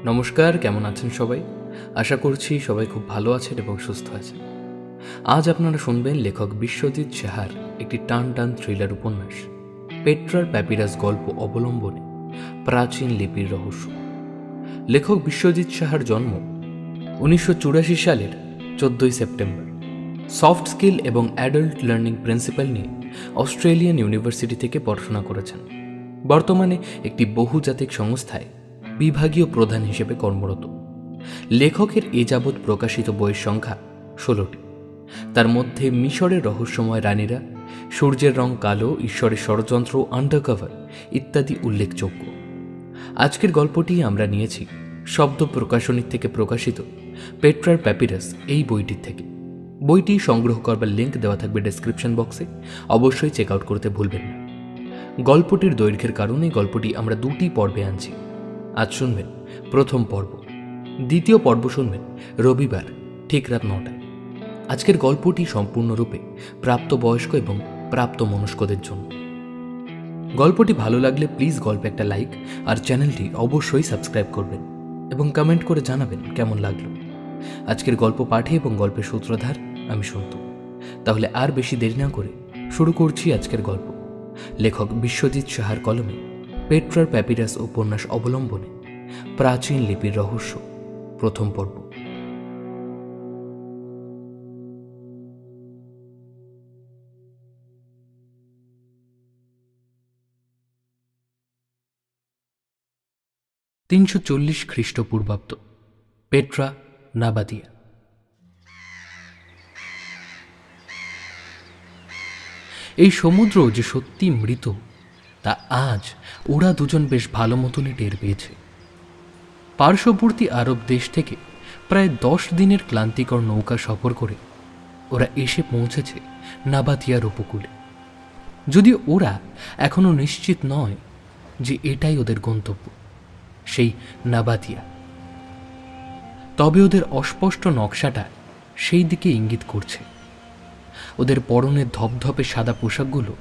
নমস্কার, কেমন আছেন সবাই? আশা করছি সবাই খুব ভালো আছেন এবং সুস্থ আছেন। আজ আপনারা শুনবেন লেখক বিশ্বজিৎ সাহার একটি টান টান থ্রিলার উপন্যাস পেট্রার প্যাপিরাস গল্প অবলম্বনে প্রাচীন লিপির রহস্য। লেখক বিশ্বজিৎ সাহার জন্ম 1984 সালের 14 সেপ্টেম্বর। সফট স্কিল এবং অ্যাডাল্ট লার্নিং প্রিন্সিপাল নিয়ে অস্ট্রেলিয়ান ইউনিভার্সিটি থেকে পড়াশোনা করেছেন। বর্তমানে একটি বহুজাতিক সংস্থায় বিভাগীয় প্রধান হিসেবে কর্মরত। লেখকের এ যাবৎ প্রকাশিত বইয়ের সংখ্যা 16টি। তার মধ্যে মিশরের রহস্যময় রানীরা, সূর্যের রং কালো, ঈশ্বরের ষড়যন্ত্র, আন্ডারকভার ইত্যাদি উল্লেখযোগ্য। আজকের গল্পটি আমরা নিয়েছি শব্দ প্রকাশনী থেকে প্রকাশিত পেট্রার প্যাপিরাস এই বইটির থেকে। বইটি সংগ্রহ করবার লিঙ্ক দেওয়া থাকবে ডেসক্রিপশন বক্সে, অবশ্যই চেক আউট করতে ভুলবেন না। গল্পটির দৈর্ঘ্যের কারণে গল্পটি আমরা 2টি পর্বে আনছি। আজ শুনবেন প্রথম পর্ব, দ্বিতীয় পর্ব শুনবেন রবিবার ঠিক রাত 9টায়। আজকের গল্পটি সম্পূর্ণরূপে প্রাপ্তবয়স্ক এবং প্রাপ্ত মনস্কদের জন্য। গল্পটি ভালো লাগলে প্লিজ গল্পে একটা লাইক আর চ্যানেলটি অবশ্যই সাবস্ক্রাইব করবেন এবং কমেন্ট করে জানাবেন কেমন লাগলো। আজকের গল্প পাঠে এবং গল্পের সূত্রধার আমি শুনতো। তাহলে আর বেশি দেরি না করে শুরু করছি আজকের গল্প। লেখক বিশ্বজিৎ সাহার কলমে পেট্রার প্যাপিরাস উপন্যাস অবলম্বনে প্রাচীন লিপির রহস্য, প্রথম পর্ব। (340 খ্রিস্টপূর্বাব্দ), পেট্রা, নাবাতিয়া। এই সমুদ্র যে সত্যি মৃত তা আজ ওরা দুজন বেশ ভালো মতনই টের পেয়েছে। পার্শ্ববর্তী আরব দেশ থেকে প্রায় 10 দিনের ক্লান্তিকর নৌকা সফর করে ওরা এসে পৌঁছেছে নাবাতিয়ার উপকূলে। যদিও ওরা এখনো নিশ্চিত নয় যে এটাই ওদের গন্তব্য, সেই নাবাতিয়া। তবে ওদের অস্পষ্ট নকশাটা সেই দিকে ইঙ্গিত করছে। ওদের পরনের ধপধপে সাদা পোশাকগুলো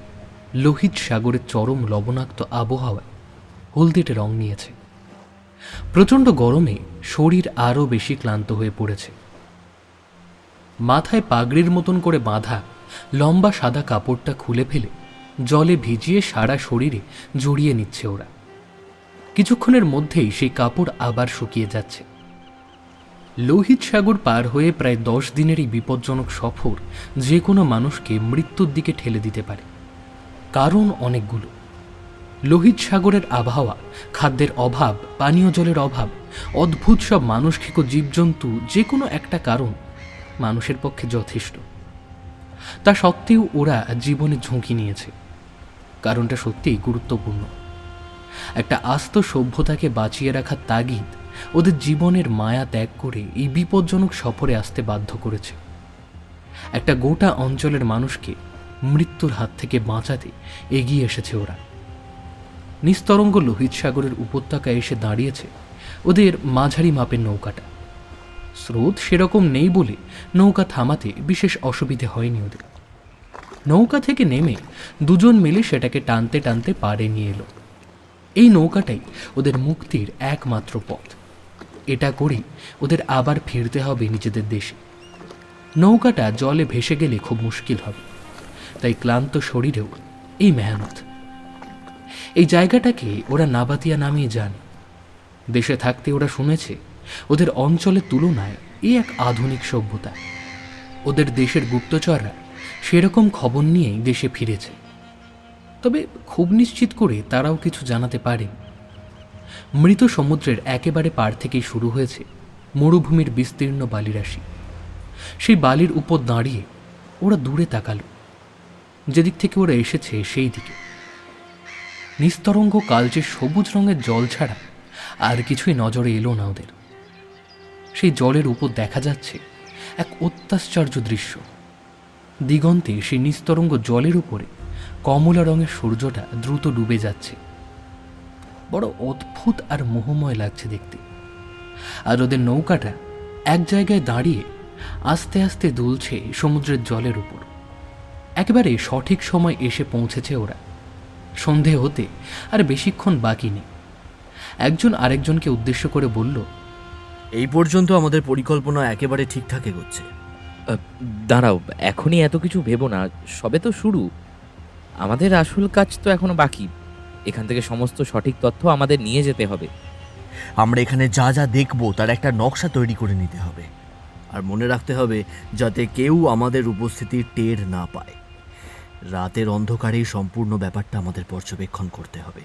লোহিত সাগরের চরম লবণাক্ত আবহাওয়ায় হলদেটে রং নিয়েছে। প্রচণ্ড গরমে শরীর আরও বেশি ক্লান্ত হয়ে পড়েছে। মাথায় পাগড়ির মতন করে বাঁধা লম্বা সাদা কাপড়টা খুলে ফেলে জলে ভিজিয়ে সারা শরীরে জড়িয়ে নিচ্ছে ওরা। কিছুক্ষণের মধ্যেই সেই কাপড় আবার শুকিয়ে যাচ্ছে। লোহিত সাগর পার হয়ে প্রায় 10 দিনের এই বিপজ্জনক সফর যে কোনো মানুষকে মৃত্যুর দিকে ঠেলে দিতে পারে। কারণ অনেকগুলো। লোহিত সাগরের আবহাওয়া, খাদ্যের অভাব, পানীয় জলের অভাব, অদ্ভুত সব মানুষখিক জীবজন্তু, যে কোনো একটা কারণ মানুষের পক্ষে যথেষ্ট। তা সত্ত্বেও ওরা জীবনে ঝুঁকি নিয়েছে। কারণটা সত্যিই গুরুত্বপূর্ণ। একটা আস্ত সভ্যতাকে বাঁচিয়ে রাখার তাগিদ ওদের জীবনের মায়া ত্যাগ করে এই বিপজ্জনক সফরে আসতে বাধ্য করেছে। একটা গোটা অঞ্চলের মানুষকে মৃত্যুর হাত থেকে বাঁচাতে এগিয়ে এসেছে ওরা। নিস্তরঙ্গ লোহিত সাগরের উপত্যকায় এসে দাঁড়িয়েছে ওদের মাঝারি মাপের নৌকাটা। স্রোত সেরকম নেই বলে নৌকা থামাতে বিশেষ অসুবিধে হয়নি ওদের। নৌকা থেকে নেমে দুজন মিলে সেটাকে টানতে টানতে পাড়ে নিয়ে এলো। এই নৌকাটাই ওদের মুক্তির একমাত্র পথ। এটা করেই ওদের আবার ফিরতে হবে নিজেদের দেশে। নৌকাটা জলে ভেসে গেলে খুব মুশকিল হবে, তাই ক্লান্ত শরীরেও এই মেহনত। এই জায়গাটাকে ওরা নাবাতিয়া নামেই জানে। দেশে থাকতে ওরা শুনেছে ওদের অঞ্চলের তুলনায় এই এক আধুনিক সভ্যতা। ওদের দেশের গুপ্তচররা সেরকম খবর নিয়েই দেশে ফিরেছে। তবে খুব নিশ্চিত করে তারাও কিছু জানাতে পারে। মৃত সমুদ্রের একেবারে পার থেকেই শুরু হয়েছে মরুভূমির বিস্তীর্ণ বালিরাশি। সেই বালির উপর দাঁড়িয়ে ওরা দূরে তাকালো। যেদিক থেকে ওরা এসেছে সেই দিকে নিস্তরঙ্গ কালচে সবুজ রঙের জল ছাড়া আর কিছুই নজরে এলো না ওদের। সেই জলের উপর দেখা যাচ্ছে এক অত্যাশ্চর্য দৃশ্য। দিগন্তে সেই নিস্তরঙ্গ জলের উপরে কমলা রঙের সূর্যটা দ্রুত ডুবে যাচ্ছে। বড় অদ্ভুত আর মোহময় লাগছে দেখতে। আর ওদের নৌকাটা এক জায়গায় দাঁড়িয়ে আস্তে আস্তে দুলছে সমুদ্রের জলের উপর। একেবারে সঠিক সময় এসে পৌঁছেছে ওরা। সন্ধে হতে আর বেশিক্ষণ বাকি নেই। একজন আরেকজনকে উদ্দেশ্য করে বলল, এই পর্যন্ত আমাদের পরিকল্পনা একেবারে ঠিকঠাক এগোচ্ছে। দাঁড়াও, এখনই এত কিছু ভেবো না, সবে তো শুরু। আমাদের আসল কাজ তো এখনো বাকি। এখান থেকে সমস্ত সঠিক তথ্য আমাদের নিয়ে যেতে হবে। আমরা এখানে যা যা দেখব তার একটা নকশা তৈরি করে নিতে হবে, আর মনে রাখতে হবে যাতে কেউ আমাদের উপস্থিতির টের না পায়। রাতের অন্ধকারেই সম্পূর্ণ ব্যাপারটা আমাদের পর্যবেক্ষণ করতে হবে।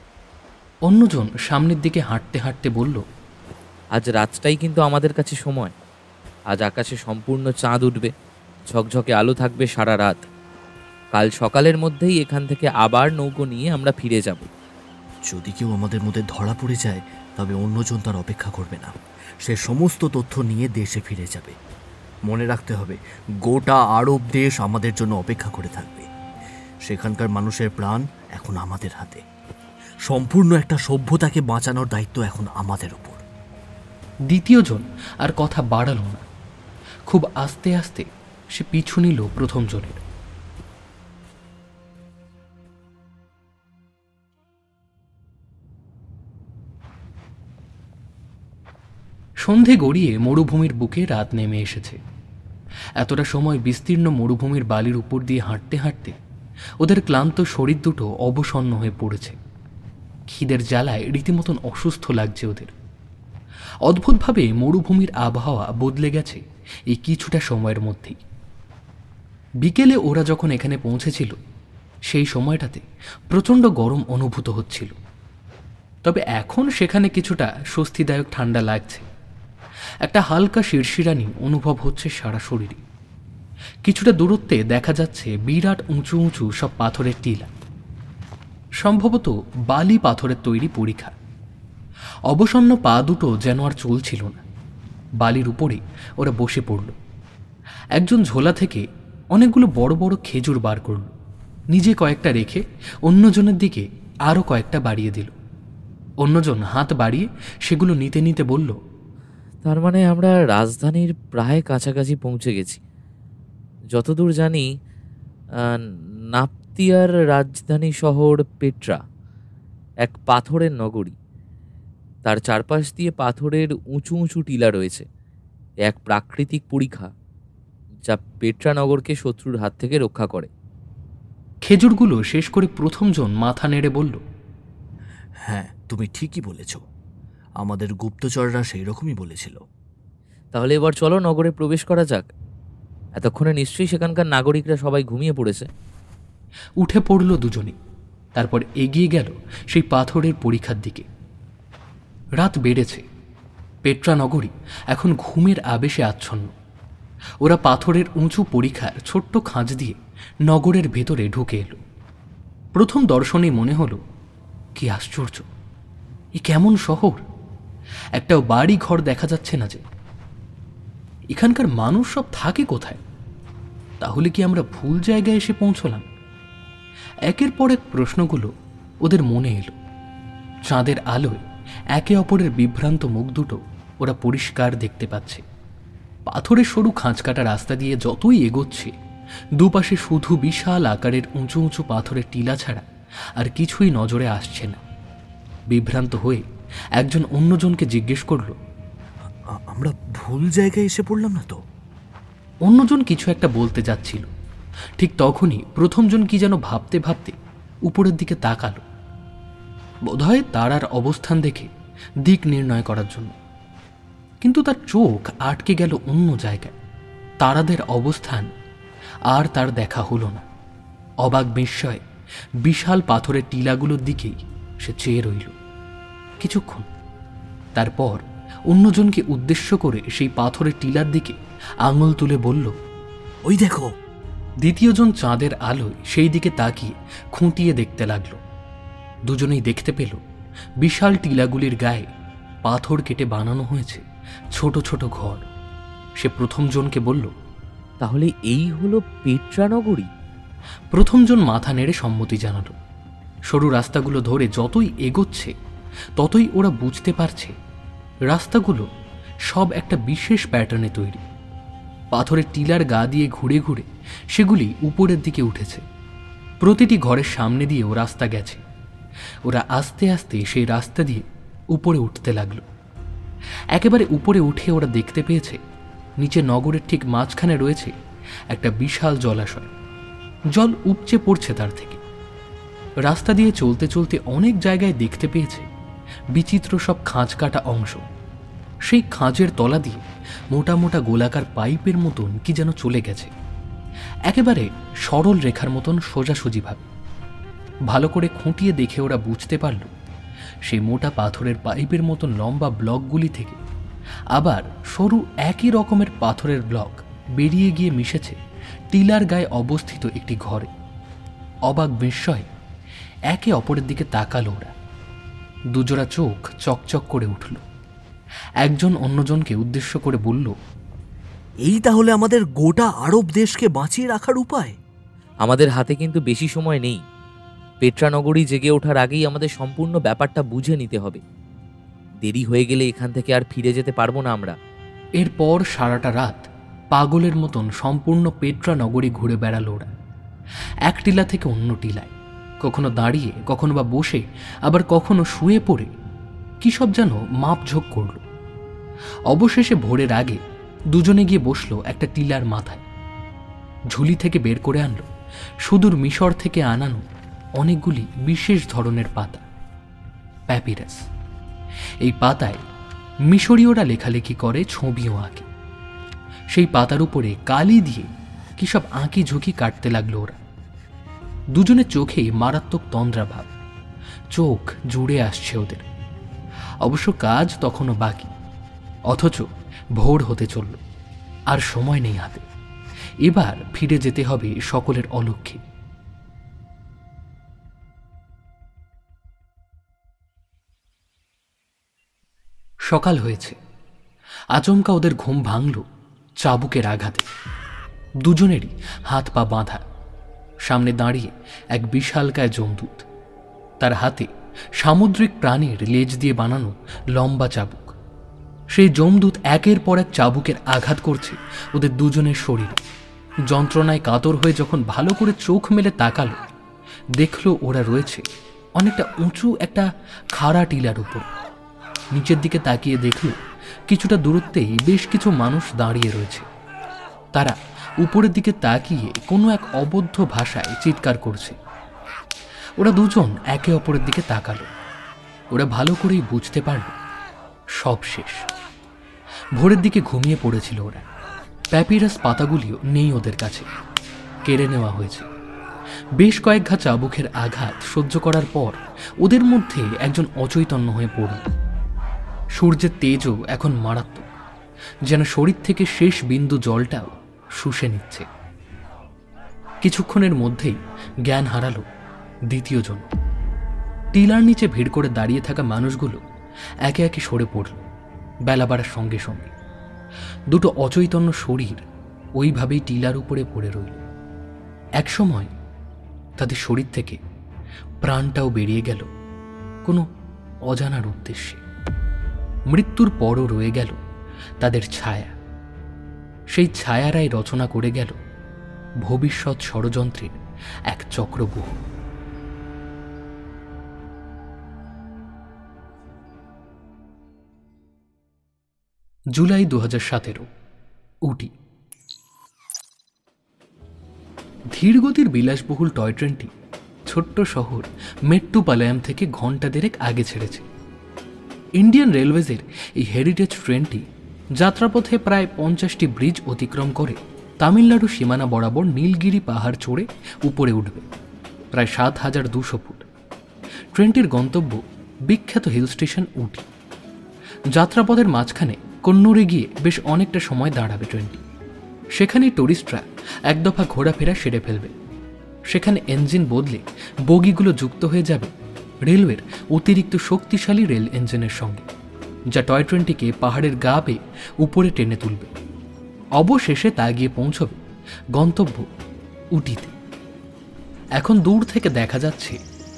অন্যজন সামনের দিকে হাঁটতে হাঁটতে বলল, আজ রাতটাই কিন্তু আমাদের কাছে সময়। আজ আকাশে সম্পূর্ণ চাঁদ উঠবে, ঝকঝকে আলো থাকবে সারা রাত। কাল সকালের মধ্যেই এখান থেকে আবার নৌকো নিয়ে আমরা ফিরে যাব। যদি কেউ আমাদের মধ্যে ধরা পড়ে যায় তবে অন্যজন তার অপেক্ষা করবে না, সে সমস্ত তথ্য নিয়ে দেশে ফিরে যাবে। মনে রাখতে হবে গোটা আরব দেশ আমাদের জন্য অপেক্ষা করে থাকবে। সেখানকার মানুষের প্রাণ এখন আমাদের হাতে। সম্পূর্ণ একটা সভ্যতাকে বাঁচানোর দায়িত্ব এখন আমাদের উপর। দ্বিতীয়জন আর কথা বাড়াল না। খুব আস্তে আস্তে সে পিছু নিল প্রথম জনের। সন্ধে গড়িয়ে মরুভূমির বুকে রাত নেমে এসেছে। এতটা সময় বিস্তীর্ণ মরুভূমির বালির উপর দিয়ে হাঁটতে হাঁটতে ওদের ক্লান্ত শরীর দুটো অবসন্ন হয়ে পড়েছে। খিদের জ্বালায় রীতিমতন অসুস্থ লাগছে ওদের। অদ্ভুতভাবে মরুভূমির আবহাওয়া বদলে গেছে এই কিছুটা সময়ের মধ্যেই। বিকেলে ওরা যখন এখানে পৌঁছেছিল সেই সময়টাতে প্রচণ্ড গরম অনুভূত হচ্ছিল, তবে এখন সেখানে কিছুটা স্বস্তিদায়ক ঠান্ডা লাগছে। একটা হালকা শিরশিরানি অনুভব হচ্ছে সারা শরীরে। কিছুটা দূরত্বে দেখা যাচ্ছে বিরাট উঁচু উঁচু সব পাথরের টিলা, সম্ভবত বালি পাথরের তৈরি পরিখা। অবসন্ন পা দুটো যেন আর চলছিল না। বালির উপরে ওরা বসে পড়ল। একজন ঝোলা থেকে অনেকগুলো বড় বড় খেজুর বার করল, নিজে কয়েকটা রেখে অন্যজনের দিকে আরও কয়েকটা বাড়িয়ে দিল। অন্যজন হাত বাড়িয়ে সেগুলো নিতে নিতে বলল, তার মানে আমরা রাজধানীর প্রায় কাছাকাছি পৌঁছে গেছি। যতদূর জানি নাপতিয়ার রাজধানী শহর পেট্রা এক পাথরের নগরী। তার চারপাশ দিয়ে পাথরের উঁচু উঁচু টিলা রয়েছে। এক প্রাকৃতিক পরীক্ষা যা পেট্রা নগরকে শত্রুর হাত থেকে রক্ষা করে। খেজুরগুলো শেষ করে প্রথমজন মাথা নেড়ে বলল, হ্যাঁ, তুমি ঠিকই বলেছ। আমাদের গুপ্তচররা সেই রকমই বলেছিল। তাহলে এবার চলো নগরে প্রবেশ করা যাক। এতক্ষণে নিশ্চয়ই সেখানকার নাগরিকরা সবাই ঘুমিয়ে পড়েছে। উঠে পড়ল দুজনে। তারপর এগিয়ে গেল সেই পাথরের পরীক্ষার দিকে। রাত বেড়েছে। পেট্রা নগরী এখন ঘুমের আবেশে আচ্ছন্ন। ওরা পাথরের উঁচু পরীক্ষার ছোট্ট খাঁজ দিয়ে নগরের ভেতরে ঢুকে এলো। প্রথম দর্শনেই মনে হলো, কি আশ্চর্য, এ কেমন শহর! একটাও বাড়ি ঘর দেখা যাচ্ছে না যে। এখানকার মানুষ সব থাকে কোথায়? তাহলে কি আমরা ভুল জায়গায় এসে পৌঁছলাম? একের পর এক প্রশ্নগুলো ওদের মনে এলো। চাঁদের আলোয় একে অপরের বিভ্রান্ত মুখ দুটো ওরা পরিষ্কার দেখতে পাচ্ছে। পাথরের সরু খাঁজকাটা রাস্তা দিয়ে যতই এগোচ্ছে, দুপাশে শুধু বিশাল আকারের উঁচু উঁচু পাথরের টিলা ছাড়া আর কিছুই নজরে আসছে না। বিভ্রান্ত হয়ে একজন অন্যজনকে জিজ্ঞেস করল, আমরা ভুল জায়গায় এসে পড়লাম না তো? অন্যজন কিছু একটা বলতে যাচ্ছিল। ঠিক তখনই প্রথমজন কি যেন ভাবতে ভাবতে উপরের দিকে তাকালো, বোধহয় তারার অবস্থান দেখে দিক নির্ণয় করার জন্য। কিন্তু তার চোখ আটকে গেল অন্য জায়গায়। তারাদের অবস্থান আর তার দেখা হলো না। অবাক বিস্ময়ে বিশাল পাথরের টিলাগুলোর দিকেই সে চেয়ে রইল কিছুক্ষণ। তারপর অন্যজনকে উদ্দেশ্য করে সেই পাথরের টিলার দিকে আঙুল তুলে বলল, ওই দেখো। দ্বিতীয়জন চাঁদের আলোয় সেই দিকে তাকিয়ে খুঁটিয়ে দেখতে লাগল। দুজনেই দেখতে পেল বিশাল টিলাগুলির গায়ে পাথর কেটে বানানো হয়েছে ছোট ছোট ঘর। সে প্রথমজনকে বলল, তাহলে এই হলো পেট্রা নগরী? প্রথমজন মাথা নেড়ে সম্মতি জানালো। সরু রাস্তাগুলো ধরে যতই এগোচ্ছে ততই ওরা বুঝতে পারছে রাস্তাগুলো সব একটা বিশেষ প্যাটার্নে তৈরি। পাথরের টিলার গা দিয়ে ঘুরে ঘুরে সেগুলি উপরের দিকে উঠেছে। প্রতিটি ঘরের সামনে দিয়েও রাস্তা গেছে। ওরা আস্তে আস্তে সেই রাস্তা দিয়ে উপরে উঠতে লাগলো। একেবারে উপরে উঠে ওরা দেখতে পেয়েছে নিচে নগরের ঠিক মাঝখানে রয়েছে একটা বিশাল জলাশয়। জল উপচে পড়ছে তার থেকে। রাস্তা দিয়ে চলতে চলতে অনেক জায়গায় দেখতে পেয়েছে বিচিত্র সব খাঁজ কাটা অংশ। সেই খাঁজের তলা দিয়ে মোটা মোটা গোলাকার পাইপের মতন কি যেন চলে গেছে, একেবারে সরল রেখার মতন সোজাসুজিভাবে। ভালো করে খুঁটিয়ে দেখে ওরা বুঝতে পারল সেই মোটা পাথরের পাইপের মতন লম্বা ব্লকগুলি থেকে আবার সরু একই রকমের পাথরের ব্লক বেরিয়ে গিয়ে মিশেছে টিলার গায়ে অবস্থিত একটি ঘরে। অবাক বিস্ময়ে একে অপরের দিকে তাকালো ওরা। দুজোড়া চোখ চকচক করে উঠল। একজন অন্যজনকে উদ্দেশ্য করে বলল, এই তাহলে আমাদের গোটা আরব দেশকে বাঁচিয়ে রাখার উপায়। আমাদের হাতে কিন্তু বেশি সময় নেই। পেট্রা নগরী জেগে ওঠার আগেই আমাদের সম্পূর্ণ ব্যাপারটা বুঝে নিতে হবে। দেরি হয়ে গেলে এখান থেকে আর ফিরে যেতে পারবো না আমরা। এরপর সারাটা রাত পাগলের মতন সম্পূর্ণ পেট্রা নগরী ঘুরে বেড়ালো ওরা, এক টিলা থেকে অন্য টিলায়, কখনো দাঁড়িয়ে, কখনো বা বসে, আবার কখনো শুয়ে পড়ে কি সব যেন মাপঝোঁক করল। অবশেষে ভোরের আগে দুজনে গিয়ে বসলো একটা টিলার মাথায়। ঝুলি থেকে বের করে আনলো সুদূর মিশর থেকে আনানো অনেকগুলি বিশেষ ধরনের পাতা, প্যাপিরাস। এই পাতায় মিশরীয়রা লেখালেখি করে, ছবিও আঁকে। সেই পাতার উপরে কালি দিয়ে কি সব আঁকি ঝুঁকি কাটতে লাগলো ওরা। দুজনের চোখেই মারাত্মক তন্দ্রাভাব, চোখ জুড়ে আসছে ওদের। অবশ্য কাজ তখনও বাকি, অথচ ভোর হতে চলল, আর সময় নেই হাতে। এবার ফিরে যেতে হবে সকলের অলক্ষ্যে। সকাল হয়েছে। আচমকা ওদের ঘুম ভাঙল চাবুকের আঘাতে। দুজনেরই হাত পা বাঁধা। সামনে দাঁড়িয়ে এক বিশালকায় যমদূত, তার হাতে সামুদ্রিক প্রাণীর লেজ দিয়ে বানানো লম্বা চাবুক। সেই যমদূত একের পর এক চাবুকের আঘাত করছে ওদের দুজনের শরীরে। যন্ত্রণায় কাতর হয়ে যখন ভালো করে চোখ মেলে তাকালো, দেখলো ওরা রয়েছে অনেকটা উঁচু একটা খাড়া টিলার উপর। নিচের দিকে তাকিয়ে দেখল কিছুটা দূরত্বেই বেশ কিছু মানুষ দাঁড়িয়ে রয়েছে। তারা উপরের দিকে তাকিয়ে কোনো এক অবদ্ধ ভাষায় চিৎকার করছে। ওরা দুজন একে অপরের দিকে তাকালো। ওরা ভালো করেই বুঝতে পারল সব শেষ। ভোরের দিকে ঘুমিয়ে পড়েছিল ওরা। প্যাপিরাস পাতাগুলিও নেই ওদের কাছে, কেড়ে নেওয়া হয়েছে। বেশ কয়েক ঘা চাবুকের আঘাত সহ্য করার পর ওদের মধ্যে একজন অচৈতন্য হয়ে পড়ল। সূর্যের তেজও এখন মারাত্মক, যেন শরীর থেকে শেষ বিন্দু জলটাও শুষে নিচ্ছে। কিছুক্ষণের মধ্যেই জ্ঞান হারালো দ্বিতীয় জন। টিলার নিচে ভিড় করে দাঁড়িয়ে থাকা মানুষগুলো একে একে সরে পড়ল বেলা বাড়ার সঙ্গে সঙ্গে। দুটো অচৈতন্য শরীর ওইভাবেই টিলার উপরে পড়ে রইল। একসময় তাদের শরীর থেকে প্রাণটাও বেরিয়ে গেল কোনো অজানার উদ্দেশ্যে। মৃত্যুর পরও রয়ে গেল তাদের ছায়া। সেই ছায়ারাই রচনা করে গেল ভবিষ্যৎ ষড়যন্ত্রের এক চক্রব্যূহ। জুলাই 2017, উটি। ধীরগতির বিলাসবহুল টয় ট্রেনটি ছোট্ট শহর মেট্টুপালায়াম থেকে ঘণ্টা দেড়েক আগে ছেড়েছে। ইন্ডিয়ান রেলওয়েজের এই হেরিটেজ ট্রেনটি যাত্রাপথে প্রায় 50টি ব্রিজ অতিক্রম করে তামিলনাড়ু সীমানা বরাবর নীলগিরি পাহাড় চড়ে উপরে উঠবে, প্রায় 7200 ফুট। ট্রেনটির গন্তব্য বিখ্যাত হিল স্টেশন উটি। যাত্রাপথের মাঝখানে কন্নুরে গিয়ে বেশ অনেকটা সময় দাঁড়াবে ট্রেনটি। সেখানেই টুরিস্টরা এক দফা ঘোরাফেরা সেরে ফেলবে। সেখানে ইঞ্জিন বদলে বগিগুলো যুক্ত হয়ে যাবে রেলওয়ের অতিরিক্ত শক্তিশালী রেল ইঞ্জিনের সঙ্গে, যা টয় ট্রেনটিকে পাহাড়ের গা বেয়ে উপরে টেনে তুলবে। অবশেষে তা গিয়ে পৌঁছবে গন্তব্য উটিতে। এখন দূর থেকে দেখা যাচ্ছে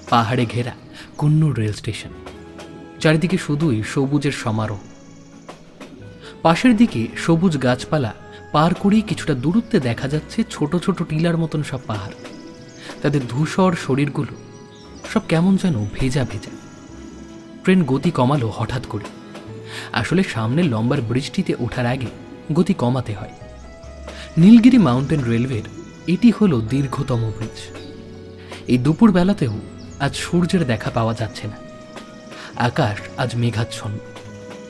পাহাড়ে ঘেরা কুন্নুর রেল স্টেশন। চারিদিকে শুধুই সবুজের সমারোহ। পাশের দিকে সবুজ গাছপালা পার করেই কিছুটা দূরত্বে দেখা যাচ্ছে ছোট ছোট টিলার মতন সব পাহাড়। তাদের ধূসর শরীরগুলো সব কেমন যেন ভেজা ভেজা। ট্রেন গতি কমালো হঠাৎ করে। আসলে সামনের লম্বার ব্রিজটিতে ওঠার আগে গতি কমাতে হয়। নীলগিরি মাউন্টেন রেলওয়ের এটি হলো দীর্ঘতম ব্রিজ। এই দুপুর বেলাতেও আজ সূর্যের দেখা পাওয়া যাচ্ছে না। আকাশ আজ মেঘাচ্ছন্ন।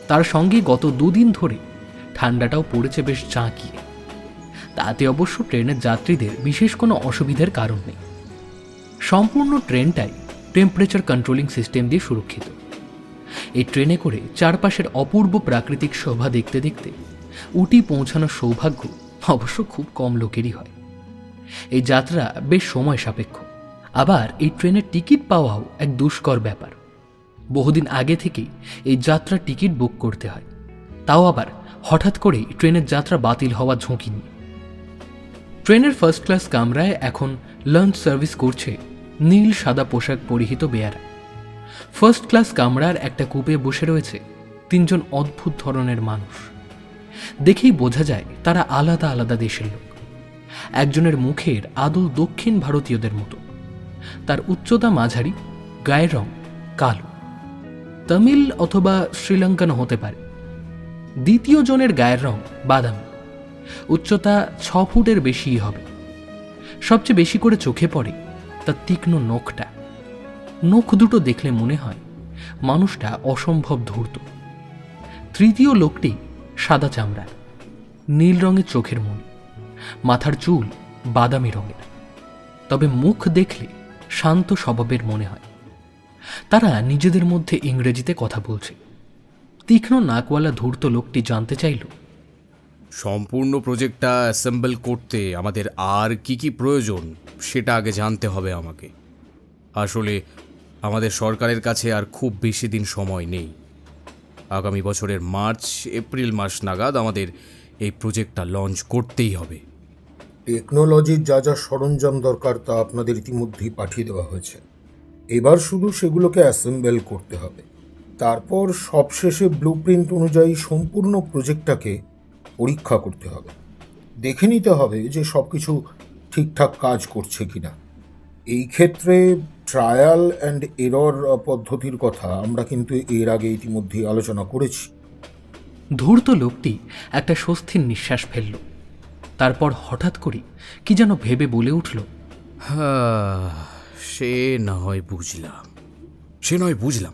তার সঙ্গে গত দুদিন ধরে ঠান্ডাটাও পড়েছে বেশ জাঁকিয়ে। তাতে অবশ্য ট্রেনের যাত্রীদের বিশেষ কোনো অসুবিধার কারণ নেই। সম্পূর্ণ ট্রেনটাই টেম্পারেচার কন্ট্রোলিং সিস্টেম দিয়ে সুরক্ষিত। এই ট্রেনে করে চারপাশের অপূর্ব প্রাকৃতিক শোভা দেখতে দেখতে উটি পৌঁছানোর সৌভাগ্য অবশ্য খুব কম লোকেরই হয়। এই যাত্রা বেশ সময় সাপেক্ষ। আবার এই ট্রেনের টিকিট পাওয়াও এক দুষ্কর ব্যাপার। বহুদিন আগে থেকেই এই যাত্রার টিকিট বুক করতে হয়, তাও আবার হঠাৎ করেই ট্রেনের যাত্রা বাতিল হওয়া ঝুঁকি নিয়ে। ট্রেনের ফার্স্ট ক্লাস কামরায় এখন লাঞ্চ সার্ভিস করছে নীল সাদা পোশাক পরিহিত বেয়ারা। ফার্স্ট ক্লাস কামরার একটা কূপে বসে রয়েছে তিনজন অদ্ভুত ধরনের মানুষ। দেখেই বোঝা যায় তারা আলাদা আলাদা দেশের লোক। একজনের মুখের আদৌ দক্ষিণ ভারতীয়দের মতো। তার উচ্চতা মাঝারি, গায়ের রং কালো, তামিল অথবা শ্রীলঙ্কান হতে পারে। দ্বিতীয় জনের গায়ের রং বাদামি, উচ্চতা 6 ফুটের বেশিই হবে। সবচেয়ে বেশি করে চোখে পড়ে তার তীক্ষ্ণ নখটা। নখ দুটো দেখলে মনে হয় মানুষটা অসম্ভব ধূর্ত। তৃতীয় লোকটি সাদা চামড়ার, নীল রঙের চোখের মণি, মাথার চুল বাদামি রঙের, তবে মুখ দেখলে শান্ত স্বভাবের মনে হয়। তারা নিজেদের মধ্যে ইংরেজিতে কথা বলছে। তীক্ষ্ণ নাকওয়ালা ধূর্ত লোকটি জানতে চাইল, সম্পূর্ণ প্রজেক্টটা অ্যাসেম্বল করতে আমাদের আর কি কি প্রয়োজন সেটা আগে জানতে হবে আমাকে। আসলে আমাদের সরকারের কাছে আর খুব বেশি দিন সময় নেই। আগামী বছরের মার্চ এপ্রিল মাস নাগাদ আমাদের এই প্রজেক্টটা লঞ্চ করতেই হবে। টেকনোলজির যা যা সরঞ্জাম দরকার তা আপনাদের ইতিমধ্যেই পাঠিয়ে দেওয়া হয়েছে। এবার শুধু সেগুলোকে অ্যাসেম্বল করতে হবে। তারপর সবশেষে ব্লুপ্রিন্ট অনুযায়ী সম্পূর্ণ প্রজেক্টটাকে পরীক্ষা করতে হবে। দেখে নিতে হবে যে সব কিছু ঠিকঠাক কাজ করছে কিনা। এই ক্ষেত্রে ট্রায়াল অ্যান্ড এরর পদ্ধতির কথা আমরা কিন্তু এর আগে ইতিমধ্যেই আলোচনা করেছি। ধূর্ত লোকটি একটা স্বস্তির নিঃশ্বাস ফেলল। তারপর হঠাৎ করে কি যেন ভেবে বলে উঠল, সে নয় বুঝলাম,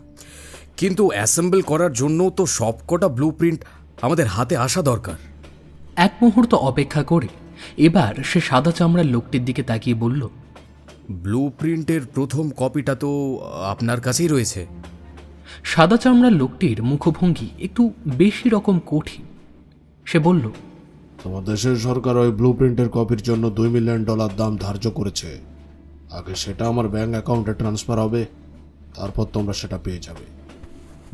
কিন্তু অ্যাসেম্বল করার জন্য তো সবকটা ব্লুপ্রিন্ট আমাদের হাতে আসা দরকার। এক মুহূর্ত অপেক্ষা করে এবার সে সাদা চামড়ার লোকটির দিকে তাকিয়ে বলল, ব্লুপ্রিন্টের প্রথম কপিটা তো আপনার কাছেই রয়েছে। সাদা চামড়ার লোকটির মুখভঙ্গি একটু বেশি রকম কঠিন। সে বলল, তোমার দেশের সরকার ওই ব্লুপ্রিন্টের কপির জন্য $2 মিলিয়ন দাম ধার্য করেছে। আগে সেটা আমার ব্যাংক অ্যাকাউন্টে ট্রান্সফার হবে, তারপর তোমরা সেটা পেয়ে যাবে।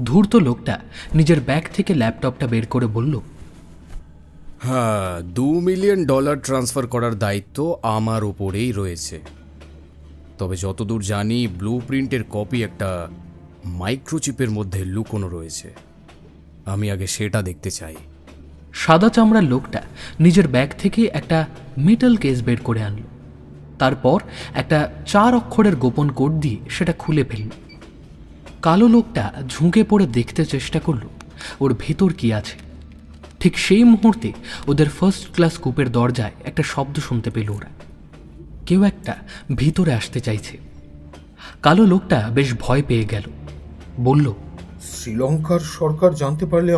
ধূর্ত লোকটা নিজের ব্যাগ থেকে ল্যাপটপটা বের করে বলল, হ্যাঁ, $2 মিলিয়ন ট্রান্সফার করার দায়িত্ব আমার উপরেই রয়েছে। তবে যতদূর জানি ব্লুপ্রিন্টের কপি একটা মাইক্রোচিপের মধ্যে লুকোনো রয়েছে। আমি আগে সেটা দেখতে চাই। সাদা চামড়ার লোকটা নিজের ব্যাগ থেকে একটা মেটাল কেস বের করে আনল। তারপর একটা 4 অক্ষরের গোপন কোড দিয়ে সেটা খুলে ফেলল। কালো লোকটা ঝুঁকে পড়ে দেখতে চেষ্টা করল ওর ভেতর কি আছে। ঠিক সেই মুহূর্তে ওদের ফার্স্ট ক্লাস কূপের দরজায় একটা শব্দ শুনতে পেল ওরা। কেউ একটা ভিতরে আসতে চাইছে। কালো লোকটা বেশ ভয় পেয়ে গেল। বলল, শ্রীলঙ্কার সরকার জানতে পারলে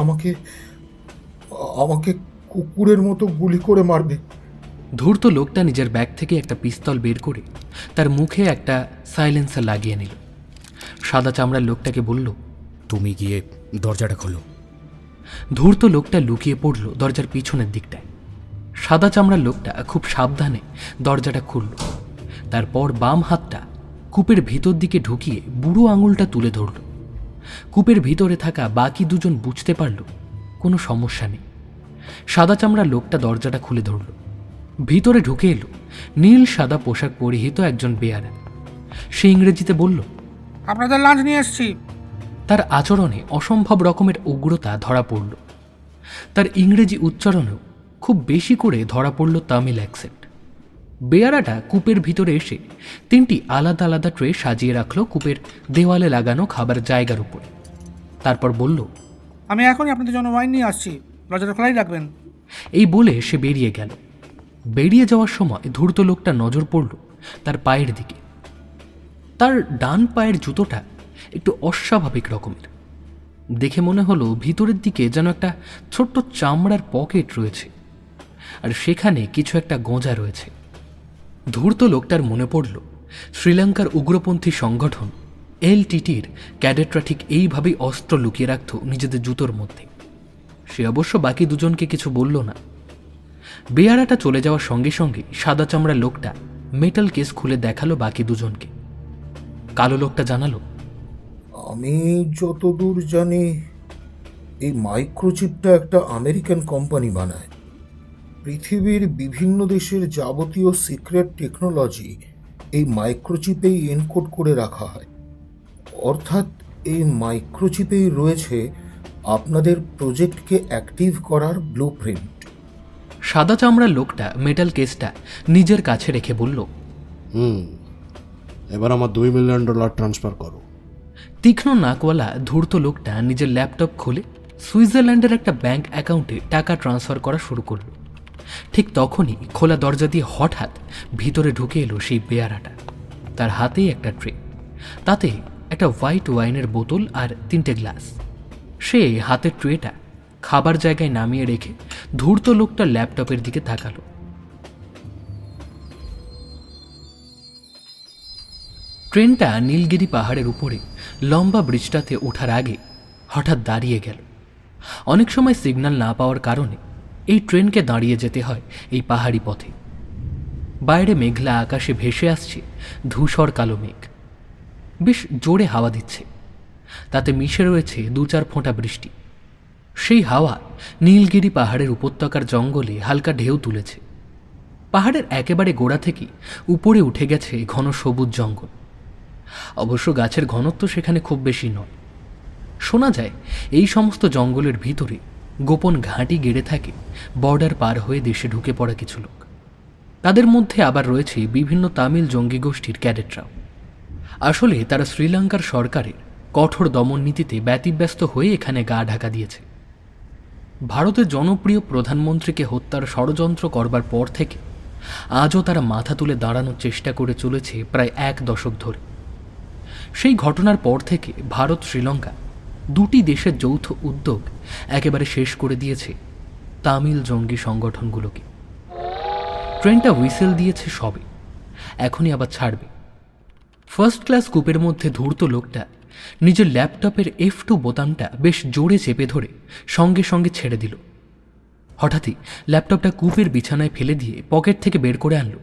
আমাকে কুকুরের মতো গুলি করে মারবে। ধূর্ত লোকটা নিজের ব্যাগ থেকে একটা পিস্তল বের করে তার মুখে একটা সাইলেন্সার লাগিয়ে নিল। সাদা চামড়ার লোকটাকে বলল, তুমি গিয়ে দরজাটা খোলো। ধূর্ত লোকটা লুকিয়ে পড়ল দরজার পিছনের দিকটায়। সাদা চামড়ার লোকটা খুব সাবধানে দরজাটা খুলল। তারপর বাম হাতটা কূপের ভিতর দিকে ঢুকিয়ে বুড়ো আঙুলটা তুলে ধরল। কূপের ভিতরে থাকা বাকি দুজন বুঝতে পারল কোনো সমস্যা নেই। সাদা চামড়ার লোকটা দরজাটা খুলে ধরল। ভিতরে ঢুকে এলো নীল সাদা পোশাক পরিহিত একজন বেয়ারা। সে ইংরেজিতে বলল, আপনাদের লাঞ্চ নিয়ে এসেছি। তার আচরণে অসম্ভব রকমের উগ্রতা ধরা পড়ল। তার ইংরেজি উচ্চারণেও খুব বেশি করে ধরা পড়ল তামিল অ্যাকসেন্ট। বেয়ারাটা কূপের ভিতরে এসে 3টি আলাদা আলাদা ট্রে সাজিয়ে রাখল কূপের দেওয়ালে লাগানো খাবার জায়গার উপরে। তারপর বলল, আমি এখনই আপনাদের জন্য ওয়াইন নিয়ে আসছি, দরজাটা খোলাই রাখবেন। এই বলে সে বেরিয়ে গেল। বেরিয়ে যাওয়ার সময় ধূর্ত লোকটা নজর পড়ল তার পায়ের দিকে। তার ডান পায়ের জুতোটা একটু অস্বাভাবিক রকমের। দেখে মনে হলো ভিতরের দিকে যেন একটা ছোট্ট চামড়ার পকেট রয়েছে, আর সেখানে কিছু একটা গোঁজা রয়েছে। ধূর্ত লোকটার মনে পড়ল শ্রীলঙ্কার উগ্রপন্থী সংগঠন এলটিটির ক্যাডেটরা ঠিক এইভাবেই অস্ত্র লুকিয়ে রাখত নিজেদের জুতোর মধ্যে। সে অবশ্য বাকি দুজনকে কিছু বলল না। বেয়ারাটা চলে যাওয়ার সঙ্গে সঙ্গে সাদা চামড়ার লোকটা মেটাল কেস খুলে দেখালো বাকি দুজনকে। কালো লোকটা জানালো, আমি যতদূর জানি এই মাইক্রোচিপটা একটা আমেরিকান কোম্পানি বানায়। পৃথিবীর বিভিন্ন দেশের যাবতীয় সিক্রেট টেকনোলজি এই মাইক্রোচিপেই এনকোড করে রাখা হয়। অর্থাৎ এই মাইক্রোচিপেই রয়েছে আপনাদের প্রজেক্টকে অ্যাক্টিভ করার ব্লুপ্রিন্ট। সাদা চামড়ার লোকটা মেটাল কেসটা নিজের কাছে রেখে বলল, এবার আমার $2 মিলিয়ন ট্রান্সফার করো। তীক্ষ্ণ নাকওয়ালা ধূর্ত লোকটা নিজের ল্যাপটপ খুলে সুইজারল্যান্ডের একটা ব্যাংক অ্যাকাউন্টে টাকা ট্রান্সফার করা শুরু করল। ঠিক তখনই খোলা দরজা দিয়ে হঠাৎ ভিতরে ঢুকে এলো সেই বেয়ারাটা। তার হাতেই একটা ট্রে, তাতে একটা হোয়াইট ওয়াইনের বোতল আর 3টে গ্লাস। সে হাতের ট্রেটা খাবার জায়গায় নামিয়ে রেখে ধূর্ত লোকটা ল্যাপটপের দিকে তাকালো। ট্রেনটা নীলগিরি পাহাড়ের উপরে লম্বা ব্রিজটাতে ওঠার আগে হঠাৎ দাঁড়িয়ে গেল। অনেক সময় সিগন্যাল না পাওয়ার কারণে এই ট্রেনকে দাঁড়িয়ে যেতে হয় এই পাহাড়ি পথে। বাইরে মেঘলা আকাশে ভেসে আসছে ধূসর কালো মেঘ। বেশ জোরে হাওয়া দিচ্ছে, তাতে মিশে রয়েছে 2-4 ফোঁটা বৃষ্টি। সেই হাওয়া নীলগিরি পাহাড়ের উপত্যকার জঙ্গলে হালকা ঢেউ তুলেছে। পাহাড়ের একেবারে গোড়া থেকে উপরে উঠে গেছে ঘন সবুজ জঙ্গল। অবশ্য গাছের ঘনত্ব সেখানে খুব বেশি নয়। শোনা যায় এই সমস্ত জঙ্গলের ভিতরে গোপন ঘাঁটি গেড়ে থাকে বর্ডার পার হয়ে দেশে ঢুকে পড়া কিছু লোক। তাদের মধ্যে আবার রয়েছে বিভিন্ন তামিল জঙ্গি গোষ্ঠীর ক্যাডেটরাও। আসলে তারা শ্রীলঙ্কার সরকারের কঠোর দমন নীতিতে ব্যতিব্যস্ত হয়ে এখানে গা ঢাকা দিয়েছে। ভারতের জনপ্রিয় প্রধানমন্ত্রীকে হত্যার ষড়যন্ত্র করবার পর থেকে আজও তারা মাথা তুলে দাঁড়ানোর চেষ্টা করে চলেছে প্রায় 1 দশক ধরে। সেই ঘটনার পর থেকে ভারত শ্রীলঙ্কা দুটি দেশের যৌথ উদ্যোগ একেবারে শেষ করে দিয়েছে তামিল জঙ্গি সংগঠনগুলোকে। ট্রেনটা হুইসেল দিয়েছে সবে, এখনই আবার ছাড়বে। ফার্স্ট ক্লাস কুপের মধ্যে ধূর্ত লোকটা নিজের ল্যাপটপের F2 বোতামটা বেশ জোরে চেপে ধরে সঙ্গে সঙ্গে ছেড়ে দিল। হঠাৎই ল্যাপটপটা কূপের বিছানায় ফেলে দিয়ে পকেট থেকে বের করে আনলো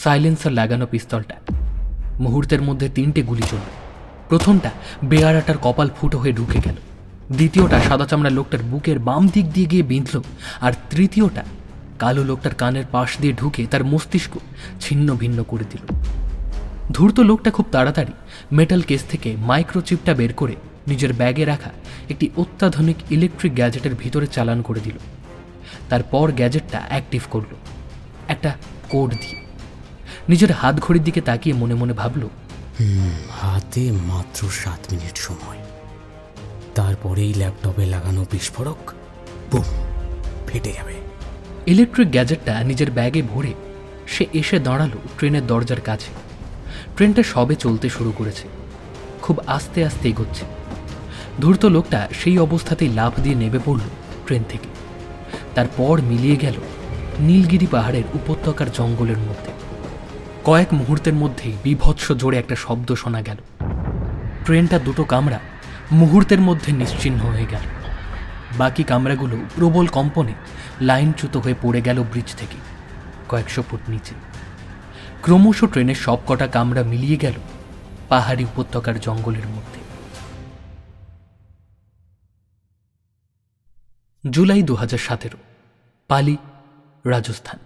সাইলেন্সার লাগানো পিস্তলটা। মুহূর্তের মধ্যে 3টে গুলি চলল। প্রথমটা বেয়ারাটার কপাল ফুটো হয়ে ঢুকে গেল, দ্বিতীয়টা সাদা চামড়ার লোকটার বুকের বাম দিক দিয়ে গিয়ে বিঁধল, আর তৃতীয়টা কালো লোকটার কানের পাশ দিয়ে ঢুকে তার মস্তিষ্ক ছিন্ন ভিন্ন করে দিল। ধূর্ত লোকটা খুব তাড়াতাড়ি মেটাল কেস থেকে মাইক্রোচিপটা বের করে নিজের ব্যাগে রাখা একটি অত্যাধুনিক ইলেকট্রিক গ্যাজেটের ভিতরে চালান করে দিল। তারপর গ্যাজেটটা অ্যাক্টিভ করল একটা কোড দিয়ে। নিজের হাত ঘড়ির দিকে তাকিয়ে মনে মনে ভাবল, হাতে মাত্র 7 মিনিট সময়, তারপরেই ল্যাপটপে লাগানো বিস্ফোরক বুম ফেটে যাবে। ইলেকট্রিক গ্যাজেটটা নিজের ব্যাগে ভরে সে এসে দাঁড়ালো ট্রেনের দরজার কাছে। ট্রেনটা সবে চলতে শুরু করেছে, খুব আস্তে আস্তে এগোচ্ছে। ধূর্ত লোকটা সেই অবস্থাতেই লাফ দিয়ে নেমে পড়ল ট্রেন থেকে। তারপর মিলিয়ে গেল নীলগিরি পাহাড়ের উপত্যকার জঙ্গলের মধ্যে। কয়েক মুহূর্তের মধ্যেই বিভৎস জোরে একটা শব্দ শোনা গেল। ট্রেনটা 2টো কামরা মুহূর্তের মধ্যে নিশ্চিহ্ন হয়ে গেল। বাকি কামরাগুলো প্রবল কম্পনে লাইনচ্যুত হয়ে পড়ে গেল ব্রিজ থেকে কয়েকশো ফুট নিচে। ক্রমশ ট্রেনের সব কটা কামরা মিলিয়ে গেল পাহাড়ি উপত্যকার জঙ্গলের মধ্যে। জুলাই 2017, পালি, রাজস্থান।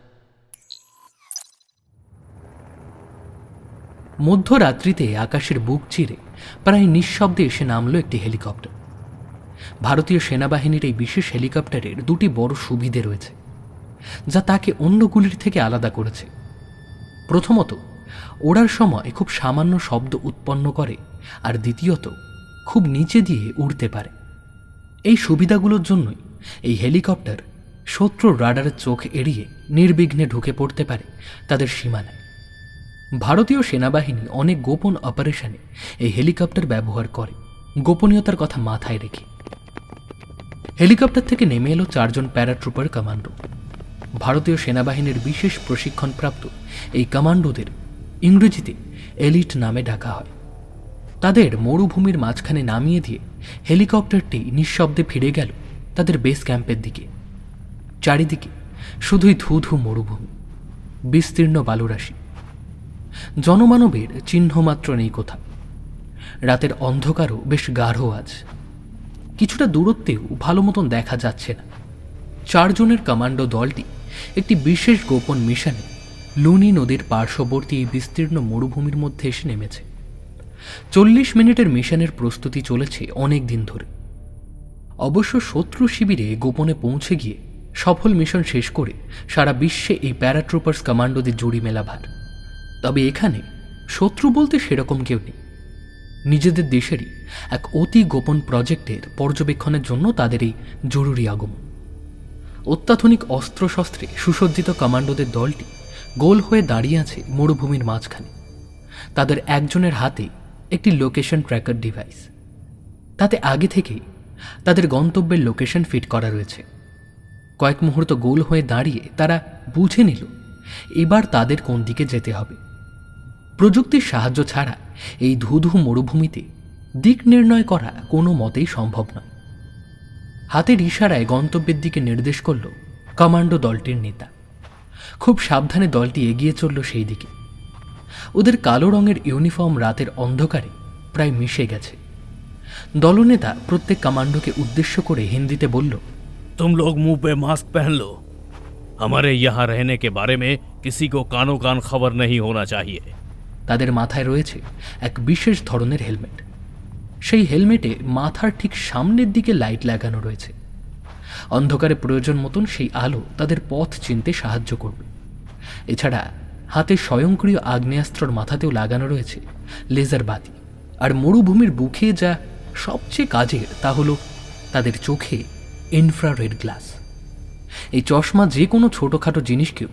মধ্যরাত্রিতে আকাশের বুক চিরে প্রায় নিঃশব্দে এসে নামল একটি হেলিকপ্টার। ভারতীয় সেনাবাহিনীর এই বিশেষ হেলিকপ্টারের 2টি বড় সুবিধে রয়েছে, যা তাকে অন্যগুলির থেকে আলাদা করেছে। প্রথমত, ওড়ার সময় খুব সামান্য শব্দ উৎপন্ন করে, আর দ্বিতীয়ত খুব নিচে দিয়ে উড়তে পারে। এই সুবিধাগুলোর জন্যই এই হেলিকপ্টার শত্রুর রাডারের চোখ এড়িয়ে নির্বিঘ্নে ঢুকে পড়তে পারে তাদের সীমানায়। ভারতীয় সেনাবাহিনী অনেক গোপন অপারেশনে এই হেলিকপ্টার ব্যবহার করে, গোপনীয়তার কথা মাথায় রেখে। হেলিকপ্টার থেকে নেমে এলো 4 জন প্যারাট্রুপার কমান্ডো। ভারতীয় সেনাবাহিনীর বিশেষ প্রশিক্ষণপ্রাপ্ত এই কমান্ডোদের ইংরেজিতে এলিট নামে ডাকা হয়। তাদের মরুভূমির মাঝখানে নামিয়ে দিয়ে হেলিকপ্টারটি নিঃশব্দে ফিরে গেল তাদের বেস ক্যাম্পের দিকে। চারিদিকে শুধুই ধু ধু মরুভূমি, বিস্তীর্ণ বালুরাশি, জনমানবের চিহ্নমাত্র নেই কোথাও। রাতের অন্ধকারও বেশ গাঢ় আজ, কিছুটা দূরত্বেও ভালো মতন দেখা যাচ্ছে না। 4 জনের কমান্ডো দলটি একটি বিশেষ গোপন মিশনে লুনি নদীর পার্শ্ববর্তী এই বিস্তীর্ণ মরুভূমির মধ্যে এসে নেমেছে। 40 মিনিটের মিশনের প্রস্তুতি চলেছে অনেক দিন ধরে। অবশ্য শত্রু শিবিরে গোপনে পৌঁছে গিয়ে সফল মিশন শেষ করে সারা বিশ্বে এই প্যারাট্রুপার্স কমান্ডোদের জুড়ি মেলা ভার। তবে এখানে শত্রু বলতে সেরকম কেউ নেই। নিজেদের দেশেরই এক অতি গোপন প্রজেক্টের পর্যবেক্ষণের জন্য তাদের এই জরুরি আগমন। অত্যাধুনিক অস্ত্রশস্ত্রে সুসজ্জিত কমান্ডোদের দলটি গোল হয়ে দাঁড়িয়ে আছে মরুভূমির মাঝখানে। তাদের একজনের হাতে একটি লোকেশন ট্র্যাকার ডিভাইস। তাতে আগে থেকেই তাদের গন্তব্যের লোকেশন ফিট করা রয়েছে। কয়েক মুহূর্ত গোল হয়ে দাঁড়িয়ে তারা বুঝে নিল এবার তাদের কোন দিকে যেতে হবে। প্রযুক্তির সাহায্য ছাড়া এই ধুধু মরুভূমিতে দিক নির্ণয় করা কোনো মতেই সম্ভব নয়। হাতের ইশারায় গন্তব্যের দিকে নির্দেশ করল কমান্ডো দলটির নেতা। খুব সাবধানে দলটি এগিয়ে চলল সেই দিকে। ওদের কালো রঙের ইউনিফর্ম রাতের অন্ধকারে প্রায় মিশে গেছে। দলনেতা প্রত্যেক কমান্ডোকে উদ্দেশ্য করে হিন্দিতে বলল, तुम लोग मुंह पे मास्क पहन लो। हमारे यहाँ रहने के बारे में किसी को कानो कान खबर नहीं होना चाहिए। তাদের মাথায় রয়েছে এক বিশেষ ধরনের হেলমেট। সেই হেলমেটে মাথার ঠিক সামনের দিকে লাইট লাগানো রয়েছে। অন্ধকারে প্রয়োজন মতন সেই আলো তাদের পথ চিনতে সাহায্য করবে। এছাড়া হাতে স্বয়ংক্রিয় আগ্নেয়াস্ত্রর মাথাতেও লাগানো রয়েছে লেজার বাতি। আর মরুভূমির বুকে যা সবচেয়ে কাজের তা হলো তাদের চোখে ইনফ্রারেড গ্লাস। এই চশমা যে কোনো ছোটখাটো জিনিসকেও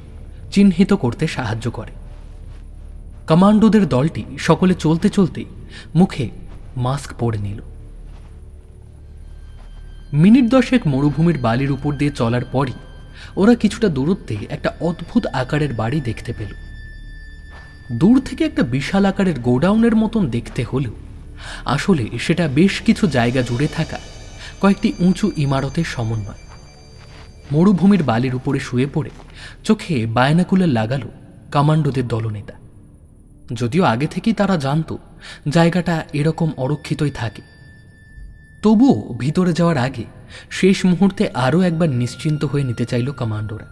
চিহ্নিত করতে সাহায্য করে। কমান্ডোদের দলটি সকলে চলতে চলতে মুখে মাস্ক পরে নিল। মিনিট 10 মরুভূমির বালির উপর দিয়ে চলার পরই ওরা কিছুটা দূরত্বে একটা অদ্ভুত আকারের বাড়ি দেখতে পেল। দূর থেকে একটা বিশাল আকারের গোডাউনের মতন দেখতে হলেও আসলে সেটা বেশ কিছু জায়গা জুড়ে থাকা কয়েকটি উঁচু ইমারতের সমন্বয়। মরুভূমির বালির উপরে শুয়ে পড়ে চোখে বায়নাকুলার লাগালো কমান্ডোদের দলনেতা। যদিও আগে থেকেই তারা জানত জায়গাটা এরকম অরক্ষিতই থাকে, তবুও ভিতরে যাওয়ার আগে শেষ মুহূর্তে আরও একবার নিশ্চিন্ত হয়ে নিতে চাইল কমান্ডোরা।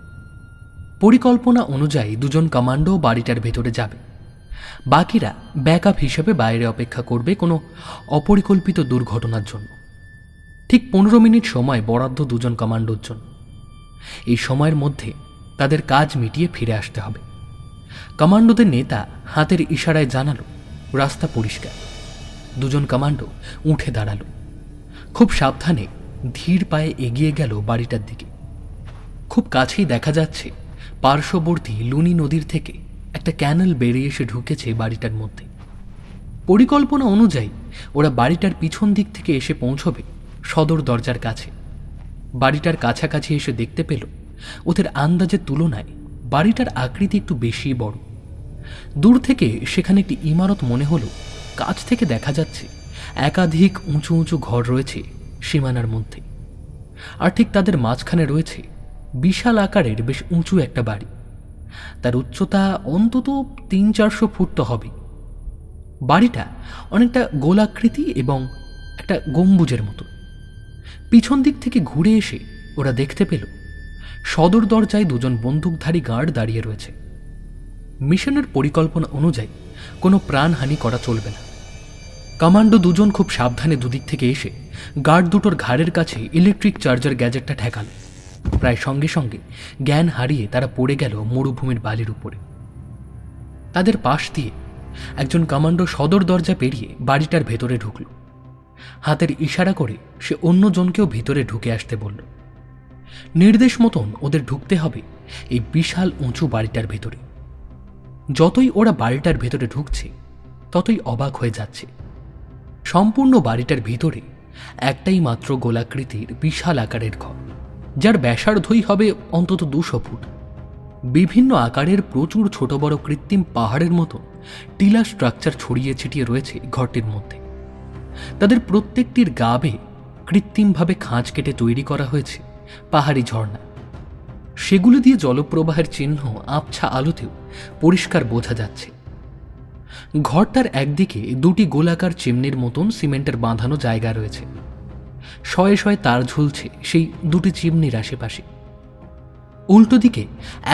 পরিকল্পনা অনুযায়ী 2 জন কমান্ডো বাড়িটার ভেতরে যাবে, বাকিরা ব্যাকআপ হিসেবে বাইরে অপেক্ষা করবে কোনো অপরিকল্পিত দুর্ঘটনার জন্য। ঠিক 15 মিনিট সময় বরাদ্দ 2 জন কমান্ডোর জন্য। এই সময়ের মধ্যে তাদের কাজ মিটিয়ে ফিরে আসতে হবে। কমান্ডোদের নেতা হাতের ইশারায় জানালো রাস্তা পরিষ্কার। 2 জন কমান্ডো উঠে দাঁড়ালো। খুব সাবধানে ধীর পায়ে এগিয়ে গেল বাড়িটার দিকে। খুব কাছেই দেখা যাচ্ছে পার্শ্ববর্তী লুনি নদীর থেকে একটা ক্যানেল বেরিয়ে এসে ঢুকেছে বাড়িটার মধ্যে। পরিকল্পনা অনুযায়ী ওরা বাড়িটার পিছন দিক থেকে এসে পৌঁছবে সদর দরজার কাছে। বাড়িটার কাছাকাছি এসে দেখতে পেল ওদের আন্দাজের তুলনায় বাড়িটার আকৃতি একটু বেশি বড়। দূর থেকে সেখানে একটি ইমারত মনে হলো, কাছ থেকে দেখা যাচ্ছে একাধিক উঁচু উঁচু ঘর রয়েছে সীমানার মধ্যে। আর ঠিক তাদের মাঝখানে রয়েছে বিশাল আকারের বেশ উঁচু একটা বাড়ি। তার উচ্চতা অন্তত 300-400 ফুট তো হবে। বাড়িটা অনেকটা গোলাকৃতি এবং একটা গম্বুজের মতো। পিছন দিক থেকে ঘুরে এসে ওরা দেখতে পেল সদর দরজায় 2 জন বন্দুকধারী গার্ড দাঁড়িয়ে রয়েছে। মিশনের পরিকল্পনা অনুযায়ী কোনো প্রাণহানি করা চলবে না। কমান্ডো 2 জন খুব সাবধানে দুদিক থেকে এসে গার্ড দুটোর ঘাড়ের কাছে ইলেকট্রিক চার্জার গ্যাজেটটা ঠেকাল। প্রায় সঙ্গে সঙ্গে জ্ঞান হারিয়ে তারা পড়ে গেল মরুভূমির বালির উপরে। তাদের পাশ দিয়ে একজন কমান্ডো সদর দরজা পেরিয়ে বাড়িটার ভেতরে ঢুকল। হাতের ইশারা করে সে অন্যজনকেও ভিতরে ঢুকে আসতে বলল। নির্দেশ মতন ওদের ঢুকতে হবে এই বিশাল উঁচু বাড়িটার ভেতরে। যতই ওরা বাড়িটার ভেতরে ঢুকছে ততই অবাক হয়ে যাচ্ছে। সম্পূর্ণ বাড়িটার ভিতরে একটাই মাত্র গোলাকৃতির বিশাল আকারের ঘর, যার ব্যাসার্ধই হবে অন্তত 200 ফুট। বিভিন্ন আকারের প্রচুর ছোট বড় কৃত্রিম পাহাড়ের মতো টিলা স্ট্রাকচার ছড়িয়ে ছিটিয়ে রয়েছে ঘরটির মধ্যে। তাদের প্রত্যেকটির গা বেয়ে কৃত্রিমভাবে খাঁজ কেটে তৈরি করা হয়েছে পাহাড়ি ঝর্ণা। সেগুলো দিয়ে জলপ্রবাহের চিহ্ন আবছা আলোতেও পরিষ্কার বোঝা যাচ্ছে। ঘরটার একদিকে 2টি গোলাকার চিমনির মতন সিমেন্টের বাঁধানো জায়গা রয়েছে। শয়ে শয়ে তার ঝুলছে সেই 2টি চিমনির আশেপাশে। উল্টো দিকে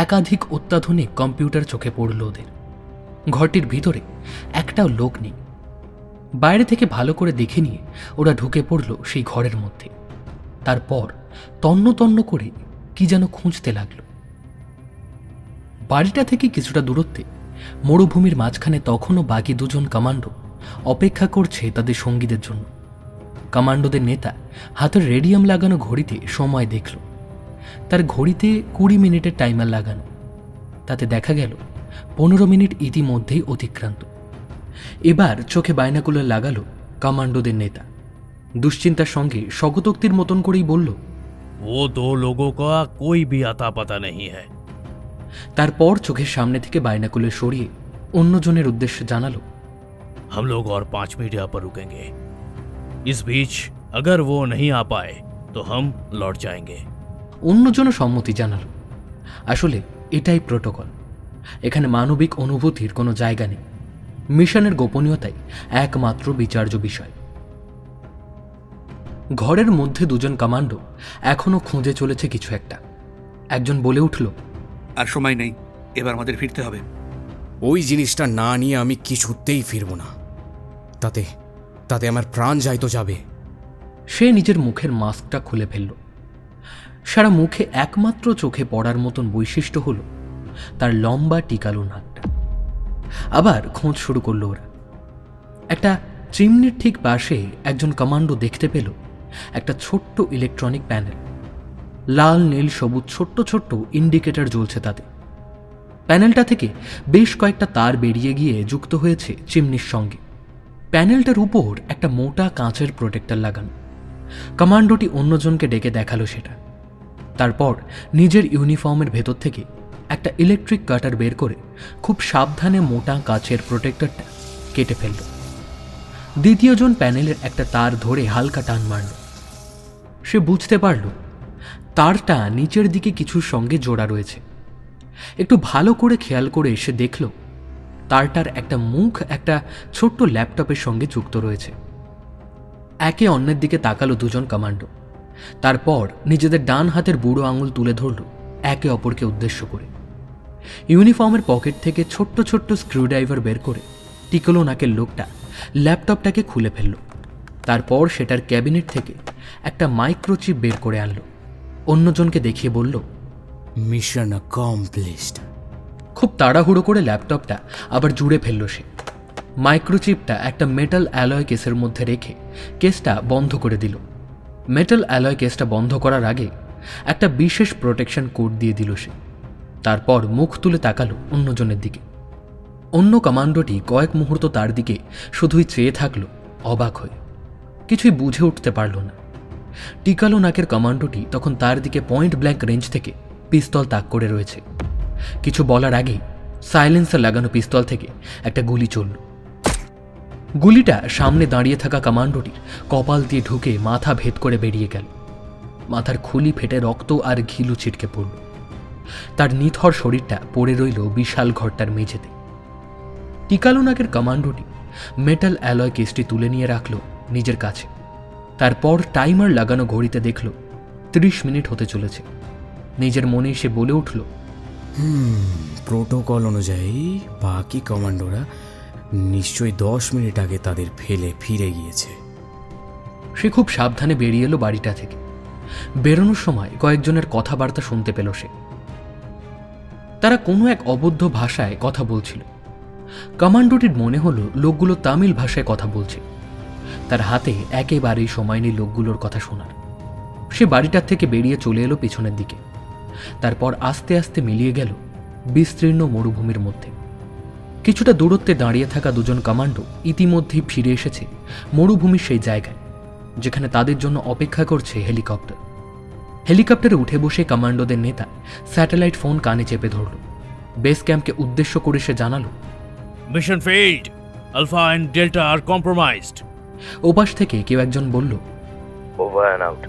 একাধিক অত্যাধুনিক কম্পিউটার চোখে পড়ল ওদের। ঘরটির ভিতরে একটাও লোক নেই। বাইরে থেকে ভালো করে দেখে নিয়ে ওরা ঢুকে পড়ল সেই ঘরের মধ্যে। তারপর তন্ন তন্ন করে কি যেন খুঁজতে লাগল। বাড়িটা থেকে কিছুটা দূরত্বে মরুভূমির মাঝখানে তখনও বাকি 2 জন কমান্ডো অপেক্ষা করছে তাদের সঙ্গীদের জন্য। কমান্ডোদের নেতা হাতের রেডিয়াম লাগানো ঘড়িতে সময় দেখল। তার ঘড়িতে 20 মিনিটের টাইমার লাগানো। তাতে দেখা গেল 15 মিনিট ইতিমধ্যেই অতিক্রান্ত। এবার চোখে বাইনাকুলার লাগালো কমান্ডোদের নেতা। দুশ্চিন্তার সঙ্গে স্বগতোক্তির মতন করেই বলল, वो 2 लोगों का कोई भी आता पता नहीं है। তারপর চোখের সামনে থেকে বাইনাকুলার সরিয়ে অন্যজনের উদ্দেশ্যে জানালো, हम लोग और 5 मिनट यहाँ पर रुकेंगे। इस बीच अगर वो नहीं आ पाए तो हम लौट जाएंगे। অন্যজনও সম্মতি জানালো। আসলে এটাই প্রোটোকল। এখানে মানবিক অনুভূতির কোনো জায়গা নেই। মিশনের গোপনীয়তাই একমাত্র বিচার্য বিষয়। ঘরের মধ্যে 2 জন কমান্ডো এখনো খুঁজে চলেছে কিছু একটা। একজন বলে উঠল, আর সময় নেই, এবার আমাদের ফিরতে হবে। ওই জিনিসটা না নিয়ে আমি কিছুতেই ফিরব না। তাতে তাতে আমার প্রাণ যায় তো যাবে। সে নিজের মুখের মাস্কটা খুলে ফেলল। সারা মুখে একমাত্র চোখে পড়ার মতন বৈশিষ্ট্য হল তার লম্বা টিকালো নাকটা। আবার খোঁজ শুরু করল ওরা। একটা চিমনির ঠিক পাশে একজন কমান্ডো দেখতে পেল একটা ছোট্ট ইলেকট্রনিক প্যানেল। লাল নীল সবুজ ছোট্ট ছোট্ট ইন্ডিকেটর জ্বলছে তাতে। প্যানেলটা থেকে বেশ কয়েকটা তার বেরিয়ে গিয়ে যুক্ত হয়েছে চিমনির সঙ্গে। প্যানেলটার উপর একটা মোটা কাঁচের প্রোটেক্টর লাগানো। কমান্ডোটি অন্যজনকে ডেকে দেখালো সেটা। তারপর নিজের ইউনিফর্মের ভেতর থেকে একটা ইলেকট্রিক কাটার বের করে খুব সাবধানে মোটা কাচের প্রোটেক্টরটা কেটে ফেলল। দ্বিতীয় জন প্যানেলের একটা তার ধরে হালকা টান মারল। সে বুঝতে পারল তারটা নিচের দিকে কিছুর সঙ্গে জোড়া রয়েছে। একটু ভালো করে খেয়াল করে সে দেখল তারটার একটা মুখ একটা ছোট্ট ল্যাপটপের সঙ্গে যুক্ত রয়েছে। একে অন্যের দিকে তাকালো 2 জন কমান্ডো। তারপর নিজেদের ডান হাতের বুড়ো আঙুল তুলে ধরল একে অপরকে উদ্দেশ্য করে। ইউনিফর্মের পকেট থেকে ছোট্ট ছোট্ট স্ক্রুড্রাইভার বের করে টিকলো নাকের লোকটা ল্যাপটপটাকে খুলে ফেলল। তারপর সেটার ক্যাবিনেট থেকে একটা মাইক্রোচিপ বের করে আনলো। অন্যজনকে দেখিয়ে বলল, মিশন অ্যাকমপ্লিশড। খুব তাড়াহুড়ো করে ল্যাপটপটা আবার জুড়ে ফেলল সে। মাইক্রোচিপটা একটা মেটাল অ্যালয় কেসের মধ্যে রেখে কেসটা বন্ধ করে দিল। মেটাল অ্যালয় কেসটা বন্ধ করার আগে একটা বিশেষ প্রোটেকশন কোড দিয়ে দিল সে। তারপর মুখ তুলে তাকালো অন্যজনের দিকে। অন্য কমান্ডোটি কয়েক মুহূর্ত তার দিকে শুধুই চেয়ে থাকলো অবাক হয়ে। কিছুই বুঝে উঠতে পারল না। টিকালো নাকের কমান্ডোটি তখন তার দিকে পয়েন্ট ব্ল্যাঙ্ক রেঞ্জ থেকে পিস্তল তাক করে রয়েছে। কিছু বলার আগেই সাইলেন্সার লাগানো পিস্তল থেকে একটা গুলি চলল। গুলিটা সামনে দাঁড়িয়ে থাকা কমান্ডোটির কপাল দিয়ে ঢুকে মাথা ভেদ করে বেরিয়ে গেল। মাথার খুলি ফেটে রক্ত আর ঘিলু ছিটকে পড়ল। তার নিথর শরীরটা পড়ে রইল বিশাল ঘরটার মেঝেতে। টিকালো নাকের কমান্ডোটি মেটাল অ্যালয় কেসটি তুলে নিয়ে রাখল নিজের কাছে। তারপর টাইমার লাগানো ঘড়িতে দেখল 30 মিনিট হতে চলেছে। নিজের মনেই সে বলে উঠল, প্রোটোকল অনুযায়ী বাকি কমান্ডোরা নিশ্চয়ই 10 মিনিট আগে তাদের ফেলে ফিরে গিয়েছে। সে খুব সাবধানে বেরিয়ে এলো বাড়িটা থেকে। বেরোনোর সময় কয়েকজনের কথাবার্তা শুনতে পেল সে। তারা কোনো এক অবদ্ধ ভাষায় কথা বলছিল। কমান্ডোটির মনে হলো লোকগুলো তামিল ভাষায় কথা বলছে। তার হাতে একেবারেই সময় নেই লোকগুলোর কথা শোনার। সে বাড়িটার থেকে বেরিয়ে চলে এলো পিছনের দিকে। তারপর আস্তে আস্তে মিলিয়ে গেল বিস্তীর্ণ মরুভূমির মধ্যে। কিছুটা দূরত্বে দাঁড়িয়ে থাকা দুজন কমান্ডো ইতিমধ্যেই ফিরে এসেছে মরুভূমির সেই জায়গায় যেখানে তাদের জন্য অপেক্ষা করছে হেলিকপ্টার। হেলিকপ্টারে উঠে বসে কমান্ডোদের নেতা স্যাটেলাইট ফোন কানে চেপে ধরল। বেস ক্যাম্পকে উদ্দেশ্য করে সে জানালো, mission failed, alpha and delta আর কম্প্রোমাইজড। ওপাশ থেকে কেউ একজন বলল, over and out.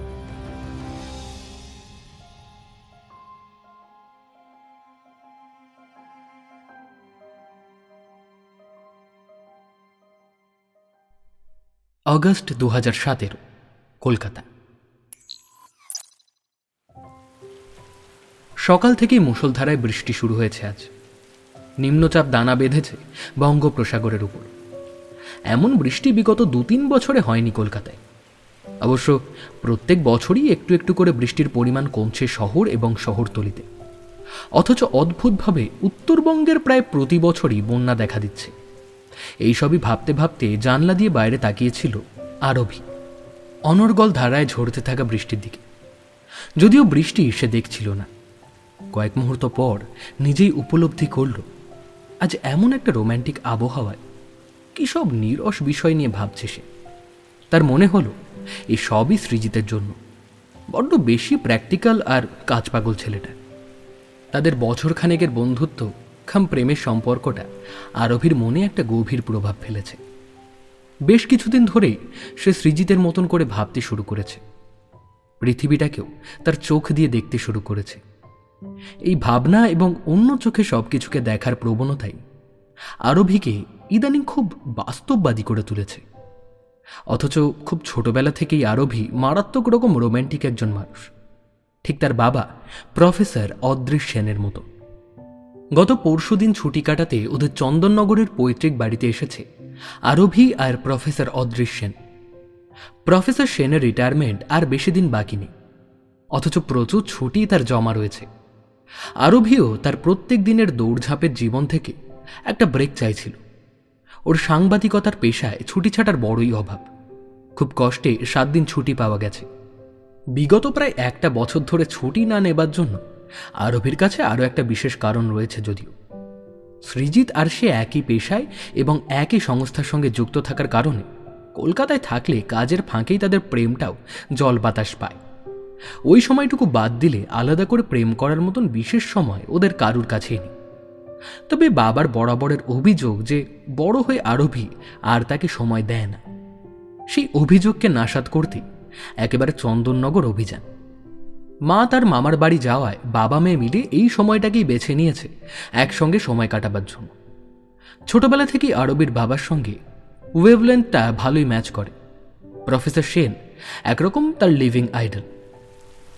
August 2017, Kolkata. সকাল থেকেই মুষলধারায় বৃষ্টি শুরু হয়েছে আজ। নিম্নচাপ দানা বেঁধেছে বঙ্গোপসাগরের উপর। এমন বৃষ্টি বিগত 2-3 বছরে হয়নি কলকাতায়। অবশ্য প্রত্যেক বছরই একটু একটু করে বৃষ্টির পরিমাণ কমছে শহর এবং শহরতলিতে। অথচ অদ্ভুতভাবে উত্তরবঙ্গের প্রায় প্রতি বছরই বন্যা দেখা দিচ্ছে। এইসবই ভাবতে ভাবতে জানলা দিয়ে বাইরে তাকিয়েছিল আরভি, অনর্গল ধারায় ঝরতে থাকা বৃষ্টির দিকে। যদিও বৃষ্টি সে দেখছিল না, কয়েক মুহূর্ত পর নিজেই উপলব্ধি করল আজ এমন একটা রোম্যান্টিক আবহাওয়ায় কি সব নিরস বিষয় নিয়ে ভাবছে সে। তার মনে হলো এই সবই সৃজিতের জন্য। বড্ড বেশি প্র্যাকটিক্যাল আর কাজ পাগল ছেলেটা। তাদের বছরখানেকের বন্ধুত্ব খাম প্রেমের সম্পর্কটা আরভির মনে একটা গভীর প্রভাব ফেলেছে। বেশ কিছুদিন ধরেই সে সৃজিতের মতন করে ভাবতে শুরু করেছে। পৃথিবীটাকেও তার চোখ দিয়ে দেখতে শুরু করেছে। এই ভাবনা এবং অন্য চোখে সবকিছুকে দেখার প্রবণতাই আরভিকে ইদানিং খুব বাস্তববাদী করে তুলেছে। অথচ খুব ছোটবেলা থেকেই আরভি মারাত্মক রকম রোম্যান্টিক একজন মানুষ, ঠিক তার বাবা প্রফেসর অদৃশ সেনের মতো। গত পরশুদিন ছুটি কাটাতে ওদের চন্দননগরের পৈতৃক বাড়িতে এসেছে আরভি আর প্রফেসর অদৃশ সেন। প্রফেসর সেনের রিটায়ারমেন্ট আর বেশি দিন বাকি নেই, অথচ প্রচুর ছুটি তার জমা রয়েছে। আরভিও তার প্রত্যেক দিনের দৌড়ঝাঁপের জীবন থেকে একটা ব্রেক চাইছিল। ওর সাংবাদিকতার পেশায় ছুটি ছাটার বড়ই অভাব। খুব কষ্টে 7 দিন ছুটি পাওয়া গেছে। বিগত প্রায় 1 বছর ধরে ছুটি না নেবার জন্য আরভির কাছে আরও একটা বিশেষ কারণ রয়েছে। যদিও সৃজিত আর সে একই পেশায় এবং একই সংস্থার সঙ্গে যুক্ত থাকার কারণে কলকাতায় থাকলে কাজের ফাঁকেই তাদের প্রেমটাও জল বাতাস পায়। ওই সময়টুকু বাদ দিলে আলাদা করে প্রেম করার মতন বিশেষ সময় ওদের কারুর কাছেই নেই। তবে বাবার বরাবরের অভিযোগ যে বড় হয়ে আরভি আর তাকে সময় দেয় না, সেই অভিযোগকে নাশাত করতে একেবারে চন্দননগর অভিযান। মা তার মামার বাড়ি যাওয়ায় বাবা মেয়ে মিলে এই সময়টাকেই বেছে নিয়েছে একসঙ্গে সময় কাটাবার জন্য। ছোটবেলা থেকেই আরবির বাবার সঙ্গে ওয়েভলেন্থটা ভালোই ম্যাচ করে। প্রফেসর সেন একরকম তার লিভিং আইডল।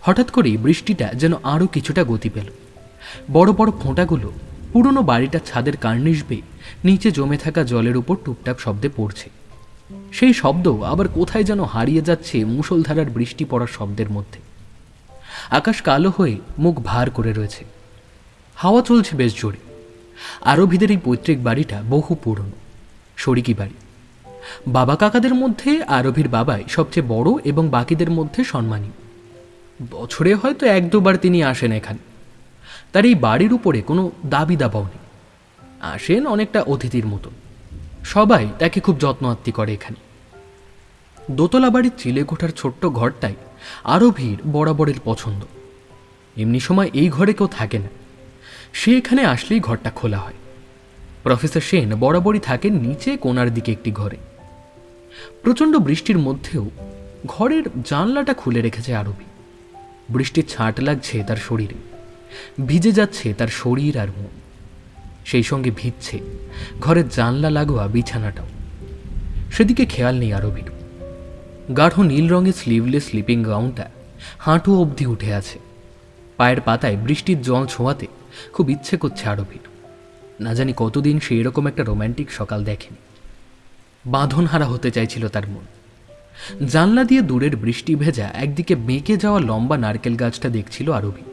হঠাৎ করেই বৃষ্টিটা যেন আরও কিছুটা গতি পেল। বড় বড় ফোঁটাগুলো পুরনো বাড়িটার ছাদের কার্নিশ বেয়ে নিচে জমে থাকা জলের উপর টুপটাপ শব্দে পড়ছে। সেই শব্দ আবার কোথায় যেন হারিয়ে যাচ্ছে মুষলধারার বৃষ্টি পড়ার শব্দের মধ্যে। আকাশ কালো হয়ে মুখ ভার করে রয়েছে। হাওয়া চলছে বেশ জোরে। আরভিদের এই পৈতৃক বাড়িটা বহু পুরনো, শরিকি বাড়ি। বাবা কাকাদের মধ্যে আরভির বাবাই সবচেয়ে বড় এবং বাকিদের মধ্যে সম্মানীয়। বছরে হয়তো 1-2 বার তিনি আসেন এখানে। তার এই বাড়ির উপরে কোনো দাবি দাবাও নেই। আসেন অনেকটা অতিথির মতো। সবাই তাকে খুব যত্ন আত্তি করে এখানে। দোতলা বাড়ির চিলেকোঠার ছোট্ট ঘরটাই আরভির বরাবরের পছন্দ। এমনি সময় এই ঘরে কেউ থাকে না, সে এখানে আসলেই ঘরটা খোলা হয়। প্রফেসর সেন বরাবরই থাকেন নিচে কোণার দিকে একটি ঘরে। প্রচণ্ড বৃষ্টির মধ্যেও ঘরের জানলাটা খুলে রেখেছে আরভি। বৃষ্টির ছাঁট লাগছে তার শরীরে, ভিজে যাচ্ছে তার শরীর আর মন। সেই সঙ্গে ভিজছে ঘরের জানলা লাগোয়া বিছানাটাও। সেদিকে খেয়াল নেই আরভির। গাঢ় নীল রঙের স্লিভলেস স্লিপিং গাউনটা হাঁটু অবধি উঠে আছে। পায়ের পাতায় বৃষ্টির জল ছোঁয়াতে খুব ইচ্ছে করছে আরভির। না জানি কতদিন সে এরকম একটা রোম্যান্টিক সকাল দেখেনি। বাঁধনহারা হতে চাইছিল তার মন। জানলা দিয়ে দূরের বৃষ্টি ভেজা একদিকে বেঁকে যাওয়া লম্বা নারকেল গাছটা দেখছিল আরভি।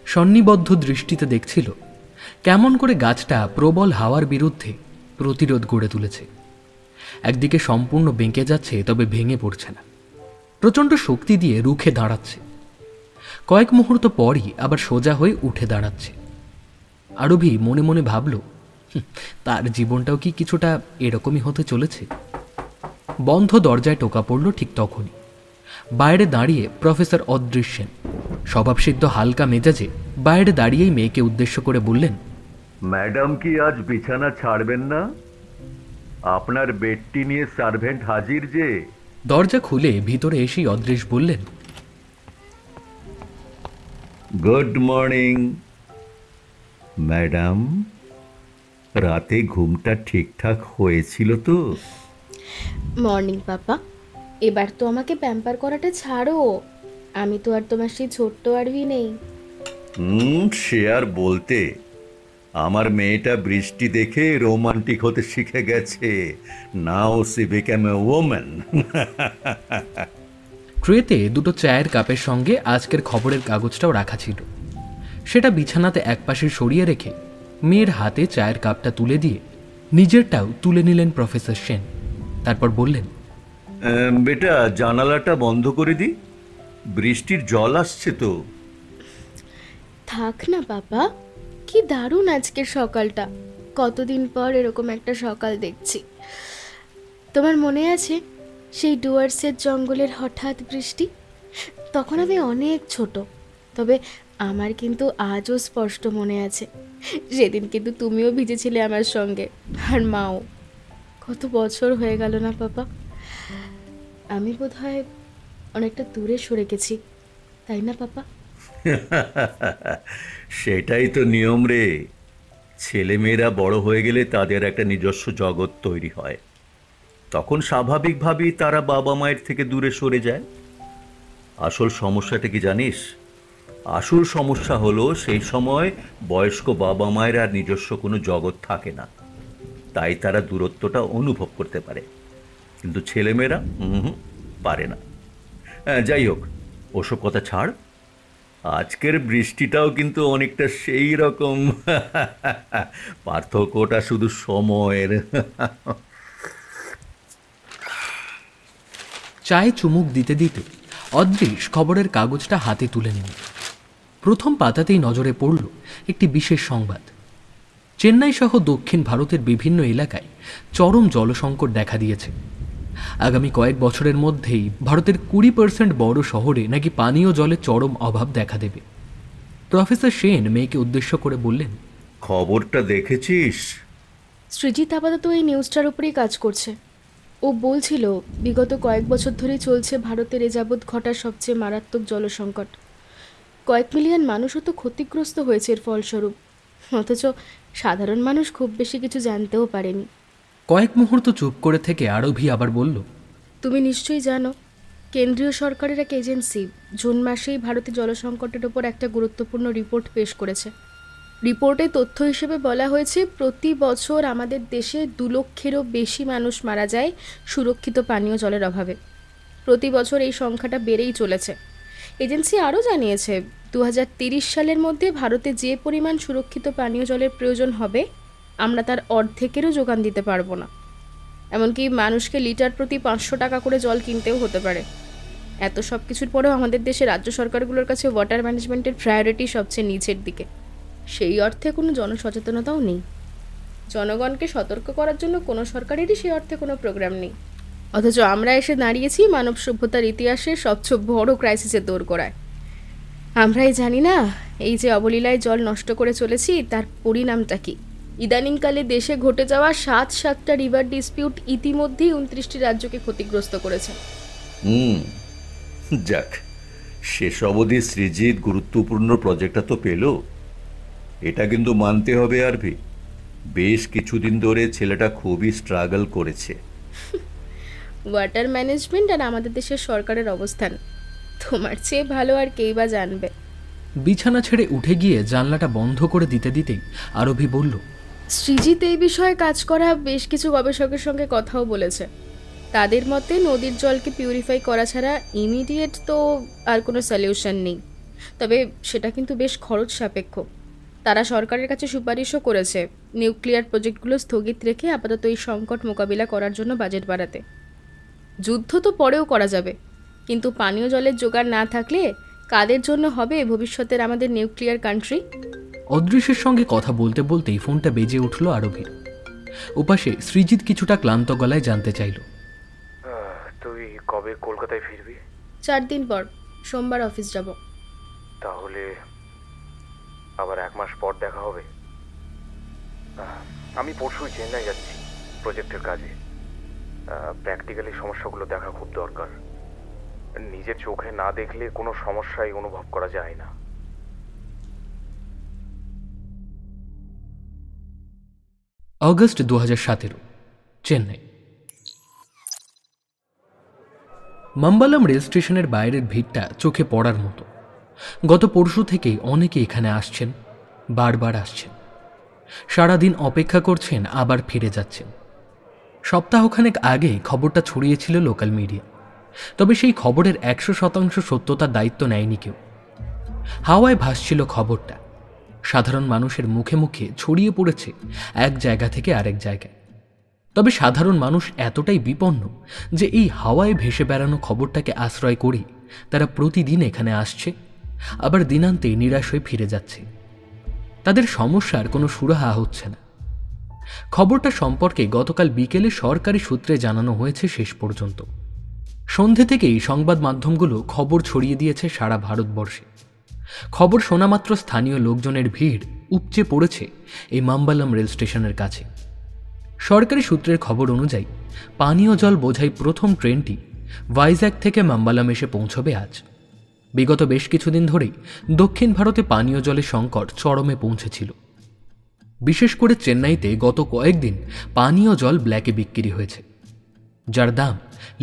সন্নিবদ্ধ দৃষ্টিতে দেখছিল কেমন করে গাছটা প্রবল হাওয়ার বিরুদ্ধে প্রতিরোধ গড়ে তুলেছে। একদিকে সম্পূর্ণ বেঁকে যাচ্ছে, তবে ভেঙে পড়ছে না। প্রচণ্ড শক্তি দিয়ে রুখে দাঁড়াচ্ছে। কয়েক মুহূর্ত পরই আবার সোজা হয়ে উঠে দাঁড়াচ্ছে। আরবি মনে মনে ভাবল, তার জীবনটাও কি কিছুটা এরকমই হতে চলেছে। বন্ধ দরজায় টোকা পড়ল ঠিক তখনই। বাইরে দাঁড়িয়ে প্রফেসর অদৃশ্যেন স্বভাবসিদ্ধ হালকা মেজাজে বাইরে দাঁড়িয়েই মেয়েকে উদ্দেশ্য করে বললেন, ম্যাডাম কি আজ বিছানা ছাড়বেন না? আপনার বেডটি নিয়ে সার্ভেন্ট হাজির যে। দরজা খুলে ভিতরে এসেই অদৃশ্য বললেন, গুড মর্নিং ম্যাডাম, রাতে ঘুমটা ঠিকঠাক হয়েছিল তো? মর্নিং পাপা, এবার তো আমাকে প্যাম্পার করাটা ছাড়ো। আমি তো আর তোমার সেই ছোট্ট আরবি নেই। সে আর বলতে, আমার মেয়েটা বৃষ্টি দেখে রোমান্টিক হতে শিখে গেছে। নাও সি বিকাম এ ওম্যান। ট্রেতে দুটো চায়ের কাপের সঙ্গে আজকের খবরের কাগজটাও রাখা ছিল। সেটা বিছানাতে একপাশে সরিয়ে রেখে মেয়ের হাতে চায়ের কাপটা তুলে দিয়ে নিজেরটাও তুলে নিলেন প্রফেসর সেন। তারপর বললেন, বেটা জানালাটা বন্ধ করে দি, বৃষ্টির জল আসছে তো। থাক না বাবা, কি দারুণ আজকের সকালটা। কতদিন পর এরকম একটা সকাল দেখছি। তোমার মনে আছে সেই ডুয়ার্সের জঙ্গলের হঠাৎ বৃষ্টি? তখন আমি অনেক ছোট, তবে আমার কিন্তু আজও স্পষ্ট মনে আছে। সেদিন কিন্তু তুমিও ভিজেছিলে আমার সঙ্গে, আর মাও। কত বছর হয়ে গেল না বাবা? আমি বোধহয় অনেকটা দূরে সরে গেছি, তাই না পাপা? সেটাই তো নিয়ম রে। ছেলেমেয়েরা বড় হয়ে গেলে তাদের একটা নিজস্ব জগৎ তৈরি হয়, তখন স্বাভাবিকভাবেই তারা বাবা মায়ের থেকে দূরে সরে যায়। আসল সমস্যাটা কি জানিস? আসল সমস্যা হলো সেই সময় বয়স্ক বাবা মায়ের আর নিজস্ব কোনো জগৎ থাকে না, তাই তারা দূরত্বটা অনুভব করতে পারে, কিন্তু ছেলেমেয়েরা পারে না। যাই হোক, ওসব কথা ছাড়। আজকের বৃষ্টিটাও কিন্তু অনেকটা সেই রকম। পার্থক্যটা শুধু সময়ের। চায়ে চুমুক দিতে দিতে অদৃশ খবরের কাগজটা হাতে তুলে নিল। প্রথম পাতাতেই নজরে পড়ল একটি বিশেষ সংবাদ। চেন্নাই সহ দক্ষিণ ভারতের বিভিন্ন এলাকায় চরম জলসংকট দেখা দিয়েছে। আগামী কয়েক বছরের মধ্যেই ভারতের 20% বড় শহরে নাকি পানীয় জলের চরম অভাব দেখা দেবে। প্রফেসর সেন মেয়েকে উদ্দেশ্য করে বললেন, খবরটা দেখেছিস? সৃজিত আপাতত এই নিউজটার উপরেই কাজ করছে। ও বলছিল বিগত কয়েক বছর ধরেই চলছে ভারতের এ যাবৎ ঘটা সবচেয়ে মারাত্মক জলসংকট। কয়েক মিলিয়ন মানুষও তো ক্ষতিগ্রস্ত হয়েছে এর ফলস্বরূপ, অথচ সাধারণ মানুষ খুব বেশি কিছু জানতেও পারেনি। কয়েক মুহূর্ত চুপ করে থেকে আরবি আবার বলল, তুমি নিশ্চয়ই জানো কেন্দ্রীয় সরকারের এক এজেন্সি জুন মাসেই ভারতে জলসংকটের ওপর একটা গুরুত্বপূর্ণ রিপোর্ট পেশ করেছে। রিপোর্টে তথ্য হিসেবে বলা হয়েছে প্রতি বছর আমাদের দেশে 2 লক্ষেরও বেশি মানুষ মারা যায় সুরক্ষিত পানীয় জলের অভাবে। প্রতি বছর এই সংখ্যাটা বেড়েই চলেছে। এজেন্সি আরও জানিয়েছে 2030 সালের মধ্যে ভারতে যে পরিমাণ সুরক্ষিত পানীয় জলের প্রয়োজন হবে আমরা তার অর্ধেকেরও যোগান দিতে পারবো না। এমনকি মানুষকে লিটার প্রতি 500 টাকা করে জল কিনতেও হতে পারে। এত সব কিছুর পরেও আমাদের দেশে রাজ্য সরকারগুলোর কাছে ওয়াটার ম্যানেজমেন্টের প্রায়োরিটি সবচেয়ে নিচের দিকে। সেই অর্থে কোনো জনসচেতনতাও নেই। জনগণকে সতর্ক করার জন্য কোনো সরকারেরই সেই অর্থে কোনো প্রোগ্রাম নেই। অথচ আমরা এসে দাঁড়িয়েছি মানব সভ্যতার ইতিহাসে সবচেয়ে বড় ক্রাইসিসের দোরগোড়ায়। আমরাই জানি না এই যে অবলীলায় জল নষ্ট করে চলেছি তার পরিণামটা কি। ইদানিংকালে দেশে ঘটে যাওয়া 7টা রিভার ডিসপিউট ইতিমধ্যেই 29টি রাজ্যকে ক্ষতিগ্রস্ত করেছে। যাক, শেষ অবধি সৃজিত গুরুত্বপূর্ণ প্রজেক্টটা তো পেল। এটা কিন্তু মানতে হবে আরবি, বেশ কিছুদিন ধরে ছেলেটা খুবই স্ট্রাগল করেছে। ওয়াটার ম্যানেজমেন্ট আর আমাদের দেশের সরকারের অবস্থান তোমার চেয়ে ভালো আর কেই বা জানবে। বিছানা ছেড়ে উঠে গিয়ে জানলাটা বন্ধ করে দিতে দিতেই আরবি বলল, সৃজিত এই বিষয়ে কাজ করা বেশ কিছু গবেষকের সঙ্গে কথাও বলেছে। তাদের মতে নদীর জলকে পিউরিফাই করা ছাড়া ইমিডিয়েট তো আর কোনো সলিউশন নেই, তবে সেটা কিন্তু বেশ খরচ সাপেক্ষ। তারা সরকারের কাছে সুপারিশও করেছে নিউক্লিয়ার প্রজেক্টগুলো স্থগিত রেখে আপাতত এই সংকট মোকাবিলা করার জন্য বাজেট বাড়াতে। যুদ্ধ তো পরেও করা যাবে, কিন্তু পানীয় জলের জোগাড় না থাকলে কাদের জন্য হবে ভবিষ্যতের আমাদের নিউক্লিয়ার কান্ট্রি? অদৃশ্যের সঙ্গে কথা বলতে বলতেই ফোনটা বেজে উঠল আরবির। ওপাশে সৃজিত কিছুটা ক্লান্ত গলায় জানতে চাইল, তুই কবে কলকাতায় ফিরবি? 4 দিন পর, সোমবার অফিস যাব। তাহলে আবার 1 মাস পর দেখা হবে। আমি পরশুই চেন্নাই যাচ্ছি প্রজেক্টের কাজে। প্র্যাকটিক্যালি সমস্যাগুলো দেখা খুব দরকার। নিজের চোখে না দেখলে কোনো সমস্যাই অনুভব করা যায় না। অগস্ট 2017, চেন্নাই। মাম্বালাম রেল স্টেশনের বাইরের ভিড়টা চোখে পড়ার মতো। গত পরশু থেকেই অনেকে এখানে আসছেন, বারবার আসছেন, সারাদিন অপেক্ষা করছেন, আবার ফিরে যাচ্ছেন। সপ্তাহখানেক আগে খবরটা ছড়িয়েছিল লোকাল মিডিয়া, তবে সেই খবরের 100% সত্যতার দায়িত্ব নেয়নি কেউ। হাওয়ায় ভাসছিল খবরটা, সাধারণ মানুষের মুখে মুখে ছড়িয়ে পড়েছে এক জায়গা থেকে আরেক জায়গায়। তবে সাধারণ মানুষ এতটাই বিপন্ন যে এই হাওয়ায় ভেসে বেড়ানো খবরটাকে আশ্রয় করে তারা প্রতিদিন এখানে আসছে, আবার দিনান্তে নিরাশ হয়ে ফিরে যাচ্ছে। তাদের সমস্যার কোনো সুরাহা হচ্ছে না। খবরটা সম্পর্কে গতকাল বিকেলে সরকারি সূত্রে জানানো হয়েছে শেষ পর্যন্ত। সন্ধে থেকেই সংবাদ মাধ্যমগুলো খবর ছড়িয়ে দিয়েছে সারা ভারতবর্ষে। খবর শোনামাত্র স্থানীয় লোকজনের ভিড় উপচে পড়েছে এই মাম্বালাম রেল স্টেশনের কাছে। সরকারি সূত্রের খবর অনুযায়ী পানীয় জল বোঝাই প্রথম ট্রেনটি ভাইজ্যাগ থেকে মাম্বালাম এসে পৌঁছবে আজ। বিগত বেশ কিছুদিন ধরেই দক্ষিণ ভারতে পানীয় জলের সংকট চরমে পৌঁছেছিল। বিশেষ করে চেন্নাইতে গত কয়েকদিন পানীয় জল ব্ল্যাকে বিক্রি হয়েছে, যার দাম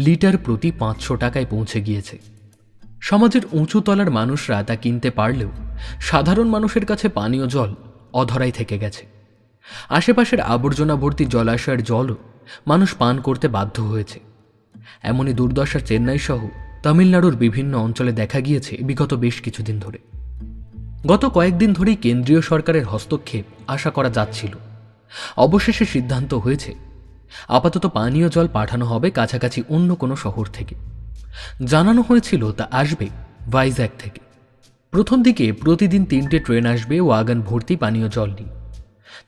লিটার প্রতি 500 টাকায় পৌঁছে গিয়েছে। সমাজের উঁচু তলার মানুষরা তা কিনতে পারলেও সাধারণ মানুষের কাছে পানীয় জল অধরাই থেকে গেছে। আশেপাশের আবর্জনা ভর্তি জলাশয়ের জলও মানুষ পান করতে বাধ্য হয়েছে। এমনই দুর্দশা চেন্নাই সহ তামিলনাড়ুর বিভিন্ন অঞ্চলে দেখা গিয়েছে বিগত বেশ কিছুদিন ধরে। গত কয়েকদিন ধরেই কেন্দ্রীয় সরকারের হস্তক্ষেপ আশা করা যাচ্ছিল। অবশেষে সিদ্ধান্ত হয়েছে আপাতত পানীয় জল পাঠানো হবে কাছাকাছি অন্য কোনো শহর থেকে। জানানো হয়েছিল তা আসবে ভাইজ্যাগ থেকে। প্রথম দিকে প্রতিদিন 3টে ট্রেন আসবে ওয়াগন ভর্তি পানীয় জল নিয়ে।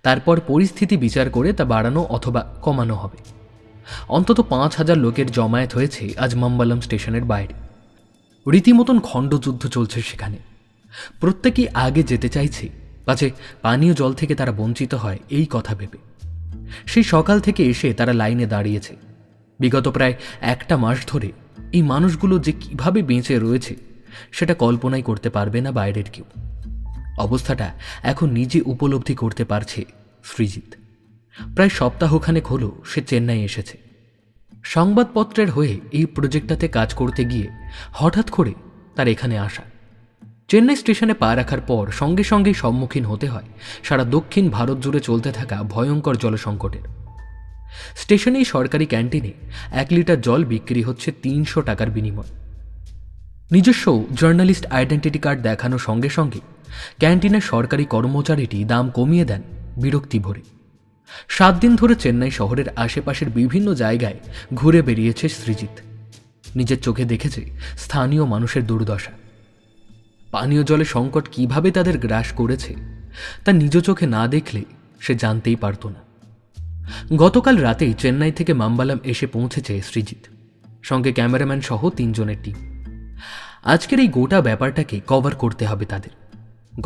তারপর পরিস্থিতি বিচার করে তা বাড়ানো অথবা কমানো হবে। অন্তত 5000 লোকের জমায়েত হয়েছে আজ মাম্বালাম স্টেশনের বাইরে। রীতিমতন খণ্ডযুদ্ধ চলছে সেখানে। প্রত্যেকেই আগে যেতে চাইছে, পাছে পানীয় জল থেকে তারা বঞ্চিত হয় এই কথা ভেবে। সেই সকাল থেকে এসে তারা লাইনে দাঁড়িয়েছে। বিগত প্রায় 1 মাস ধরে এই মানুষগুলো যে কিভাবে বেঁচে রয়েছে সেটা কল্পনাই করতে পারবে না বাইরের কেউ। অবস্থাটা এখন নিজে উপলব্ধি করতে পারছে সৃজিত। প্রায় সপ্তাহখানেক হলো সে চেন্নাই এসেছে। সংবাদপত্রের হয়ে এই প্রজেক্টটাতে কাজ করতে গিয়ে হঠাৎ করে তার এখানে আসা। চেন্নাই স্টেশনে পা রাখার পর সঙ্গে সঙ্গেই সম্মুখীন হতে হয় সারা দক্ষিণ ভারত জুড়ে চলতে থাকা ভয়ঙ্কর জলসংকটের। স্টেশনেই সরকারি ক্যান্টিনে 1 লিটার জল বিক্রি হচ্ছে 300 টাকার বিনিময়। নিজস্ব জার্নালিস্ট আইডেন্টিটি কার্ড দেখানোর সঙ্গে সঙ্গে ক্যান্টিনের সরকারি কর্মচারীটি দাম কমিয়ে দেন বিরক্তি ভরে। 7 দিন ধরে চেন্নাই শহরের আশেপাশের বিভিন্ন জায়গায় ঘুরে বেরিয়েছে সৃজিত। নিজের চোখে দেখেছে স্থানীয় মানুষের দুর্দশা। পানীয় জলের সংকট কিভাবে তাদের গ্রাস করেছে তা নিজ চোখে না দেখলে সে জানতেই পারত না। গতকাল রাতেই চেন্নাই থেকে মাম্বালাম এসে পৌঁছেছে সৃজিত, সঙ্গে ক্যামেরাম্যান সহ 3 জনের টিম। আজকের এই গোটা ব্যাপারটাকে কভার করতে হবে তাদের।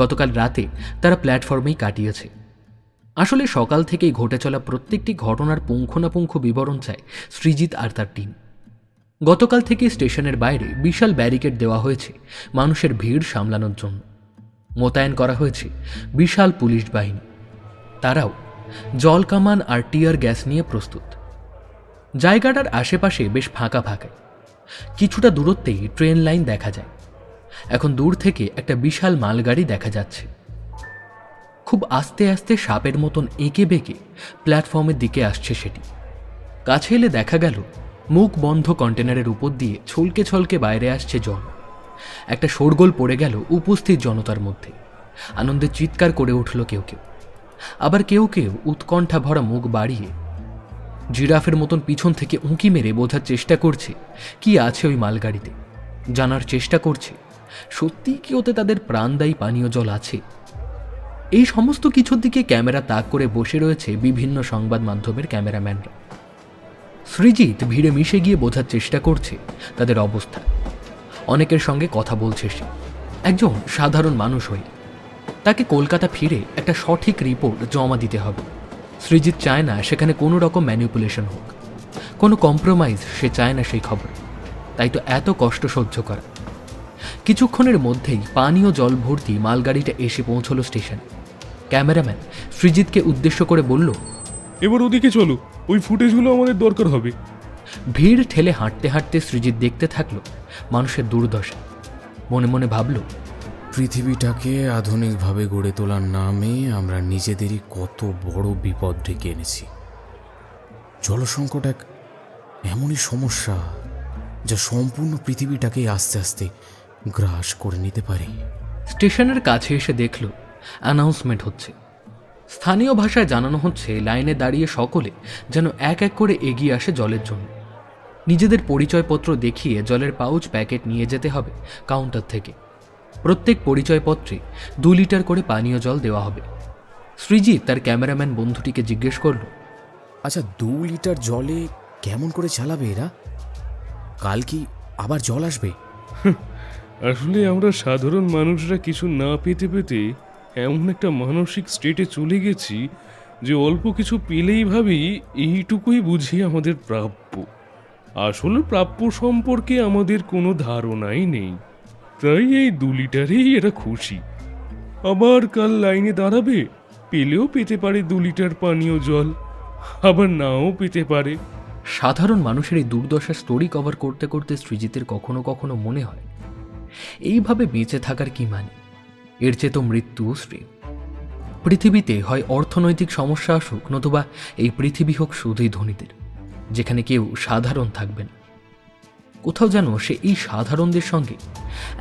গতকাল রাতে তারা প্ল্যাটফর্মেই কাটিয়েছে। আসলে সকাল থেকেই ঘটে চলা প্রত্যেকটি ঘটনার পুঙ্খানুপুঙ্খ বিবরণ চায় সৃজিত আর তার টিম। গতকাল থেকে স্টেশনের বাইরে বিশাল ব্যারিকেড দেওয়া হয়েছে মানুষের ভিড় সামলানোর জন্য। মোতায়েন করা হয়েছে বিশাল পুলিশ বাহিনী। তারাও জল কামান আর টিয়ার গ্যাস নিয়ে প্রস্তুত। জায়গাটার আশেপাশে বেশ ফাঁকা ফাঁকা। কিছুটা দূরত্বেই ট্রেন লাইন দেখা যায়। এখন দূর থেকে একটা বিশাল মালগাড়ি দেখা যাচ্ছে। খুব আস্তে আস্তে সাপের মতন এঁকে বেঁকে প্ল্যাটফর্মের দিকে আসছে সেটি। কাছে এলে দেখা গেল মুখ বন্ধ কন্টেনারের উপর দিয়ে ছলকে ছলকে বাইরে আসছে জল। একটা শোরগোল পড়ে গেল উপস্থিত জনতার মধ্যে। আনন্দে চিৎকার করে উঠল কেউ কেউ, আবার কেউ কেউ উৎকণ্ঠা ভরা মুখ বাড়িয়ে জিরাফের মতন পিছন থেকে উঁকি মেরে বোঝার চেষ্টা করছে কি আছে ওই মালগাড়িতে, জানার চেষ্টা করছে সত্যি কি ওতে তাদের প্রাণদায়ী পানীয় জল আছে। এই সমস্ত কিছুর দিকে ক্যামেরা তাক করে বসে রয়েছে বিভিন্ন সংবাদ মাধ্যমের ক্যামেরাম্যানরা। সৃজিত ভিড়ে মিশে গিয়ে বোঝার চেষ্টা করছে তাদের অবস্থা। অনেকের সঙ্গে কথা বলছে সে, একজন সাধারণ মানুষ হয়ে। তাকে কলকাতা ফিরে একটা সঠিক রিপোর্ট জমা দিতে হবে। সৃজিত চায় না সেখানে কোনো রকম ম্যানিপুলেশন হোক, কোনো কম্প্রোমাইজ সে চায় না সেই খবর। তাই তো এত কষ্ট সহ্য করা। কিছুক্ষণের মধ্যেই পানীয় জল ভর্তি মালগাড়িটা এসে পৌঁছল স্টেশনে। ক্যামেরাম্যান সৃজিতকে উদ্দেশ্য করে বলল, এবার ওদিকে চলো, ওই ফুটেজগুলো আমাদের দরকার হবে। ভিড় ঠেলে হাঁটতে হাঁটতে সৃজিত দেখতে থাকলো মানুষের দুর্দশা। মনে মনে ভাবল, পৃথিবীটাকে আধুনিকভাবে গড়ে তোলার নামে আমরা নিজেদেরই কত বড় বিপদ ডেকে এনেছি। জলসংকট এক এমনই সমস্যা যা সম্পূর্ণ পৃথিবীটাকে আস্তে আস্তে গ্রাস করে নিতে পারে। স্টেশনের কাছে এসে দেখল অ্যানাউন্সমেন্ট হচ্ছে। স্থানীয় ভাষায় জানানো হচ্ছে লাইনে দাঁড়িয়ে সকলে যেন এক এক করে এগিয়ে আসে জলের জন্য। নিজেদের পরিচয়পত্র দেখিয়ে জলের পাউচ প্যাকেট নিয়ে যেতে হবে কাউন্টার থেকে। প্রত্যেক পরিচয়পত্রে 2 লিটার করে পানীয় জল দেওয়া হবে। সৃজিত তার ক্যামেরাম্যান বন্ধুটিকে জিজ্ঞেস করল, আচ্ছা 2 লিটার জলে কেমন করে চালাবে এরা? কাল কি আবার জল আসবে? আসলে আমরা সাধারণ মানুষরা কিছু না পেতে পেতে এমন একটা মানসিক স্টেটে চলে গেছি যে অল্প কিছু পেলেই ভাবি এইটুকুই বুঝি আমাদের প্রাপ্য। আসলে প্রাপ্য সম্পর্কে আমাদের কোনো ধারণাই নেই। তাই এই 2 লিটারেই এরা খুশি। আবার কাল লাইনে দাঁড়াবে, পেলেও পেতে পারে 2 লিটার পানীয় জল, আবার নাও পেতে পারে। সাধারণ মানুষের এই দুর্দশার স্টোরি কভার করতে করতে সৃজিতের কখনো কখনো মনে হয়, এইভাবে বেঁচে থাকার কি মানে? এর চেয়ে তো মৃত্যু শ্রেয়। পৃথিবীতে হয় অর্থনৈতিক সমস্যা আসুক, নতুবা এই পৃথিবী হোক শুধুই ধনীদের, যেখানে কেউ সাধারণ থাকবে না। কোথাও যেন সে এই সাধারণদের সঙ্গে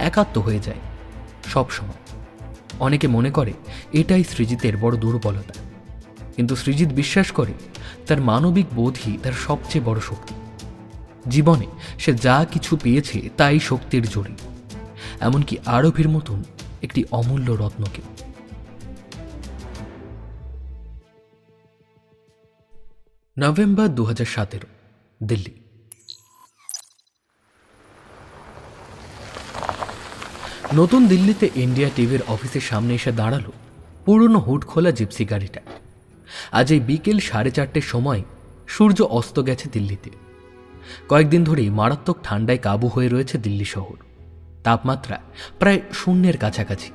একাত্ম হয়ে যায় সবসময়। অনেকে মনে করে এটাই সৃজিতের বড় দুর্বলতা, কিন্তু সৃজিত বিশ্বাস করে তার মানবিক বোধই তার সবচেয়ে বড় শক্তি। জীবনে সে যা কিছু পেয়েছে তাই শক্তির জোরে, এমনকি আরবের মতন একটি অমূল্য রত্নকে। নভেম্বর 2017, দিল্লি। নতুন দিল্লিতে ইন্ডিয়া টিভির অফিসের সামনে এসে দাঁড়ালো পুরনো হুড খোলা জিপসি গাড়িটা। আজ এই বিকেল 4:30 সময় সূর্য অস্ত গেছে দিল্লিতে। কয়েকদিন ধরেই মারাত্মক ঠান্ডায় কাবু হয়ে রয়েছে দিল্লি শহর। তাপমাত্রা প্রায় শূন্যের কাছাকাছি।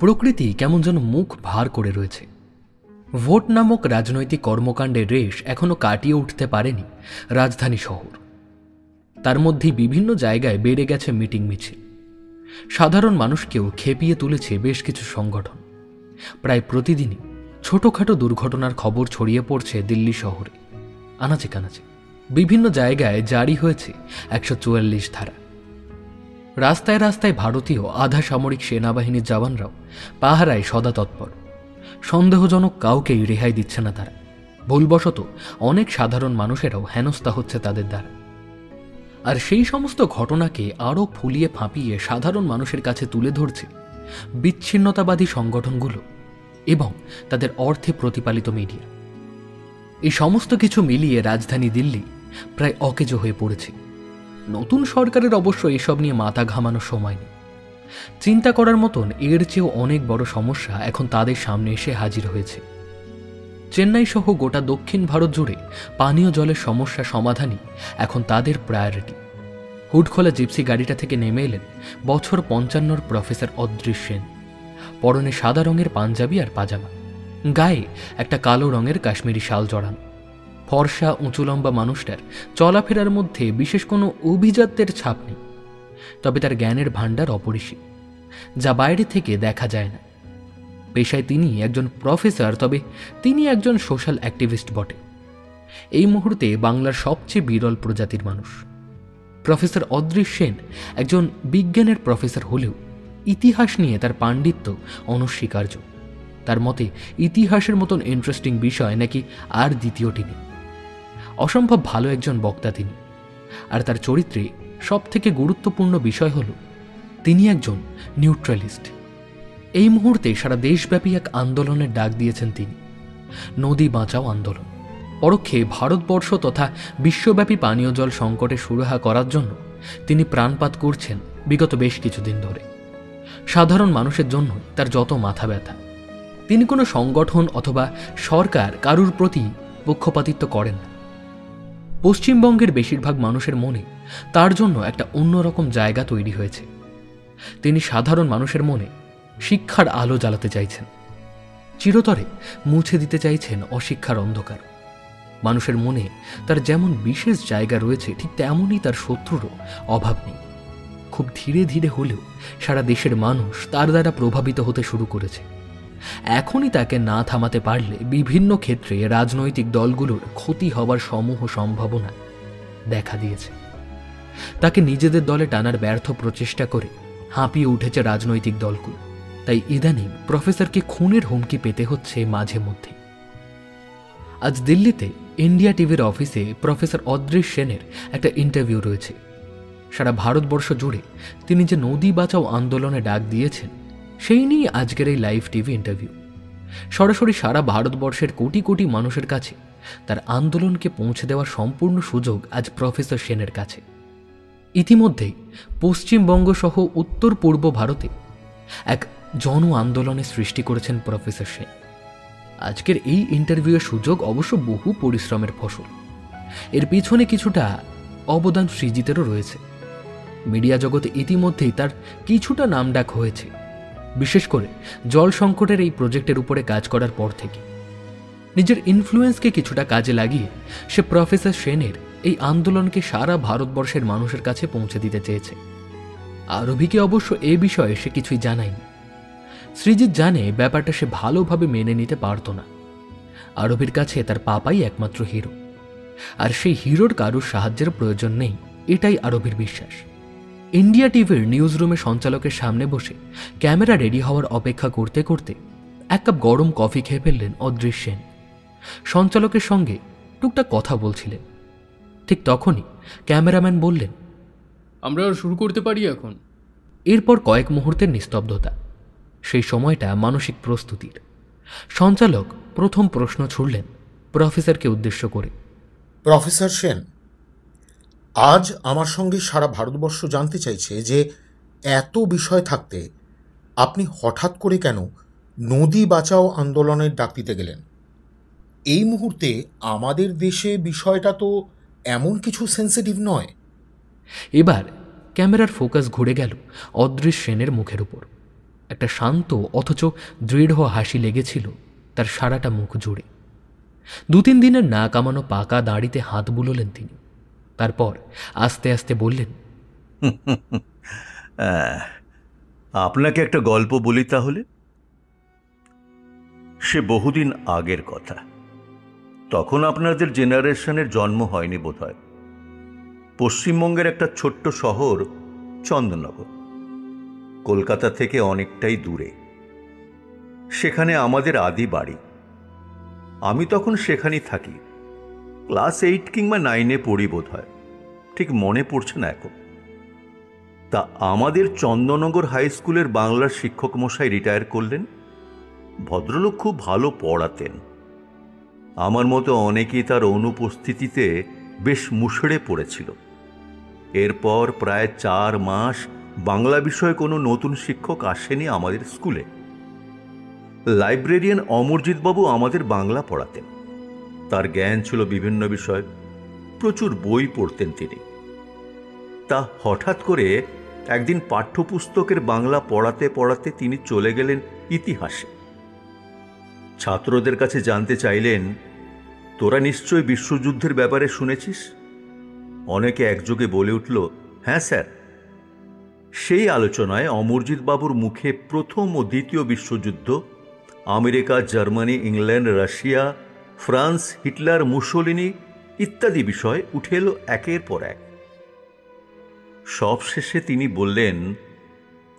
প্রকৃতি কেমন যেন মুখ ভার করে রয়েছে। ভোট নামক রাজনৈতিক কর্মকাণ্ডের রেশ এখনো কাটিয়ে উঠতে পারেনি রাজধানী শহর। তার মধ্যে বিভিন্ন জায়গায় বেড়ে গেছে মিটিং মিছিল। সাধারণ মানুষকেও খেপিয়ে তুলেছে বেশ কিছু সংগঠন। প্রায় প্রতিদিনই ছোটখাটো দুর্ঘটনার খবর ছড়িয়ে পড়ছে দিল্লি শহরে। আনাচে কানাচে বিভিন্ন জায়গায় জারি হয়েছে 144 ধারা। রাস্তায় রাস্তায় ভারতীয় আধা সামরিক সেনাবাহিনীর জওয়ানরাও পাহারায় সদা তৎপর। সন্দেহজনক কাউকেই রেহাই দিচ্ছে না তারা। ভুলবশত অনেক সাধারণ মানুষেরাও হেনস্থা হচ্ছে তাদের দ্বারা। আর সেই সমস্ত ঘটনাকে আরও ফুলিয়ে ফাঁপিয়ে সাধারণ মানুষের কাছে তুলে ধরছে বিচ্ছিন্নতাবাদী সংগঠনগুলো এবং তাদের অর্থে প্রতিপালিত মিডিয়া। এই সমস্ত কিছু মিলিয়ে রাজধানী দিল্লি প্রায় অকেজো হয়ে পড়েছে। নতুন সরকারের অবশ্য এসব নিয়ে মাথা ঘামানোর সময় নেই। চিন্তা করার মতন এর চেয়েও অনেক বড় সমস্যা এখন তাদের সামনে এসে হাজির হয়েছে। চেন্নাই সহ গোটা দক্ষিণ ভারত জুড়ে পানীয় জলের সমস্যা সমাধানই এখন তাদের প্রায়োরিটি। হুডখোলা জিপসি গাড়িটা থেকে নেমে এলেন বছর 55 প্রফেসর অদৃশ্য সেন। পরনে সাদা রঙের পাঞ্জাবি আর পাজামা, গায়ে একটা কালো রঙের কাশ্মীরি শাল জড়ানো। ফর্সা উঁচু লম্বা মানুষটার চলাফেরার মধ্যে বিশেষ কোনো অভিজাত্যের ছাপ নেই, তবে তার জ্ঞানের ভাণ্ডার অপরিসীম, যা বাইরে থেকে দেখা যায় না। পেশায় তিনি একজন প্রফেসর, তবে তিনি একজন সোশ্যাল অ্যাক্টিভিস্ট বটে। এই মুহূর্তে বাংলার সবচেয়ে বিরল প্রজাতির মানুষ। প্রফেসর অদৃশ্য সেন একজন বিজ্ঞানের প্রফেসর হলেও ইতিহাস নিয়ে তার পাণ্ডিত্য অনস্বীকার্য। তার মতে ইতিহাসের মতন ইন্টারেস্টিং বিষয় নাকি আর দ্বিতীয়টি নেই। অসম্ভব ভালো একজন বক্তা তিনি। আর তার চরিত্রে সব থেকে গুরুত্বপূর্ণ বিষয় হল তিনি একজন নিউট্রালিস্ট। এই মুহূর্তে সারা দেশব্যাপী এক আন্দোলনের ডাক দিয়েছেন তিনি, নদী বাঁচাও আন্দোলন। পরোক্ষে ভারতবর্ষ তথা বিশ্বব্যাপী পানীয় জল সংকটে সুরাহা করার জন্য তিনি প্রাণপাত করছেন বিগত বেশ কিছুদিন ধরে। সাধারণ মানুষের জন্য তার যত মাথা ব্যথা। তিনি কোনো সংগঠন অথবা সরকার কারুর প্রতি পক্ষপাতিত্ব করেন না। পশ্চিমবঙ্গের বেশিরভাগ মানুষের মনে তার জন্য একটা অন্যরকম জায়গা তৈরি হয়েছে। তিনি সাধারণ মানুষের মনে শিক্ষার আলো জ্বালাতে চাইছেন, চিরতরে মুছে দিতে চাইছেন অশিক্ষার অন্ধকার। মানুষের মনে তার যেমন বিশেষ জায়গা রয়েছে, ঠিক তেমনই তার শত্রুরও অভাব নেই। খুব ধীরে ধীরে হলেও সারা দেশের মানুষ তার দ্বারা প্রভাবিত হতে শুরু করেছে। এখনই তাকে না থামাতে পারলে বিভিন্ন ক্ষেত্রে রাজনৈতিক দলগুলোর ক্ষতি হবার সমূহ সম্ভাবনা দেখা দিয়েছে। তাকে নিজেদের দলে টানার ব্যর্থ প্রচেষ্টা করে হাঁপিয়ে উঠেছে রাজনৈতিক দলগুলো। তাই ইদানিং প্রফেসরকে খুনের হুমকি পেতে হচ্ছে মাঝে মধ্যে। আজ দিল্লিতে ইন্ডিয়া টিভির অফিসে প্রফেসর অদৃশ সেনের একটা ইন্টারভিউ রয়েছে। সারা ভারতবর্ষ জুড়ে তিনি যে নদী বাঁচাও আন্দোলনে ডাক দিয়েছেন, সেই নিয়ে আজকের এই লাইভ টিভি ইন্টারভিউ। সরাসরি সারা ভারতবর্ষের কোটি কোটি মানুষের কাছে তার আন্দোলনকে পৌঁছে দেওয়ার সম্পূর্ণ সুযোগ আজ প্রফেসর সেনের কাছে। ইতিমধ্যেই পশ্চিমবঙ্গ সহ উত্তর পূর্ব ভারতে এক জন আন্দোলনের সৃষ্টি করেছেন প্রফেসর সেন। আজকের এই ইন্টারভিউয়ের সুযোগ অবশ্য বহু পরিশ্রমের ফসল। এর পিছনে কিছুটা অবদান সৃজিতেরও রয়েছে। মিডিয়া জগতে ইতিমধ্যেই তার কিছুটা নামডাক হয়েছে, বিশেষ করে জল সংকটের এই প্রজেক্টের উপরে কাজ করার পর থেকে। নিজের ইনফ্লুয়েন্সকে কিছুটা কাজে লাগিয়ে সে প্রফেসর সেনের এই আন্দোলনকে সারা ভারতবর্ষের মানুষের কাছে পৌঁছে দিতে চেয়েছে। আরবিকে অবশ্য এ বিষয়ে সে কিছুই জানায়নি। সৃজিত জানে ব্যাপারটা সে ভালোভাবে মেনে নিতে পারত না। আরবির কাছে তার পাপাই একমাত্র হিরো, আর সেই হিরোর কারুর সাহায্যের প্রয়োজন নেই, এটাই আরবির বিশ্বাস। ইন্ডিয়া টিভির নিউজ রুমে সঞ্চালকের সামনে বসে ক্যামেরা রেডি হওয়ার অপেক্ষা করতে করতে এক কাপ গরম কফি খেয়ে ফেললেন অদৃশ সেন। সঞ্চালকের সঙ্গে টুকটাক কথা বলছিলেন। ঠিক তখনই ক্যামেরাম্যান বললেন, আমরা শুরু করতে পারি এখন। এরপর কয়েক মুহূর্তের নিস্তব্ধতা। সেই সময়টা মানসিক প্রস্তুতির। সঞ্চালক প্রথম প্রশ্ন ছুড়লেন প্রফেসরকে উদ্দেশ্য করে। প্রফেসর সেন, আজ আমার সঙ্গে সারা ভারতবর্ষ জানতে চাইছে যে এত বিষয় থাকতে আপনি হঠাৎ করে কেন নদী বাঁচাও আন্দোলনের ডাক দিতে গেলেন? এই মুহূর্তে আমাদের দেশে বিষয়টা তো এমন কিছু সেন্সিটিভ নয়। এবার ক্যামেরার ফোকাস ঘুরে গেল অদৃশ সেনের মুখের উপর। একটা শান্ত অথচ দৃঢ় হাসি লেগেছিল তার সারাটা মুখ জুড়ে। 2-3 দিনের না কামানো পাকা দাড়িতে হাত বুলোলেন তিনি। তারপর আস্তে আস্তে বললেন, আপনাকে একটা গল্প বলি তাহলে। সে বহুদিন আগের কথা। তখন আপনাদের জেনারেশনের জন্ম হয়নি বোধহয়। পশ্চিমবঙ্গের একটা ছোট্ট শহর চন্দননগর, কলকাতা থেকে অনেকটাই দূরে। সেখানে আমাদের আদি বাড়ি। আমি তখন সেখানেই থাকি। ক্লাস 8 কিংবা 9-এ পড়ি বোধহয়, ঠিক মনে পড়ছে না এখন। তা আমাদের চন্দননগর হাই স্কুলের বাংলার শিক্ষক মশাই রিটায়ার করলেন। ভদ্রলোক খুব ভালো পড়াতেন। আমার মতো অনেকেই তার অনুপস্থিতিতে বেশ মুষড়ে পড়েছিল। এরপর প্রায় 4 মাস বাংলা বিষয়ে কোনো নতুন শিক্ষক আসেনি আমাদের স্কুলে। লাইব্রেরিয়ান অমরজিৎবাবু আমাদের বাংলা পড়াতেন। তার জ্ঞান ছিল বিভিন্ন বিষয়, প্রচুর বই পড়তেন তিনি। তা হঠাৎ করে একদিন পাঠ্যপুস্তকের বাংলা পড়াতে পড়াতে তিনি চলে গেলেন ইতিহাসে। ছাত্রদের কাছে জানতে চাইলেন, তোরা নিশ্চয় বিশ্বযুদ্ধের ব্যাপারে শুনেছিস? অনেকে একযোগে বলে উঠল, হ্যাঁ স্যার। সেই আলোচনায় অমরজিৎবাবুর মুখে প্রথম ও দ্বিতীয় বিশ্বযুদ্ধ, America, Germany, England, Russia, France, Hitler, Mussolini ইত্যাদি বিষয় উঠে এলো একের পর এক। সবশেষে তিনি বললেন,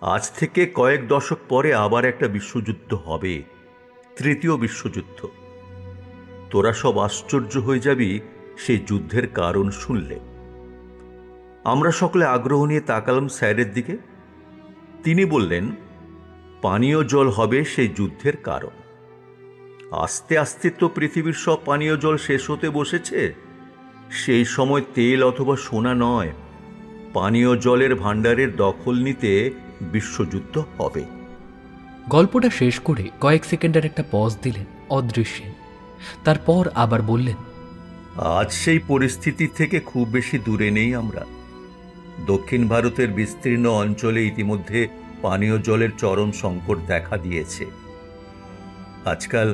আজ থেকে কয়েক দশক পরে আবার একটা বিশ্বযুদ্ধ হবে, তৃতীয় বিশ্বযুদ্ধ। তোরা সব আশ্চর্য হয়ে যাবি সেই যুদ্ধের কারণ শুনলে। আমরা সকলে আগ্রহ নিয়ে তাকালাম স্যারের দিকে। তিনি বললেন, পানীয় জল হবে সেই যুদ্ধের কারণ। আস্তে আস্তে তো পৃথিবীর সব পানীয় জল শেষ হতে বসেছে। সেই সময় তেল অথবা সোনা নয়, পানীয় জলের ভাণ্ডারের দখল নিতে বিশ্বযুদ্ধ হবে। গল্পটা শেষ করে কয়েক সেকেন্ডের একটা পজ দিলেন অদৃশ্যে, তারপর আবার বললেন, আজ সেই পরিস্থিতি থেকে খুব বেশি দূরে নেই আমরা। দক্ষিণ ভারতের বিস্তীর্ণ অঞ্চলে ইতিমধ্যে পানীয় জলের চরম সংকট দেখা দিয়েছে। আজকাল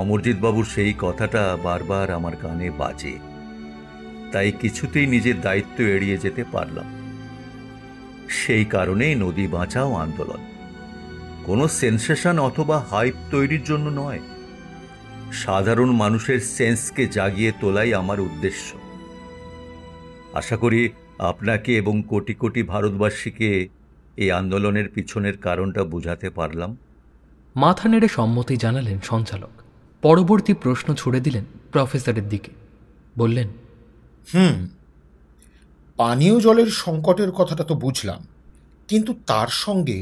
অমরজিৎ বাবুর সেই কথাটা বারবার আমার কানে বাজে, তাই কিছুতেই নিজের দায়িত্ব এড়িয়ে যেতে পারলাম। সেই কারণেই নদী বাঁচাও আন্দোলন কোনো সেন্সেশন অথবা হাইপ তৈরির জন্য নয়, সাধারণ মানুষের সেন্সকে জাগিয়ে তোলাই আমার উদ্দেশ্য। আশা করি আপনাকে এবং কোটি কোটি ভারতবাসীকে এই আন্দোলনের পিছনের কারণটা বোঝাতে পারলাম। মাথা নেড়ে সম্মতি জানালেন সঞ্চালক। পরবর্তী প্রশ্ন ছুড়ে দিলেন প্রফেসরের দিকে। বললেন, পানীয় জলের সংকটের কথাটা তো বুঝলাম, কিন্তু তার সঙ্গে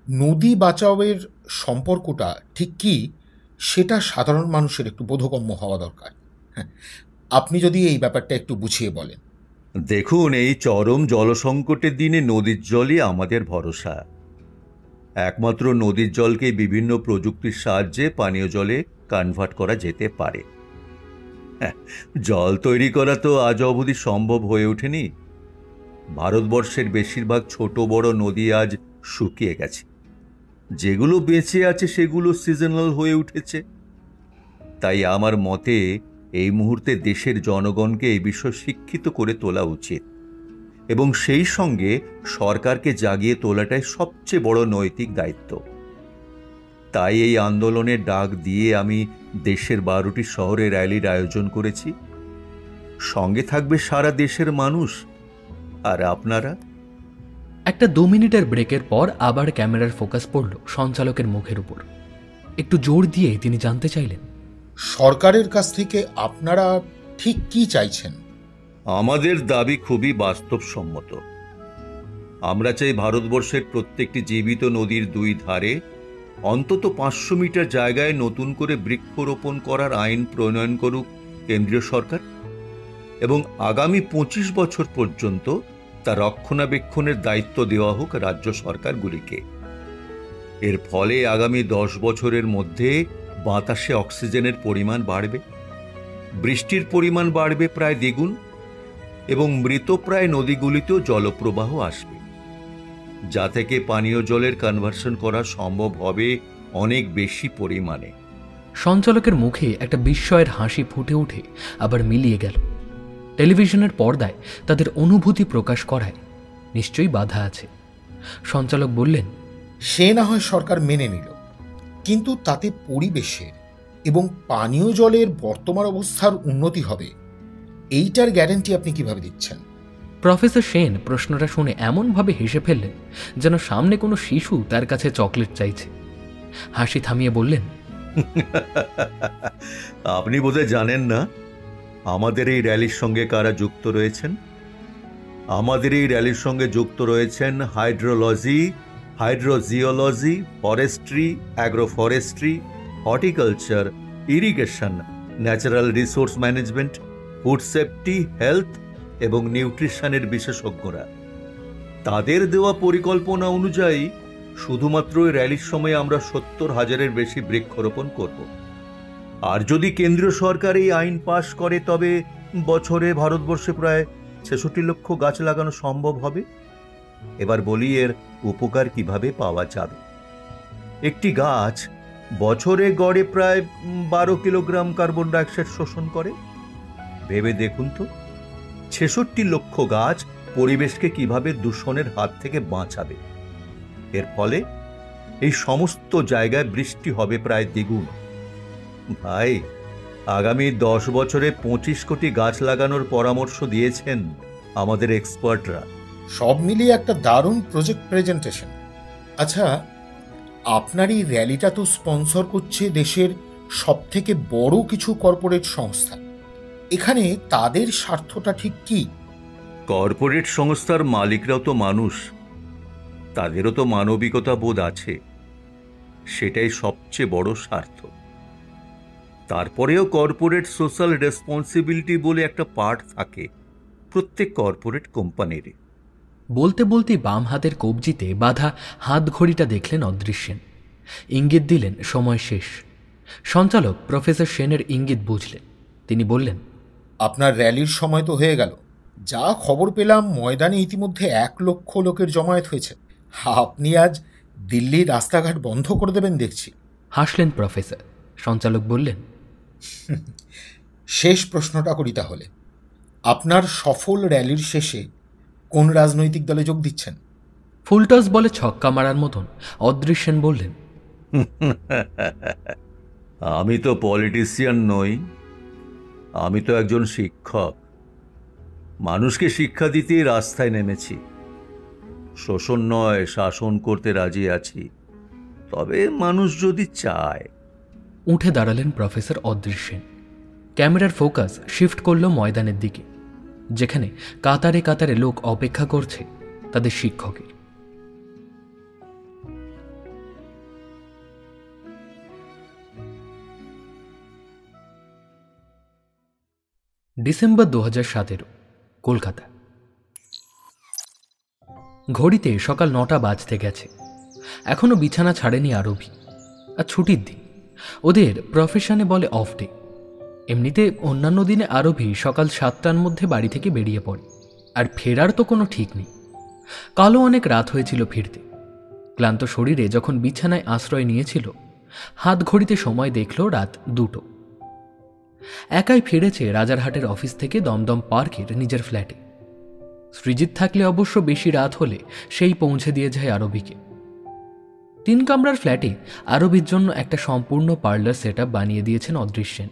নদী বাঁচাওয়ের সম্পর্কটা ঠিক কি সেটা সাধারণ মানুষের একটু বোধগম্য হওয়া দরকার। আপনি যদি এই ব্যাপারটা একটু বুঝিয়ে বলেন। দেখুন, এই চরম জলসংকটের দিনে নদীর জলই আমাদের ভরসা। একমাত্র নদীর জলকে বিভিন্ন প্রযুক্তির সাহায্যে পানীয় জলে কনভার্ট করা যেতে পারে। জল তৈরি করা তো আজ অবধি সম্ভব হয়ে ওঠেনি। ভারতবর্ষের বেশিরভাগ ছোট বড় নদী আজ শুকিয়ে গেছে। যেগুলো বেঁচে আছে সেগুলো সিজনাল হয়ে উঠেছে। তাই আমার মতে এই মুহূর্তে দেশের জনগণকে এই বিষয়ে শিক্ষিত করে তোলা উচিত এবং সেই সঙ্গে সরকারকে জাগিয়ে তোলাটাই সবচেয়ে বড় নৈতিক দায়িত্ব। তাই এই আন্দোলনের ডাক দিয়ে আমি দেশের 12টি শহরে র্যালির আয়োজন করেছি। সঙ্গে থাকবে সারা দেশের মানুষ। আর আপনারা? একটা 2 মিনিটের ব্রেকের পর আবার ক্যামেরার ফোকাস পড়ল সঞ্চালকের মুখের উপর। একটু জোর দিয়ে তিনি জানতে চাইলেন, সরকারের কাছ থেকে আপনারা ঠিক কি চাইছেন? আমাদের দাবি খুবই বাস্তবসম্মত। আমরা চাই ভারতবর্ষের প্রত্যেকটি জীবিত নদীর 2 ধারে অন্তত 500 মিটার জায়গায় নতুন করে বৃক্ষরোপণ করার আইন প্রণয়ন করুক কেন্দ্রীয় সরকার এবং আগামী 25 বছর পর্যন্ত তা রক্ষণাবেক্ষণের দায়িত্ব দেওয়া হোক রাজ্য সরকারগুলিকে। এর ফলে আগামী 10 বছরের মধ্যে বাতাসে অক্সিজেনের পরিমাণ বাড়বে, বৃষ্টির পরিমাণ বাড়বে প্রায় দ্বিগুণ এবং মৃতপ্রায় নদীগুলিতেও জলপ্রবাহ আসবে, যা থেকে পানীয় জলের কনভার্সন করা সম্ভব হবে অনেক বেশি পরিমাণে। সঞ্চালকের মুখে একটা বিস্ময়ের হাসি ফুটে উঠে আবার মিলিয়ে গেল। টেলিভিশনের পর্দায় তাদের অনুভূতি প্রকাশ করায় নিশ্চয়ই বাধা আছে। সঞ্চালক বললেন, সে না হয় সরকার মেনে নিল, কিন্তু তাতে পরিবেশের এবং পানীয় জলের বর্তমান অবস্থার উন্নতি হবে এইটার গ্যারান্টি আপনি কিভাবে দিচ্ছেন? প্রফেসর সেন প্রশ্নটা শুনে এমনভাবে হেসে ফেললেন যেন সামনে কোনো শিশু তার কাছে চকলেট চাইছে। হাসি থামিয়ে বললেন, আপনি বোধহয় জানেন না আমাদের এই র্যালির সঙ্গে কারা যুক্ত রয়েছেন। আমাদের এই র্যালির সঙ্গে যুক্ত রয়েছেন hydrology, hydrogeology, forestry, অ্যাগ্রোফরেস্ট্রি, horticulture, irrigation, natural resource management, food safety, health এবং নিউট্রিশনের বিশেষজ্ঞরা। তাদের দেওয়া পরিকল্পনা অনুযায়ী শুধুমাত্র এই র্যালির সময় আমরা 70,000-এর বেশি বৃক্ষরোপণ করব। আর যদি কেন্দ্রীয় সরকার এই আইন পাশ করে তবে বছরে ভারতবর্ষে প্রায় 66 লক্ষ গাছ লাগানো সম্ভব হবে। এবার বলি এর উপকার কিভাবে পাওয়া যাবে। একটি গাছ বছরে গড়ে প্রায় 12 কিলোগ্রাম কার্বন ডাইঅক্সাইড শোষণ করে। ভেবে দেখুন তো, 66 লক্ষ গাছ পরিবেশকে কিভাবে দূষণের হাত থেকে বাঁচাবে। এর ফলে এই সমস্ত জায়গায় বৃষ্টি হবে প্রায় দ্বিগুণ। ভাই, আগামী 10 বছরে 25 কোটি গাছ লাগানোর পরামর্শ দিয়েছেন আমাদের এক্সপার্টরা। সব মিলিয়ে একটা দারুণ প্রজেক্ট প্রেজেন্টেশন। আচ্ছা, আপনার এই র্যালিটা তো স্পন্সর করছে দেশের সবথেকে বড় কিছু কর্পোরেট সংস্থা। এখানে তাদের স্বার্থটা ঠিক কি? কর্পোরেট সংস্থার মালিকরাও তো মানুষ, তাদেরও তো মানবিকতা বোধ আছে, সেটাই সবচেয়ে বড় স্বার্থ। তারপরেও কর্পোরেট সোশ্যাল রেসপন্সিবিলিটি বলে একটা পার্ট থাকে প্রত্যেক কর্পোরেট কোম্পানির। বলতে বলতে বাম হাতের কবজিতে বাঁধা হাত ঘড়িটা দেখলেন অদৃশ্যেন। ইঙ্গিত দিলেন সময় শেষ। সঞ্চালক প্রফেসর সেনের ইঙ্গিত বুঝলেন। তিনি বললেন, আপনার র্যালির সময় তো হয়ে গেল। যা খবর পেলাম, ময়দানে ইতিমধ্যে 1 লক্ষ লোকের জমায়েত হয়েছে। আপনি আজ দিল্লির রাস্তাঘাট বন্ধ করে দেবেন দেখছি। হাসলেন প্রফেসর। সঞ্চালক বললেন, শেষ প্রশ্নটা করি তাহলে। আপনার সফল র্যালির শেষে কোন রাজনৈতিক দলে যোগ দিচ্ছেন? ফুলটস বলে ছক্কা মারার মতন অদৃশ্যেন বললেন, আমি তো পলিটিশিয়ান নই, আমি তো একজন শিক্ষক। মানুষকে শিক্ষা দিতেই রাস্তায় নেমেছি। শোষণ নয়, শাসন করতে রাজি আছি, তবে মানুষ যদি চায়। উঠে দাঁড়ালেন প্রফেসর অদৃশ্যেন। ক্যামেরার ফোকাস শিফট করল ময়দানের দিকে, যেখানে কাতারে কাতারে লোক অপেক্ষা করছে তাদের শিক্ষকের। ডিসেম্বর 2017, কলকাতা। ঘড়িতে সকাল 9টা বাজতে গেছে। এখনো বিছানা ছাড়েনি আরবি। আর ছুটির দিন, ওদের প্রফেশনে বলে অফ ডে। এমনিতে অন্যান্য দিনে আরবি সকাল 7টার মধ্যে বাড়ি থেকে বেরিয়ে পড়ে, আর ফেরার তো কোনো ঠিক নেই। কালও অনেক রাত হয়েছিল ফিরতে। ক্লান্ত শরীরে যখন বিছানায় আশ্রয় নিয়েছিল, হাত ঘড়িতে সময় দেখল রাত 2টো। একাই ফিরেছে রাজারহাটের অফিস থেকে দমদম পার্কের নিজের ফ্ল্যাটে। সৃজিত থাকলে অবশ্য বেশি রাত হলে সেই পৌঁছে দিয়ে যায় আরবিকে। 3 কামরার ফ্ল্যাটে আরবির জন্য একটা সম্পূর্ণ পার্লার সেট বানিয়ে দিয়েছেন অদৃশ্যেন।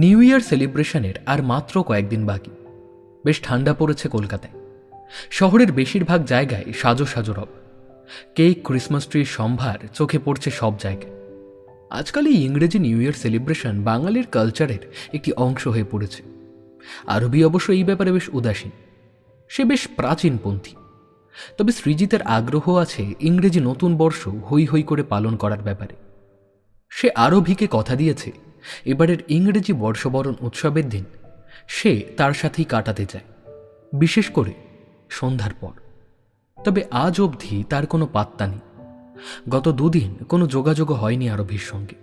নিউ ইয়ার সেলিব্রেশনের আর মাত্র কয়েকদিন বাকি। বেশ ঠান্ডা পড়েছে কলকাতায়। শহরের বেশিরভাগ জায়গায় সাজো সাজো রব। কেক, ক্রিসমাস ট্রির সম্ভার চোখে পড়ছে সব জায়গায়। আজকাল এই ইংরেজি নিউ ইয়ার সেলিব্রেশন বাঙালির কালচারের একটি অংশ হয়ে পড়েছে। আরবি অবশ্য এই ব্যাপারে বেশ উদাসীন। সে বেশ প্রাচীনপন্থী। তবে সৃজিতের আগ্রহ আছে ইংরেজি নতুন বর্ষ হৈ হৈ করে পালন করার ব্যাপারে। সে আরবিকে কথা দিয়েছে এবারের ইংরেজি বর্ষবরণ উৎসবের দিন সে তার সাথেই কাটাতে চায়, বিশেষ করে সন্ধ্যার পর। তবে আজ অবধি তার কোনো পাত্তা নেই। গত 2 দিন কোনো যোগাযোগ হয়নি আরবির সঙ্গে।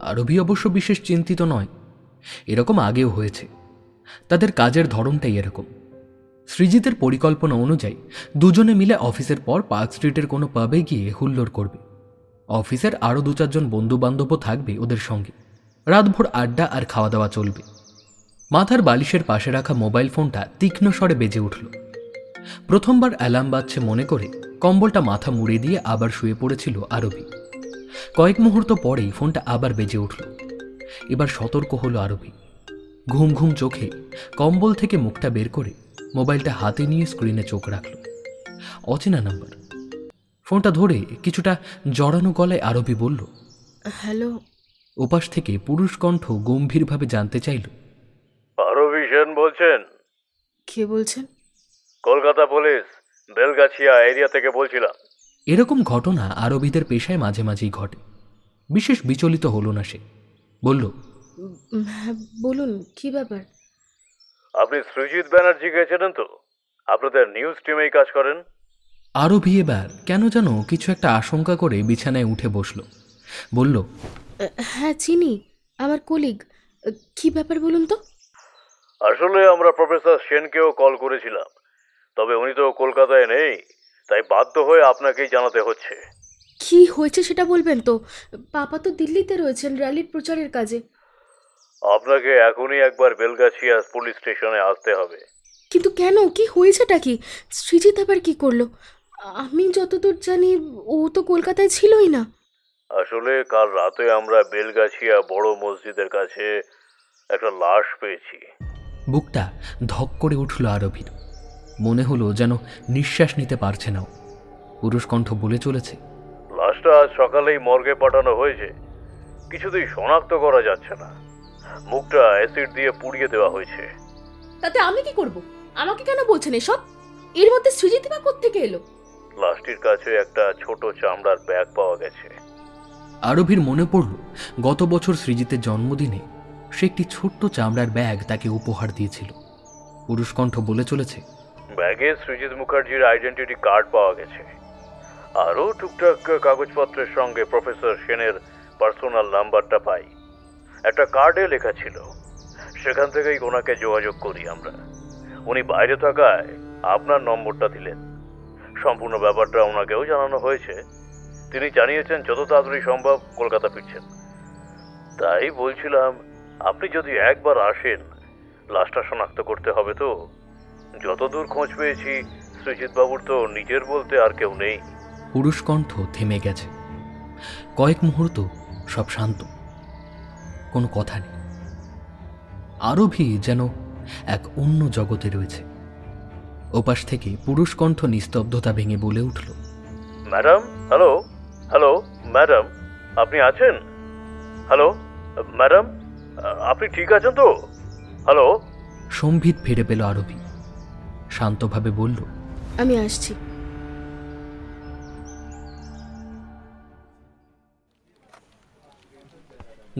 আরবি অবশ্য বিশেষ চিন্তিত নয়, এরকম আগেও হয়েছে। তাদের কাজের ধরনটাই এরকম। সৃজিতের পরিকল্পনা অনুযায়ী দুজনে মিলে অফিসের পর পার্ক স্ট্রিটের কোনো পাবে গিয়ে হুল্লোড় করবে। অফিসের আরও 2-4 জন বন্ধু বান্ধবও থাকবে ওদের সঙ্গে। রাতভর আড্ডা আর খাওয়া দাওয়া চলবে। মাথার বালিশের পাশে রাখা মোবাইল ফোনটা তীক্ষ্ণ স্বরে বেজে উঠল। প্রথমবার অ্যালার্ম বাজছে মনে করে কম্বলটা মাথা মুড়ে দিয়ে আবার শুয়ে পড়েছিল আরবি। কয়েক মুহূর্ত পরেই ফোনটা আবার বেজে উঠল। এবার সতর্ক হলো আরবি। ঘুম ঘুম চোখে কম্বল থেকে মুখটা বের করে মোবাইলটা হাতে নিয়ে স্ক্রিনে চোখ রাখল। অচেনা নাম্বার। ফোনটা ধরে কিছুটা জড়ানো গলায় আরবি বলল, হ্যালো। ওপাশ থেকে পুরুষ কণ্ঠ গম্ভীরভাবে জানতে চাইল, আরবি সেন বলছেন? কে বলছেন? কলকাতা পুলিশ, বেলগাছিয়া এরিয়া থেকে বলছিলাম। এরকম ঘটনা আরবিদের পেশায় মাঝে মাঝেই ঘটে। বিশেষ বিচলিত হলো না সে। বলল, বলুন, কি ব্যাপার? আপনি সৃজিত ব্যানার্জিকে চেনেন তো? আপনাদের নিউজ টিমেই কাজ করেন। আরবি এবার কেন যেন কিছু একটা আশঙ্কা করে বিছানায় উঠে বসল। বলল, হ্যাঁ চিনি, আমার কলিগ। কি ব্যাপার বলুন তো? আসলে আমরা প্রফেসর সেনকেও কল করেছিলাম, তবে উনি তো কলকাতায় নেই, তাই বাধ্য হয়ে আপনাকেই জানাতে হচ্ছে। কি হয়েছে সেটা বলবেন তো? পাপা তো দিল্লিতে রয়েছেন র্যালির প্রচারের কাজে। আপনাকে এখনই একবার বেলগাছিয়া পুলিশ স্টেশনে আসতে হবে। কিন্তু কেন? কি হয়েছেটা কি? সৃজিত আবার কি করলো? আমি যতদূর জানি ও তো কলকাতায় ছিলই না। আসলে কাল রাতে আমরা বেলগাছিয়া বড় মসজিদের কাছে একটা লাশ পেয়েছি। বুকটা ধক করে উঠল আরবির। মনে হলো যেন নিঃশ্বাস নিতে পারছে না। পুরুষকণ্ঠ বলে চলেছে, লাশটা আজ সকালেই মর্গে পাঠানো হয়েছে, কিছুতেই শনাক্ত করা যাচ্ছে না। মুখটা অ্যাসিড দিয়ে পুড়িয়ে দেওয়া হয়েছে। তাতে আমি কি করব? আমাকে কেন বলছেন এসব? এর মধ্যে সৃজিত বা কোত্থেকে এলো? লাশটির কাছে একটা ছোট চামড়ার ব্যাগ পাওয়া গেছে। আরভির মনে পড়ল গত বছর সৃজিতের জন্মদিনে সে একটি ছোট্ট চামড়ার ব্যাগ তাকে উপহার দিয়েছিল। পুরুষকণ্ঠ বলে চলেছে, ব্যাগে সৃজিত মুখার্জির আইডেন্টিটি কার্ড পাওয়া গেছে। আরও টুকটাক কাগজপত্রের সঙ্গে প্রফেসর সেনের পার্সোনাল নাম্বারটা পাই। একটা কার্ডে লেখা ছিল, সেখান থেকেই ওনাকে যোগাযোগ করি আমরা। উনি বাইরে থাকায় আপনার নম্বরটা দিলেন। সম্পূর্ণ ব্যাপারটা ওনাকেও জানানো হয়েছে। তিনি জানিয়েছেন যত তাড়াতাড়ি সম্ভব কলকাতা ফিরছেন। তাই বলছিলাম, আপনি যদি একবার আসেন, লাশটা শনাক্ত করতে হবে তো। যতদূর খোঁজ পেয়েছি, সৃজিত বাবুর তো নিজের বলতে আর কেউ নেই। পুরুষকণ্ঠ থেমে গেছে। কয়েক মুহূর্ত সব শান্ত, কোনো কথা নেই। আরভি যেন এক অন্য জগতে রয়েছে। ওপাশ থেকে পুরুষকণ্ঠ নিস্তব্ধতা ভেঙে বলে উঠল, ম্যাডাম, হ্যালো হ্যালো ম্যাডাম, আপনি আছেন? হ্যালো ম্যাডাম, আপনি ঠিক আছেন তো? হ্যালো। সম্ভিত ফিরে পেল আরভি। শান্তভাবে বলল, আমি আসছি।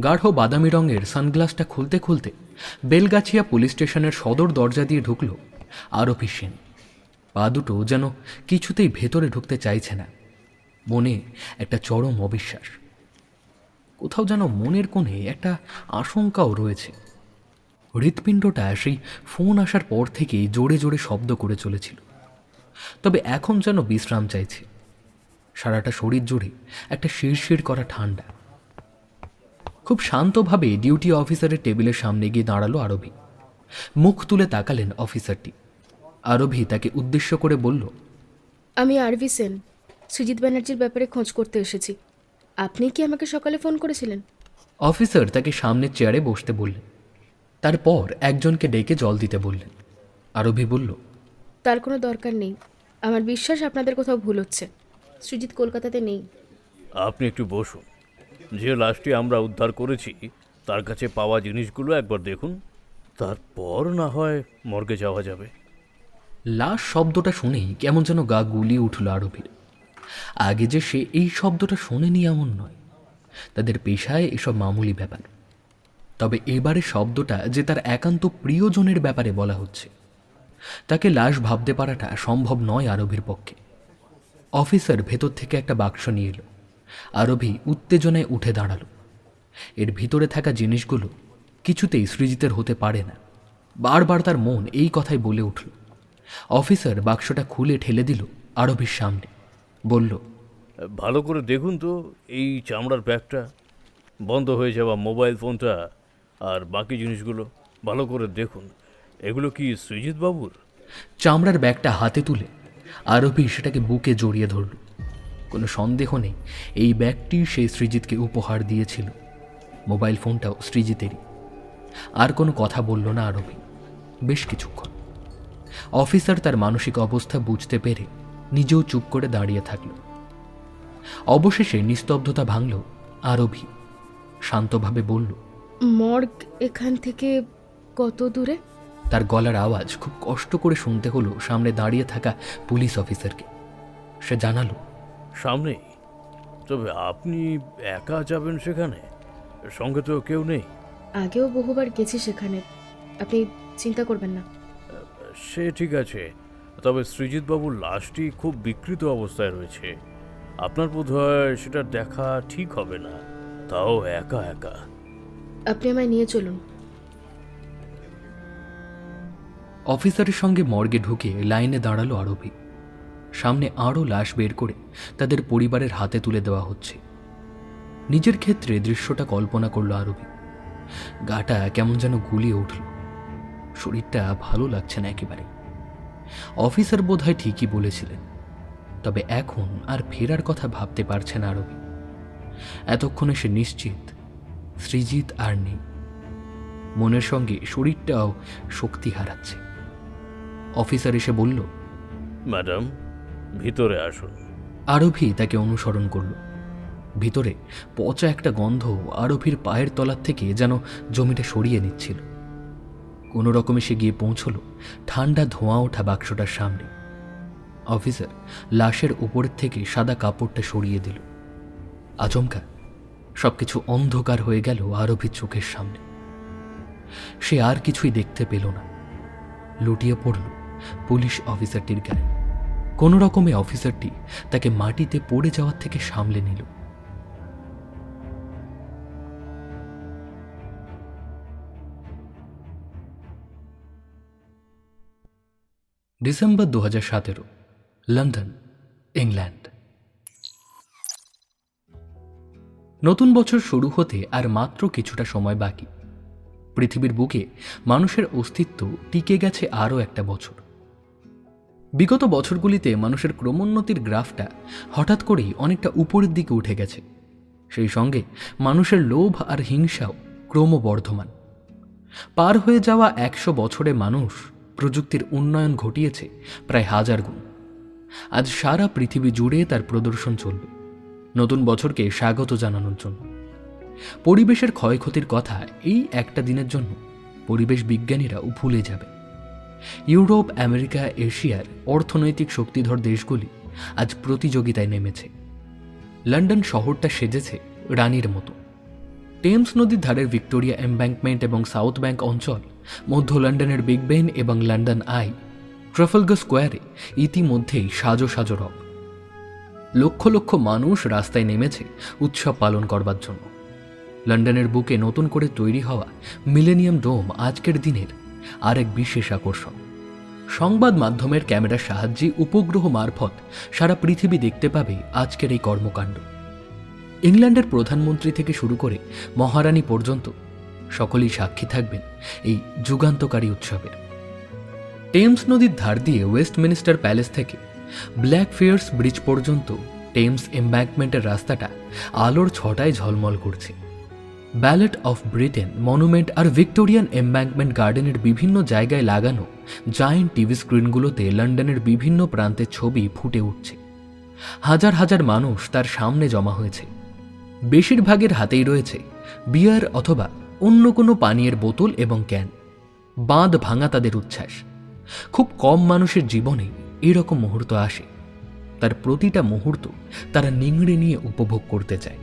গাঢ় বাদামি রঙের সানগ্লাসটা খুলতে খুলতে বেলগাছিয়া পুলিশ স্টেশনের সদর দরজা দিয়ে ঢুকল আরভি সেন। পা দুটো যেন কিছুতেই ভেতরে ঢুকতে চাইছে না। মনে একটা চরম অবিশ্বাস। কোথাও যেন মনের কোণে একটা আশঙ্কাও রয়েছে। হৃৎপিণ্ডটা সেই ফোন আসার পর থেকেই জোরে জোরে শব্দ করে চলেছিল, তবে এখন যেন বিশ্রাম চাইছে। সারাটা শরীর জুড়ে একটা শিরশির করা ঠান্ডা। খুব শান্তভাবে ডিউটি অফিসারের টেবিলের সামনে গিয়ে দাঁড়ালো আরভি। মুখ তুলে তাকালেন অফিসারটি। আরভি তাকে উদ্দেশ্য করে বলল, আমি আরভি সেন, সৃজিত ব্যানার্জির ব্যাপারে খোঁজ করতে এসেছি। আপনি কি আমাকে সকালে ফোন করেছিলেন? অফিসার তাকে সামনের চেয়ারে বসতে বললেন। তারপর একজনকে ডেকে জল দিতে বললেন। আরভি বলল, তার কোনো দরকার নেই। আমার বিশ্বাস আপনাদের কোথাও ভুল হচ্ছে। সৃজিত কলকাতাতে নেই। আপনি একটু বসুন। যে লাশটি আমরা উদ্ধার করেছি তার কাছে পাওয়া জিনিসগুলো একবার দেখুন, তারপর না হয় মর্গে যাওয়া যাবে। লাশ শব্দটা শুনেই কেমন যেন গা গুলিয়ে উঠল আরভির। আগে যে সে এই শব্দটা শোনেনি এমন নয়, তাদের পেশায় এসব মামুলি ব্যাপার। তবে এবারে শব্দটা যে তার একান্ত প্রিয়জনের ব্যাপারে বলা হচ্ছে, তাকে লাশ ভাবতে পারাটা সম্ভব নয় আরভির পক্ষে। অফিসার ভেতর থেকে একটা বাক্স নিয়ে এলো। আরভি উত্তেজনায় উঠে দাঁড়ালো। এর ভিতরে থাকা জিনিসগুলো কিছুতেই সৃজিতের হতে পারে না। বারবার তার মন এই কথাই বলে উঠল। অফিসার বাক্সটা খুলে ঠেলে দিল আরভির সামনে, বলল, ভালো করে দেখুন তো এই চামড়ার ব্যাগটা, বন্ধ হয়ে যাওয়া মোবাইল ফোনটা আর বাকি জিনিসগুলো ভালো করে দেখুন। এগুলো কি সৃজিত বাবুর? চামড়ার ব্যাগটা হাতে তুলে আরভি সেটাকে বুকে জড়িয়ে ধরল। কোনো সন্দেহ নেই, এই ব্যাগটি সে সৃজিতকে উপহার দিয়েছিল। মোবাইল ফোনটাও সৃজিতেরই। আর কোনো কথা বলল না আরভি বেশ কিছুক্ষণ। অফিসার তার মানসিক অবস্থা বুঝতে পেরে নিজেও চুপ করে দাঁড়িয়ে থাকল। অবশেষে নিস্তব্ধতা ভাঙল আরভি। শান্তভাবে বলল, মর্গ এখান থেকে কত দূরে? তার গলার আওয়াজ খুব কষ্ট করে শুনতে হলো সামনে দাঁড়িয়ে থাকা পুলিশ অফিসারকে। সে জানালো, সামনেই। তবে আপনি একা যাবেন সেখানে? সঙ্গে তো কেউ নেই? আগেও বহুবার গেছি সেখানে, আপনি চিন্তা করবেন না। সে ঠিক আছে, তবে সৃজিত বাবুর লাশটি খুব বিকৃত অবস্থায় রয়েছে। আপনার বোধহয় সেটা দেখা ঠিক হবে না, তাও একা একা। আপনি আমায় নিয়ে চলুন। অফিসারের সঙ্গে মর্গে ঢুকে লাইনে দাঁড়ালো আরভি। সামনে আরও লাশ বের করে তাদের পরিবারের হাতে তুলে দেওয়া হচ্ছে। নিজের ক্ষেত্রে দৃশ্যটা কল্পনা করল আরভি। গাটা কেমন যেন গুলিয়ে উঠল। শরীরটা ভালো লাগছে না একেবারে। অফিসার বোধহয় ঠিকই বলেছিলেন, তবে এখন আর ফেরার কথা ভাবতে পারছে না আরভি। এতক্ষণে সে নিশ্চিত সৃজিত আর নেই। মনের সঙ্গে শরীরটাও শক্তি হারাচ্ছে। অফিসার এসে বলল, ম্যাডাম, ভিতরে আসুন। আরভি তাকে অনুসরণ করল। ভিতরে পচা একটা গন্ধ আরভির পায়ের তলার থেকে যেন জমিটা সরিয়ে নিচ্ছিল। কোনো রকমে সে গিয়ে পৌঁছল ঠান্ডা ধোঁয়া ওঠা বাক্সটার সামনে। অফিসার লাশের উপরের থেকে সাদা কাপড়টা সরিয়ে দিল। আচমকা সবকিছু অন্ধকার হয়ে গেল আরভির চোখের সামনে। সে আর কিছুই দেখতে পেল না। লুটিয়ে পড়ল পুলিশ অফিসারটির গায়ে। কোনো রকমে অফিসারটি তাকে মাটিতে পড়ে যাওয়ার থেকে সামলে নিল। December 2017, London, England. নতুন বছর শুরু হতে আর মাত্র কিছুটা সময় বাকি। পৃথিবীর বুকে মানুষের অস্তিত্ব টিকে গেছে আরও একটা বছর। বিগত বছরগুলিতে মানুষের ক্রমোন্নতির গ্রাফটা হঠাৎ করেই অনেকটা উপরের দিকে উঠে গেছে। সেই সঙ্গে মানুষের লোভ আর হিংসাও ক্রমবর্ধমান। পার হয়ে যাওয়া 100 বছরে মানুষ প্রযুক্তির উন্নয়ন ঘটিয়েছে প্রায় 1000 গুণ। আজ সারা পৃথিবী জুড়ে তার প্রদর্শন চলবে নতুন বছরকে স্বাগত জানানোর জন্য। পরিবেশের ক্ষয়ক্ষতির কথা এই একটা দিনের জন্য পরিবেশ বিজ্ঞানীরাও ভুলে যাবে। ইউরোপ, আমেরিকা, এশিয়ার অর্থনৈতিক শক্তিধর দেশগুলি আজ প্রতিযোগিতায় নেমেছে। লন্ডন শহরটা সেজেছে রানীর মতো। টেমস নদীর ধারের ভিক্টোরিয়া এমব্যাঙ্কমেন্ট এবং সাউথ ব্যাংক অঞ্চল, মধ্য লন্ডনের বিগ বেন এবং লন্ডন আই, ট্রাফালগার স্কোয়ারে ইতিমধ্যেই সাজো সাজো রব। লক্ষ লক্ষ মানুষ রাস্তায় নেমেছে উৎসব পালন করবার জন্য। লন্ডনের বুকে নতুন করে তৈরি হওয়া মিলেনিয়াম ডোম আজকের দিনের আরেক বিশেষ আকর্ষণ। সংবাদ মাধ্যমের ক্যামেরার সাহায্যে উপগ্রহ মারফত সারা পৃথিবী দেখতে পাবে আজকের এই কর্মকাণ্ড। ইংল্যান্ডের প্রধানমন্ত্রী থেকে শুরু করে মহারানী পর্যন্ত সকলেই সাক্ষী থাকবেন এই যুগান্তকারী উৎসবের। টেমস নদীর ধার দিয়ে ওয়েস্টমিনিস্টার প্যালেস থেকে ব্ল্যাকফ্রিয়ার্স ব্রিজ পর্যন্ত টেমস এমব্যাঙ্কমেন্টের রাস্তাটা আলোর ছটায় ঝলমল করছে। ব্যালেট অফ ব্রিটেন মনুমেন্ট আর ভিক্টোরিয়ান এমব্যাঙ্কমেন্ট গার্ডেনের বিভিন্ন জায়গায় লাগানো জায়েন্ট টিভি স্ক্রিনগুলোতে লন্ডনের বিভিন্ন প্রান্তের ছবি ফুটে উঠছে। হাজার হাজার মানুষ তার সামনে জমা হয়েছে। বেশিরভাগের হাতেই রয়েছে বিয়ার অথবা অন্য কোনো পানীয়ের বোতল এবং ক্যান। বাঁধ ভাঙা তাদের উচ্ছ্বাস। খুব কম মানুষের জীবনে এরকম মুহূর্ত আসে। তার প্রতিটা মুহূর্ত তারা নিংড়ে নিয়ে উপভোগ করতে চায়।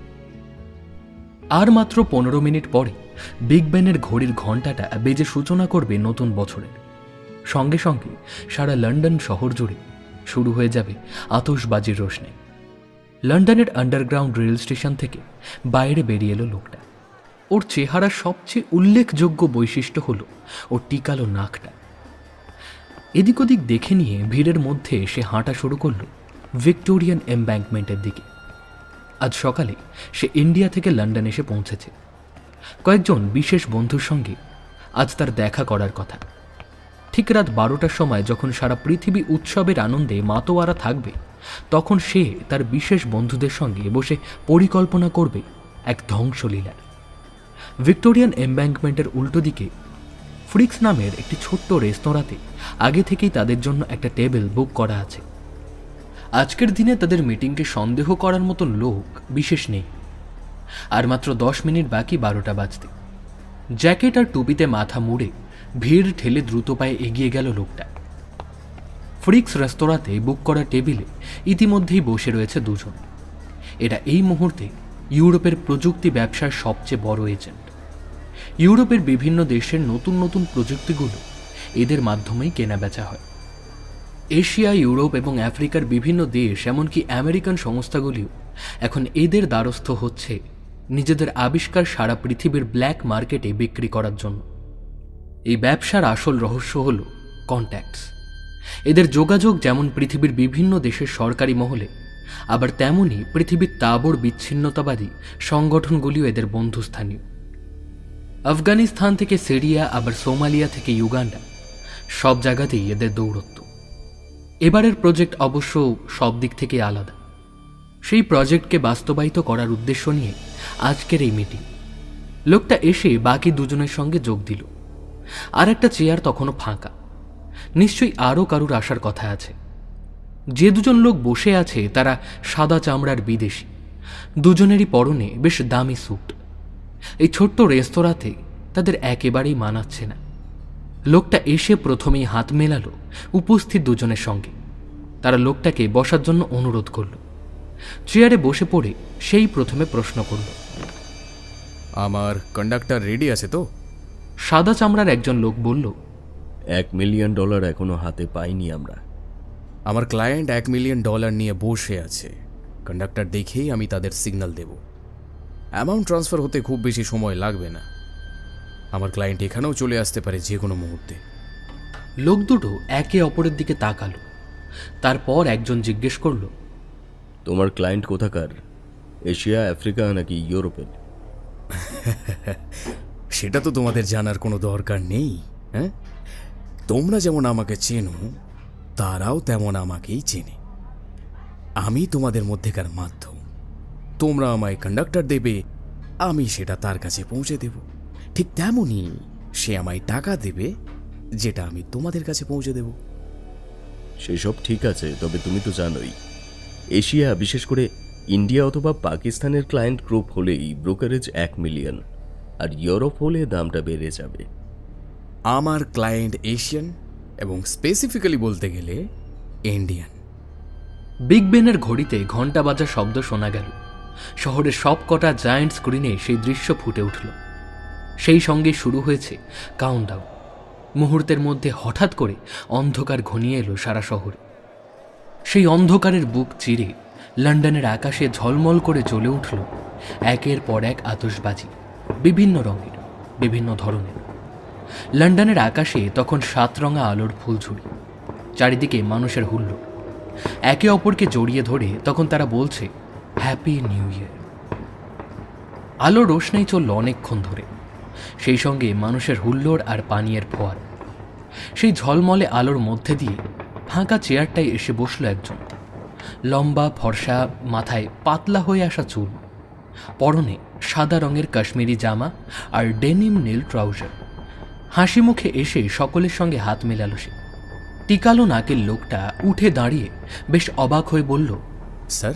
আর মাত্র 15 মিনিট পরে বিগ বেনের ঘড়ির ঘণ্টাটা বেজে সূচনা করবে নতুন বছরের। সঙ্গে সঙ্গে সারা লন্ডন শহর জুড়ে শুরু হয়ে যাবে আতশবাজির রোশনি। লন্ডনের আন্ডারগ্রাউন্ড রেল স্টেশন থেকে বাইরে বেরিয়ে এলো লোকটা। ওর চেহারার সবচেয়ে উল্লেখযোগ্য বৈশিষ্ট্য হল ওর টিকালো নাকটা। এদিক ওদিক দেখে নিয়ে ভিড়ের মধ্যে সে হাঁটা শুরু করল ভিক্টোরিয়ান এমব্যাঙ্কমেন্টের দিকে। আজ সকালে সে ইন্ডিয়া থেকে লন্ডন এসে পৌঁছেছে। কয়েকজন বিশেষ বন্ধুর সঙ্গে আজ তার দেখা করার কথা। ঠিক রাত 12টার সময় যখন সারা পৃথিবী উৎসবের আনন্দে মাতোয়ারা থাকবে, তখন সে তার বিশেষ বন্ধুদের সঙ্গে বসে পরিকল্পনা করবে এক ধ্বংসলীলার। ভিক্টোরিয়ান এমব্যাঙ্কমেন্টের উল্টো দিকে ফ্রিক্স নামের একটি ছোট্ট রেস্তোরাঁতে আগে থেকেই তাদের জন্য একটা টেবিল বুক করা আছে। আজকের দিনে তাদের মিটিংকে সন্দেহ করার মতন লোক বিশেষ নেই। আর মাত্র 10 মিনিট বাকি 12টা বাজতে। জ্যাকেট আর টুপিতে মাথা মুড়ে ভিড় ঠেলে দ্রুত পায়ে এগিয়ে গেল লোকটা। ফ্রিক্স রেস্তোরাঁতে বুক করা টেবিলে ইতিমধ্যেই বসে রয়েছে দুজন। এরা এই মুহূর্তে ইউরোপের প্রযুক্তি ব্যবসার সবচেয়ে বড় এজেন্ট। ইউরোপের বিভিন্ন দেশের নতুন নতুন প্রযুক্তিগুলো এদের মাধ্যমেই কেনাবেচা হয়। এশিয়া, ইউরোপ এবং আফ্রিকার বিভিন্ন দেশ, এমনকি আমেরিকান সংস্থাগুলিও এখন এদের দ্বারস্থ হচ্ছে নিজেদের আবিষ্কার সারা পৃথিবীর ব্ল্যাক মার্কেটে বিক্রি করার জন্য। এই ব্যবসার আসল রহস্য হল কন্ট্যাক্টস। এদের যোগাযোগ যেমন পৃথিবীর বিভিন্ন দেশের সরকারি মহলে, আবার তেমনই পৃথিবীর তাবর বিচ্ছিন্নতাবাদী সংগঠনগুলিও এদের বন্ধুস্থানীয়। আফগানিস্তান থেকে সিরিয়া, আবার সোমালিয়া থেকে ইউগান্ডা, সব জায়গাতেই এদের দৌরত্ব। এবারের প্রজেক্ট অবশ্য সব দিক থেকে আলাদা। সেই প্রজেক্টকে বাস্তবায়িত করার উদ্দেশ্য নিয়ে আজকের এই মিটিং। লোকটা এসে বাকি দুজনের সঙ্গে যোগ দিল। আর একটা চেয়ার তখনও ফাঁকা। নিশ্চয়ই আরও কারুর আসার কথা আছে। যে দুজন লোক বসে আছে তারা সাদা চামড়ার বিদেশি, দুজনেরই পরনে বেশ দামি স্যুট। এই ছোট্ট রেস্তোরাঁতে তাদের একেবারেই মানাচ্ছে না। লোকটা এসে প্রথমেই হাত মেলালো উপস্থিত দুজনের সঙ্গে। তারা লোকটাকে বসার জন্য অনুরোধ করল। চেয়ারে বসে পড়ে সেই প্রথমে প্রশ্ন করল, আমার কন্ডাক্টর রেডি আছে তো? সাদা চামড়ার একজন লোক বলল, $1 মিলিয়ন এখনো হাতে পাইনি আমরা। আমার ক্লায়েন্ট $1 মিলিয়ন নিয়ে বসে আছে। কন্ডাক্টর দেখেই আমি তাদের সিগন্যাল দেব। অ্যামাউন্ট ট্রান্সফার হতে খুব বেশি সময় লাগবে না। আমার ক্লায়েন্ট এখানেও চলে আসতে পারে যে কোনো মুহূর্তে। লোক দুটো একে অপরের দিকে তাকালো। তারপর একজন জিজ্ঞেস করল, তোমার ক্লায়েন্ট কোথাকার? এশিয়া, আফ্রিকা নাকি ইউরোপের? সেটা তো তোমাদের জানার কোনো দরকার নেই। হ্যাঁ, তোমরা যেমন আমাকে চেনো, তারাও তেমন আমাকেই চেনে। আমি তোমাদের মধ্যেকার মাধ্যম। তোমরা আমায় কন্ডাক্টর দেবে, আমি সেটা তার কাছে পৌঁছে দেব। ঠিক তেমনই সে আমায় টাকা দেবে, যেটা আমি তোমাদের কাছে পৌঁছে দেব। সেসব ঠিক আছে, তবে তুমি তো জানোই এশিয়া, বিশেষ করে ইন্ডিয়া অথবা পাকিস্তানের ক্লায়েন্ট গ্রুপ হলেই ব্রোকারেজ 1 মিলিয়ন, আর ইউরোপ হলে দামটা বেড়ে যাবে। আমার ক্লায়েন্ট এশিয়ান এবং স্পেসিফিক্যালি বলতে গেলে ইন্ডিয়ান। বিগ বেনের ঘড়িতে ঘণ্টা বাজার শব্দ শোনা গেল। শহরের সব কটা জায়ান্ট স্ক্রিনে সেই দৃশ্য ফুটে উঠল। সেই সঙ্গে শুরু হয়েছে কাউন্টডাউন। মুহূর্তের মধ্যে হঠাৎ করে অন্ধকার ঘনিয়ে এলো সারা শহরে। সেই অন্ধকারের বুক চিরে লন্ডনের আকাশে ঝলমল করে জ্বলে উঠল একের পর এক আতশবাজি, বিভিন্ন রঙের, বিভিন্ন ধরনের। লন্ডনের আকাশে তখন 7 রঙা আলোর ফুলঝুরি। চারিদিকে মানুষের হুল্লোড়। একে অপরকে জড়িয়ে ধরে তখন তারা বলছে, হ্যাপি নিউ ইয়ার। আলো রোশনাই চলল অনেকক্ষণ ধরে। সেই সঙ্গে মানুষের হুল্লোড় আর পানীয়ের ফোয়ারা। সেই ঝলমলে আলোর মধ্যে দিয়ে ফাঁকা চেয়ারটায় এসে বসল একজন। লম্বা, ফর্সা, মাথায় পাতলা হয়ে আসা চুল, পরনে সাদা রঙের কাশ্মীরি জামা আর ডেনিম নীল ট্রাউজার। হাসি মুখে এসে সকলের সঙ্গে হাত মেলালো সে। টিকালো নাকের লোকটা উঠে দাঁড়িয়ে বেশ অবাক হয়ে বলল, স্যার,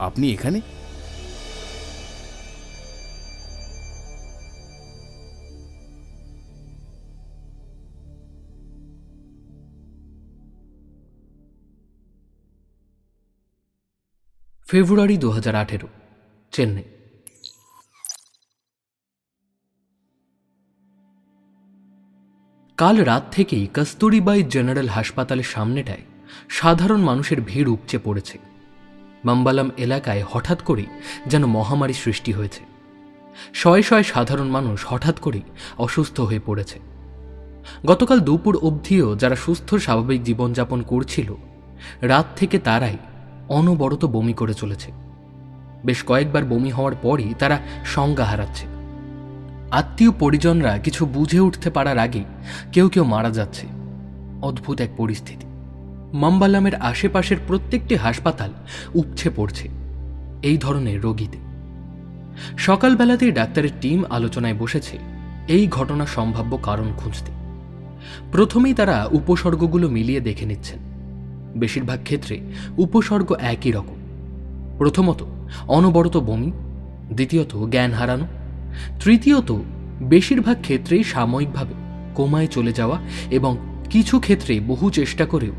আপনি এখানে? ফেব্রুয়ারি 2018, চেন্নাই। কাল রাত থেকেই কস্তুরীবাই জেনারেল হাসপাতালের সামনেটায় সাধারণ মানুষের ভিড় উপচে পড়েছে। মাম্বালাম এলাকায় হঠাৎ করেই যেন মহামারী সৃষ্টি হয়েছে। শয়ে শয়ে সাধারণ মানুষ হঠাৎ করেই অসুস্থ হয়ে পড়েছে। গতকাল দুপুর অবধিও যারা সুস্থ স্বাভাবিক জীবনযাপন করছিল, রাত থেকে তারাই অনবরত বমি করে চলেছে। বেশ কয়েকবার বমি হওয়ার পরই তারা সংজ্ঞা হারাচ্ছে। আত্মীয় পরিজনরা কিছু বুঝে উঠতে পারার আগেই কেউ কেউ মারা যাচ্ছে। অদ্ভুত এক পরিস্থিতি। মাম্বালামের আশেপাশের প্রত্যেকটি হাসপাতাল উপচে পড়ছে এই ধরনের রোগীতে। সকালবেলাতেই ডাক্তারের টিম আলোচনায় বসেছে এই ঘটনার সম্ভাব্য কারণ খুঁজতে। প্রথমেই তারা উপসর্গগুলো মিলিয়ে দেখে নিচ্ছেন। বেশিরভাগ ক্ষেত্রে উপসর্গ একই রকম। প্রথমত অনবরত বমি, দ্বিতীয়ত জ্ঞান হারানো, তৃতীয়ত বেশিরভাগ ক্ষেত্রেই সাময়িকভাবে কোমায় চলে যাওয়া এবং কিছু ক্ষেত্রে বহু চেষ্টা করেও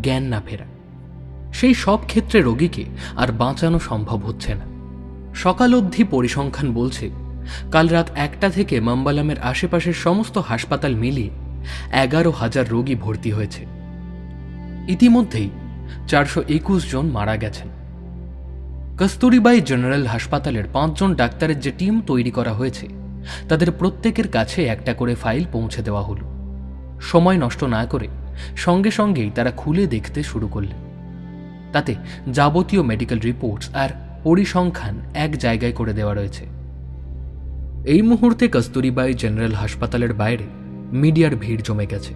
জ্ঞান না ফেরা। সেই সব ক্ষেত্রে রোগীকে আর বাঁচানো সম্ভব হচ্ছে না। সকাল অবধি পরিসংখ্যান বলছে কাল রাত 1টা থেকে মাম্বালামের আশেপাশের সমস্ত হাসপাতাল মিলিয়ে 11,000 রোগী ভর্তি হয়েছে। ইতিমধ্যেই 421 জন মারা গেছেন। কস্তুরীবাই জেনারেল হাসপাতালের 5 জন ডাক্তারের যে টিম তৈরি করা হয়েছে, তাদের প্রত্যেকের কাছে একটা করে ফাইল পৌঁছে দেওয়া হলো। সময় নষ্ট না করে সঙ্গে সঙ্গেই তারা খুলে দেখতে শুরু করলেন। তাতে যাবতীয় মেডিকেল রিপোর্টস আর পরিসংখ্যান এক জায়গায় করে দেওয়া রয়েছে। এই মুহূর্তে কস্তুরীবাই জেনারেল হাসপাতালের বাইরে মিডিয়ার ভিড় জমে গেছে।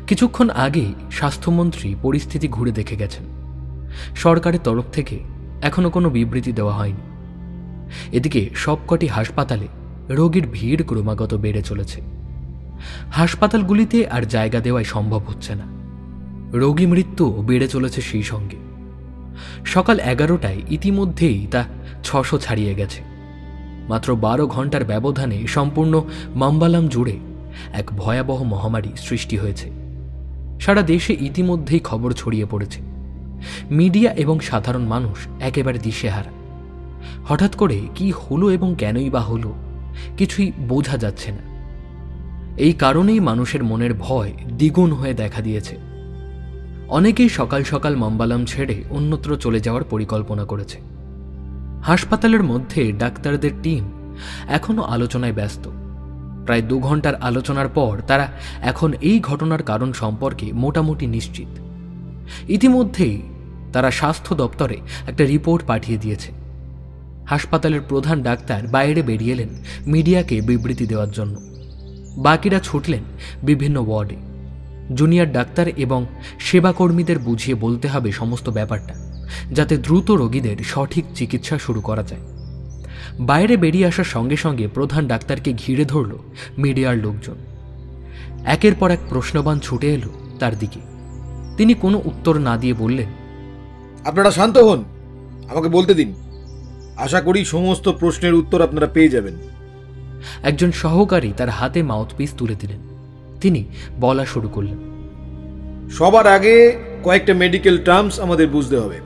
কিছুক্ষণ আগেই স্বাস্থ্যমন্ত্রী পরিস্থিতি ঘুরে দেখে গেছেন। সরকারের তরফ থেকে এখনো কোনো বিবৃতি দেওয়া হয়নি। এদিকে সবকটি হাসপাতালে রোগীর ভিড় ক্রমাগত বেড়ে চলেছে। হাসপাতালগুলিতে আর জায়গা দেওয়াই সম্ভব হচ্ছে না। রোগী মৃত্যু বেড়ে চলেছে সেই সঙ্গে। সকাল 11টায় ইতিমধ্যেই তা 600 ছাড়িয়ে গেছে। মাত্র 12 ঘন্টার ব্যবধানে সম্পূর্ণ মাম্বালাম জুড়ে এক ভয়াবহ মহামারী সৃষ্টি হয়েছে। সারা দেশে ইতিমধ্যেই খবর ছড়িয়ে পড়েছে। মিডিয়া এবং সাধারণ মানুষ একেবারে দিশেহারা। হঠাৎ করে কি হলো এবং কেনই বা হলো কিছুই বোঝা যাচ্ছে না। এই কারণেই মানুষের মনের ভয় দ্বিগুণ হয়ে দেখা দিয়েছে। অনেকেই সকাল সকাল মাম্বালাম ছেড়ে অন্যত্র চলে যাওয়ার পরিকল্পনা করেছে। হাসপাতালের মধ্যে ডাক্তারদের টিম এখনও আলোচনায় ব্যস্ত। প্রায় 2 ঘন্টার আলোচনার পর তারা এখন এই ঘটনার কারণ সম্পর্কে মোটামুটি নিশ্চিত। ইতিমধ্যেই তারা স্বাস্থ্য দপ্তরে একটা রিপোর্ট পাঠিয়ে দিয়েছে। হাসপাতালের প্রধান ডাক্তার বাইরে বেরিয়ে এলেন মিডিয়াকে বিবৃতি দেওয়ার জন্য। বাকিরা ছুটলেন বিভিন্ন ওয়ার্ডে। জুনিয়র ডাক্তার এবং সেবাকর্মীদের বুঝিয়ে বলতে হবে সমস্ত ব্যাপারটা, যাতে দ্রুত রোগীদের সঠিক চিকিৎসা শুরু করা যায়। বাইরে বেরিয়ে আসার সঙ্গে সঙ্গে প্রধান ডাক্তারকে ঘিরে ধরল মিডিয়ার লোকজন। একের পর এক প্রশ্নবাণ ছুটে এলো তার দিকে। তিনি কোনো উত্তর না দিয়ে বললেন, আপনারা শান্ত হন, আমাকে বলতে দিন। আশা করি সমস্ত প্রশ্নের উত্তর আপনারা পেয়ে যাবেন। একজন সহকারী তার হাতে মাউথপিস তুলে দিলেন। তিনি বলা শুরু করলেন, সবার আগে কয়েকটা মেডিকেল টার্মস আমাদের বুঝতে হবে,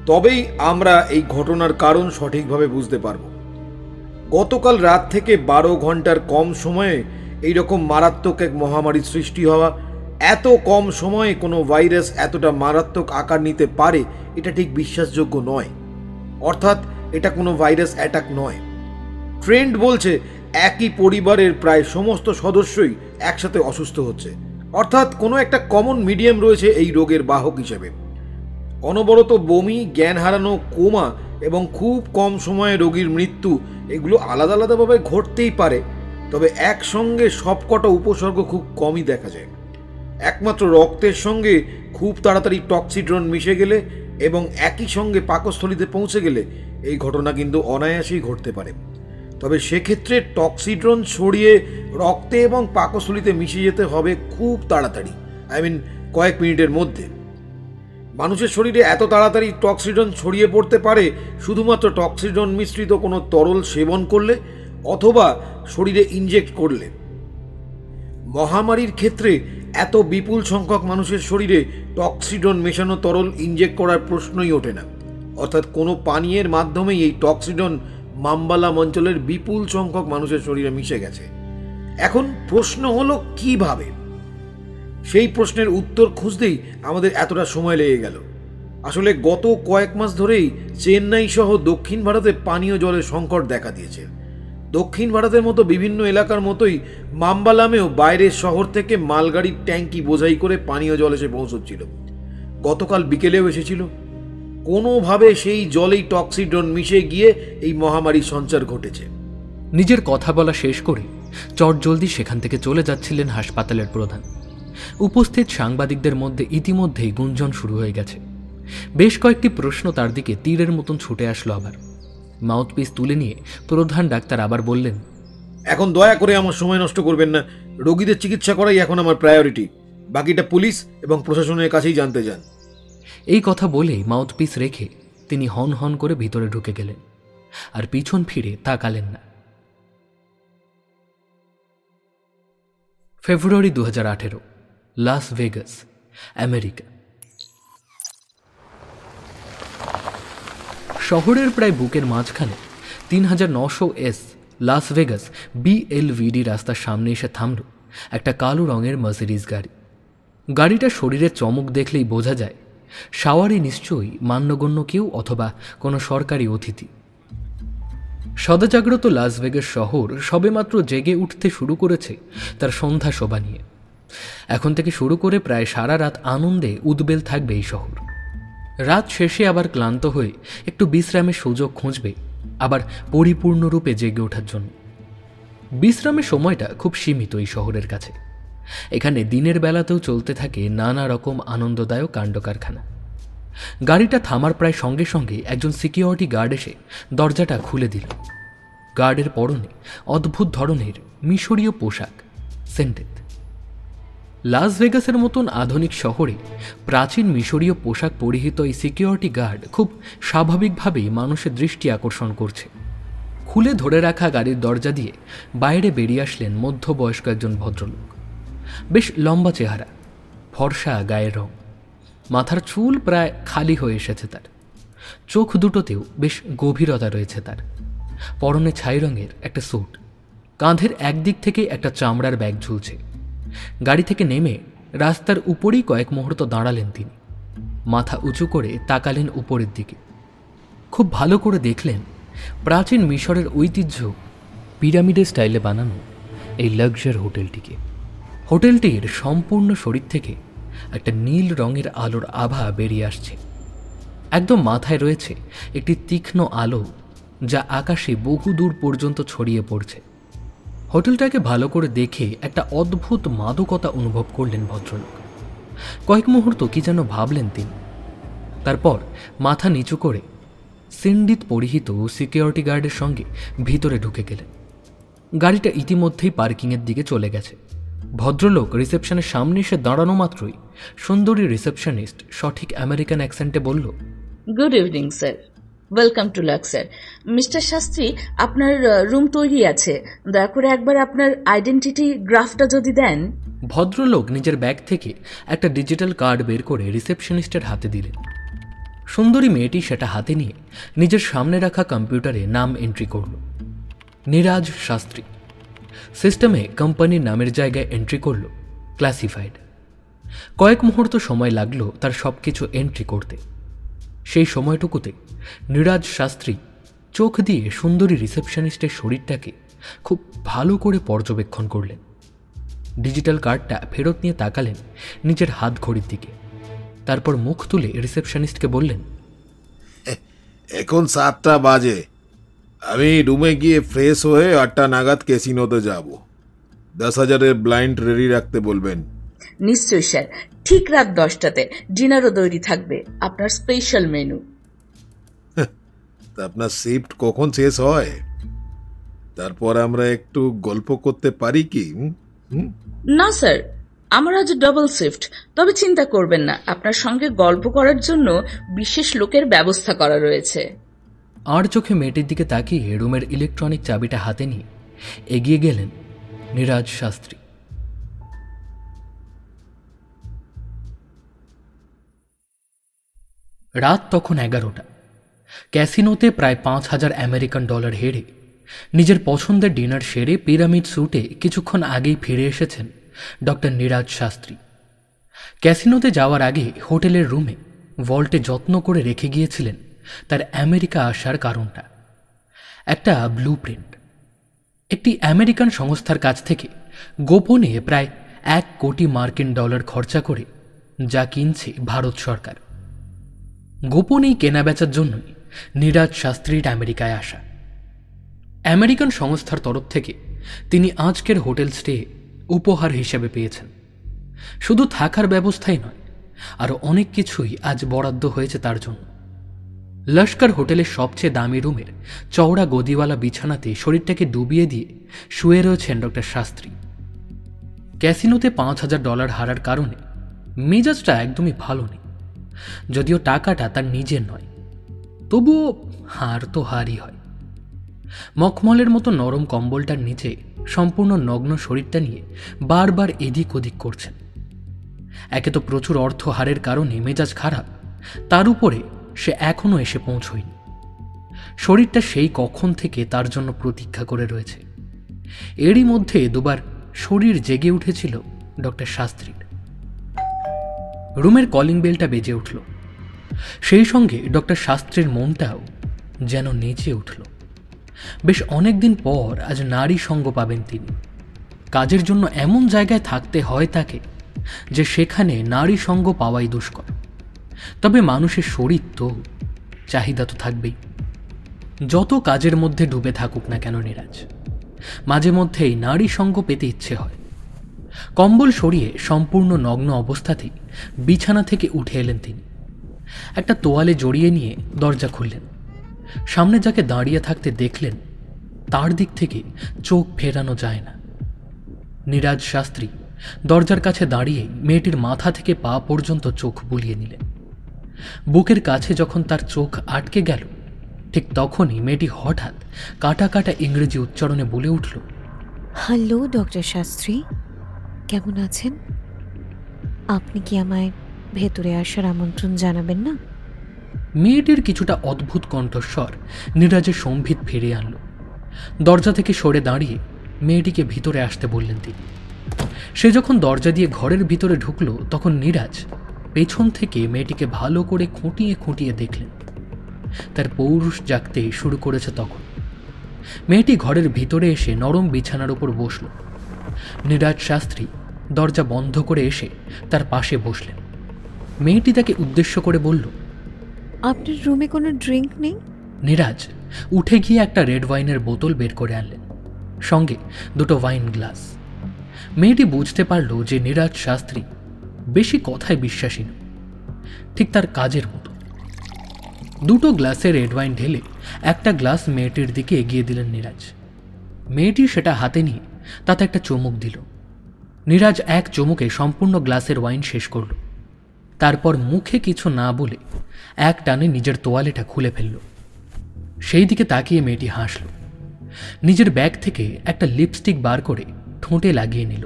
তবেই আমরা এই ঘটনার কারণ সঠিকভাবে বুঝতে পারব। গতকাল রাত থেকে 12 ঘন্টার কম সময়ে এইরকম মারাত্মক এক মহামারীর সৃষ্টি হওয়া, এত কম সময়ে কোনো ভাইরাস এতটা মারাত্মক আকার নিতে পারে, এটা ঠিক বিশ্বাসযোগ্য নয়। অর্থাৎ এটা কোনো ভাইরাস অ্যাটাক নয়। ট্রেন্ড বলছে একই পরিবারের প্রায় সমস্ত সদস্যই একসাথে অসুস্থ হচ্ছে, অর্থাৎ কোনো একটা কমন মিডিয়াম রয়েছে এই রোগের বাহক হিসেবে। অনবরত বমি, জ্ঞান হারানো, কোমা এবং খুব কম সময়ে রোগীর মৃত্যু, এগুলো আলাদা আলাদাভাবে ঘটতেই পারে, তবে একসঙ্গে সবকটা উপসর্গ খুব কমই দেখা যায়। একমাত্র রক্তের সঙ্গে খুব তাড়াতাড়ি টক্সিড্রন মিশে গেলে এবং একই সঙ্গে পাকস্থলীতে পৌঁছে গেলে এই ঘটনা কিন্তু অনায়াসেই ঘটতে পারে। তবে সেক্ষেত্রে টক্সিড্রন ছড়িয়ে রক্তে এবং পাকস্থলীতে মিশে যেতে হবে খুব তাড়াতাড়ি, কয়েক মিনিটের মধ্যে। মানুষের শরীরে এত তাড়াতাড়ি টক্সিড্রন ছড়িয়ে পড়তে পারে শুধুমাত্র টক্সিড্রন মিশ্রিত কোনো তরল সেবন করলে অথবা শরীরে ইনজেক্ট করলে। মহামারীর ক্ষেত্রে এত বিপুল সংখ্যক মানুষের শরীরে টক্সিড্রন মেশানো তরল ইনজেক্ট করার প্রশ্নই ওঠে না। অর্থাৎ কোনো পানীয়ের মাধ্যমেই এই টক্সিড্রন মাম্বালাম অঞ্চলের বিপুল সংখ্যক মানুষের শরীরে মিশে গেছে। এখন প্রশ্ন হলো কিভাবে? সেই প্রশ্নের উত্তর খুঁজতেই আমাদের এতটা সময় লেগে গেল। আসলে গত কয়েক মাস ধরেই চেন্নাই সহ দক্ষিণ ভারতে পানীয় জলের সংকট দেখা দিয়েছে। দক্ষিণ ভারতের মতো বিভিন্ন এলাকার মতোই মাম্বালামেও বাইরের শহর থেকে মালগাড়ির ট্যাঙ্কি বোঝাই করে পানীয় জল এসে পৌঁছচ্ছিল। গতকাল বিকেলেও এসেছিল। কোনোভাবে সেই জলেই টক্সিড্রন মিশে গিয়ে এই মহামারীর সঞ্চার ঘটেছে। নিজের কথা বলা শেষ করে চটজলদি সেখান থেকে চলে যাচ্ছিলেন হাসপাতালের প্রধান। উপস্থিত সাংবাদিকদের মধ্যে ইতিমধ্যেই গুঞ্জন শুরু হয়ে গেছে। বেশ কয়েকটি প্রশ্ন তার দিকে তীরের মতন ছুটে আসলো। আবার মাউথপিস তুলে নিয়ে প্রধান ডাক্তার আবার বললেন, এখন দয়া করে আমার সময় নষ্ট করবেন না। রোগীদের চিকিৎসা করাই এখন আমার প্রায়োরিটি। বাকিটা পুলিশ এবং প্রশাসনের কাছেই জানতে যান। এই কথা বলেই মাউথপিস রেখে তিনি হন হন করে ভিতরে ঢুকে গেলেন, আর পিছন ফিরে তাকালেন না। ফেব্রুয়ারি 2018, লাস ভেগাস, আমেরিকা। শহরের প্রায় বুকের মাঝখানে 3900 S লাস ভেগাস BLVD রাস্তার সামনে এসে থামল একটা কালো রঙের মার্সিডিজ গাড়ি। গাড়িটার শরীরের চমক দেখলেই বোঝা যায় সাওয়ারি নিশ্চয়ই মান্যগণ্য কেউ অথবা কোনো সরকারি অতিথি। সদাজাগ্রত লাস ভেগাস শহর সবেমাত্র জেগে উঠতে শুরু করেছে তার সন্ধ্যা শোভা নিয়ে। এখন থেকে শুরু করে প্রায় সারা রাত আনন্দে উদ্বেল থাকবে এই শহর। রাত শেষে আবার ক্লান্ত হয়ে একটু বিশ্রামের সুযোগ খুঁজবে, আবার পরিপূর্ণরূপে জেগে ওঠার জন্য। বিশ্রামের সময়টা খুব সীমিত এই শহরের কাছে। এখানে দিনের বেলাতেও চলতে থাকে নানা রকম আনন্দদায়ক কাণ্ডকারখানা। গাড়িটা থামার প্রায় সঙ্গে সঙ্গে একজন সিকিউরিটি গার্ড এসে দরজাটা খুলে দিল। গার্ডের পরনে অদ্ভুত ধরনের মিশরীয় পোশাক, সেন্টেড। লাস ভেগাসের মতন আধুনিক শহরে প্রাচীন মিশরীয় পোশাক পরিহিত এই সিকিউরিটি গার্ড খুব স্বাভাবিকভাবেই মানুষের দৃষ্টি আকর্ষণ করছে। খুলে ধরে রাখা গাড়ির দরজা দিয়ে বাইরে বেরিয়ে আসলেন মধ্যবয়স্ক একজন ভদ্রলোক। বেশ লম্বা চেহারা, ফর্সা গায়ের রং, মাথার চুল প্রায় খালি হয়ে এসেছে তার, চোখ দুটোতেও বেশ গভীরতা রয়েছে তার। পরনে ছাই রঙের একটা স্যুট, কাঁধের একদিক থেকে একটা চামড়ার ব্যাগ ঝুলছে। গাড়ি থেকে নেমে রাস্তার উপরেই কয়েক মুহূর্ত দাঁড়ালেন তিনি, মাথা উঁচু করে তাকালেন উপরের দিকে। খুব ভালো করে দেখলেন প্রাচীন মিশরের ঐতিহ্য পিরামিডের স্টাইলে বানানো এই লাক্সারি হোটেলটিকে। হোটেলটির সম্পূর্ণ শরীর থেকে একটা নীল রঙের আলোর আভা বেরিয়ে আসছে। একদম মাথায় রয়েছে একটি তীক্ষ্ণ আলো, যা আকাশে বহু দূর পর্যন্ত ছড়িয়ে পড়ছে। হোটেলটাকে ভালো করে দেখে একটা অদ্ভুত মাদকতা অনুভব করলেন ভদ্রলোক। কয়েক মুহূর্ত কি যেন ভাবলেন তিনি, তারপর মাথা নিচু করে সিন্ডিত পরিহিত সিকিউরিটি গার্ডের সঙ্গে ভিতরে ঢুকে গেলেন। গাড়িটা ইতিমধ্যেই পার্কিংয়ের দিকে চলে গেছে। ভদ্রলোক রিসেপশনের সামনে এসে দাঁড়ানো মাত্রই সুন্দরী রিসেপশনিস্ট সঠিক আমেরিকান অ্যাকসেন্টে বলল, good evening sir, welcome to Luxor. Mister Shastri, আপনার রুম তৈরি আছে, দয়া করে একবার আপনার আইডেন্টিটি গ্রাফটা যদি দেন। ভদ্রলোক নিজের ব্যাগ থেকে একটা ডিজিটাল কার্ড বের করে রিসেপশনিস্টের হাতে দিলেন। সুন্দরী মেয়েটি সেটা হাতে নিয়ে নিজের সামনে রাখা কম্পিউটারে নাম এন্ট্রি করল, নীরাজ শাস্ত্রী। সিস্টেমে কোম্পানির নামের জায়গায় এন্ট্রি করল ক্লাসিফাইড। কয়েক মুহূর্ত সময় লাগলো তার সবকিছু এন্ট্রি করতে। সেই সময়টুকুতে নীরাজ শাস্ত্রী চোখ দিয়ে সুন্দরী রিসেপশনিস্টের শরীরটাকে খুব ভালো করে পর্যবেক্ষণ করলেন। ডিজিটাল কার্ডটা ফেরত নিয়ে তাকালেন নিজের হাত ঘড়ির দিকে, তারপর মুখ তুলে রিসেপশনিস্টকে বললেন, এখন 7টা বাজে, আমি রুমে গিয়ে ফ্রেশ হয়ে 8টা নাগাদ ক্যাসিনোতে যাব। 10,000-এর ব্লাইন্ড রেডি রাখতে বলবেন। নিশ্চয়ই স্যার, ঠিক রাত 10টাতে ডিনারও তৈরি থাকবে, আপনার স্পেশাল মেনু। আপনার শিফট কখন শেষ হয়? তারপর আমরা একটু গল্প করতে পারি কি? না স্যার, আমার আজ ডাবল শিফট, তবে চিন্তা করবেন না, আপনার সঙ্গে গল্প করার জন্য বিশেষ লোকের ব্যবস্থা করা রয়েছে। আর চোখে মেয়েটির দিকে তাকিয়ে রুমের ইলেকট্রনিক চাবিটা হাতে নিয়ে এগিয়ে গেলেন নীরাজ শাস্ত্রী। রাত তখন 11টা। ক্যাসিনোতে প্রায় 5,000 আমেরিকান ডলার হেরে নিজের পছন্দের ডিনার সেরে পিরামিড স্যুটে কিছুক্ষণ আগেই ফিরে এসেছেন ডক্টর নীরাজ শাস্ত্রী। ক্যাসিনোতে যাওয়ার আগে হোটেলের রুমে ভল্টে যত্ন করে রেখে গিয়েছিলেন তার আমেরিকা আসার কারণটা, একটা ব্লু প্রিন্ট। একটি আমেরিকান সংস্থার কাছ থেকে গোপনে প্রায় 1 কোটি মার্কিন ডলার খরচা করে যা কিনছে ভারত সরকার। গোপনেই কেনাবেচার জন্যই নীরাজ শাস্ত্রীর আমেরিকায় আসা। আমেরিকান সংস্থার তরফ থেকে তিনি আজকের হোটেল স্টে উপহার হিসেবে পেয়েছেন। শুধু থাকার ব্যবস্থাই নয়, আরও অনেক কিছুই আজ বরাদ্দ হয়েছে তার জন্য। লস্কর হোটেলের সবচেয়ে দামি রুমের চওড়া গদিওয়ালা বিছানাতে শরীরটাকে ডুবিয়ে দিয়ে শুয়ে রয়েছেন ডক্টর শাস্ত্রী। ক্যাসিনোতে 5,000 ডলার হারার কারণে মেজাজটা একদমই ভালো নেই। যদিও টাকাটা তার নিজের নয়, তবুও হার তো হারই হয়। মখমলের মতো নরম কম্বলটার নিচে সম্পূর্ণ নগ্ন শরীরটা নিয়ে বারবার এদিক ওদিক করছেন। একে তো প্রচুর অর্থ হারের কারণে মেজাজ খারাপ, তার উপরে সে এখনো এসে পৌঁছয়নি। শরীরটা সেই কখন থেকে তার জন্য প্রতীক্ষা করে রয়েছে। এরই মধ্যে দুবার শরীর জেগে উঠেছিল ডক্টর শাস্ত্রীর। রুমের কলিং বেলটা বেজে উঠল, সেই সঙ্গে ডক্টর শাস্ত্রীর মনটাও যেন নেচে উঠল। বেশ অনেকদিন পর আজ নারী সঙ্গ পাবেন তিনি। কাজের জন্য এমন জায়গায় থাকতে হয় তাকে যে সেখানে নারী সঙ্গ পাওয়াই দুষ্কর। তবে মানুষের শরীর তো চাহিদা তো থাকবেই। যত কাজের মধ্যে ডুবে থাকুক না কেন নীরাজ, মাঝে মধ্যেই নারী সঙ্গ পেতে ইচ্ছে হয়। কম্বল সরিয়ে সম্পূর্ণ নগ্ন অবস্থাতেই বিছানা থেকে উঠে এলেন তিনি। একটা তোয়ালে জড়িয়ে নিয়ে দরজা খুললেন। সামনে যাকে দাঁড়িয়ে থাকতে দেখলেন তার দিক থেকে চোখ ফেরানো যায় না। নীরাজ শাস্ত্রী দরজার কাছে দাঁড়িয়ে মেয়েটির মাথা থেকে পা পর্যন্ত চোখ বুলিয়ে নিলেন। বুকের কাছে যখন তার চোখ আটকে গেল, ঠিক তখনই মেয়েটি হঠাৎ কাটা কাটা ইংরেজি উচ্চারণে বলে উঠল, হ্যালো ডক্টর শাস্ত্রী, কেমন আছেন? আপনি কি আমায় ভেতরে আসার আমন্ত্রণ জানাবেন না? মেয়েটির কিছুটা অদ্ভুত কণ্ঠস্বর নীরাজের সম্ভিত ফিরিয়ে আনল। দরজা থেকে সরে দাঁড়িয়ে মেয়েটিকে ভিতরে আসতে বললেন তিনি। সে যখন দরজা দিয়ে ঘরের ভিতরে ঢুকল, তখন নীরাজ পেছন থেকে মেয়েটিকে ভালো করে খুঁটিয়ে খুঁটিয়ে দেখলেন। তার পৌরুষ জাগতে শুরু করেছে তখন। মেয়েটি ঘরের ভিতরে এসে নরম বিছানার উপর বসল। নীরাজ শাস্ত্রী দরজা বন্ধ করে এসে তার পাশে বসলেন। মেয়েটি তাকে উদ্দেশ্য করে বলল, আপনার রুমে কোনো ড্রিঙ্ক নেই? নীরাজ উঠে গিয়ে একটা রেড ওয়াইনের বোতল বের করে আনলেন, সঙ্গে দুটো ওয়াইন গ্লাস। মেয়েটি বুঝতে পারল যে নীরাজ শাস্ত্রী বেশি কথায় বিশ্বাসী নয়, ঠিক তার কাজের মতো। দুটো গ্লাসে রেড ওয়াইন ঢেলে একটা গ্লাস মেয়েটির দিকে এগিয়ে দিলেন নীরাজ। মেয়েটি সেটা হাতে নিয়ে তাতে একটা চুমুক দিল। নীরাজ এক চুমুকে সম্পূর্ণ গ্লাসের ওয়াইন শেষ করল। তারপর মুখে কিছু না বলে এক টানে নিজের তোয়ালেটা খুলে ফেলল। সেই দিকে তাকিয়ে মেয়েটি হাসল। নিজের ব্যাগ থেকে একটা লিপস্টিক বার করে ঠোঁটে লাগিয়ে নিল।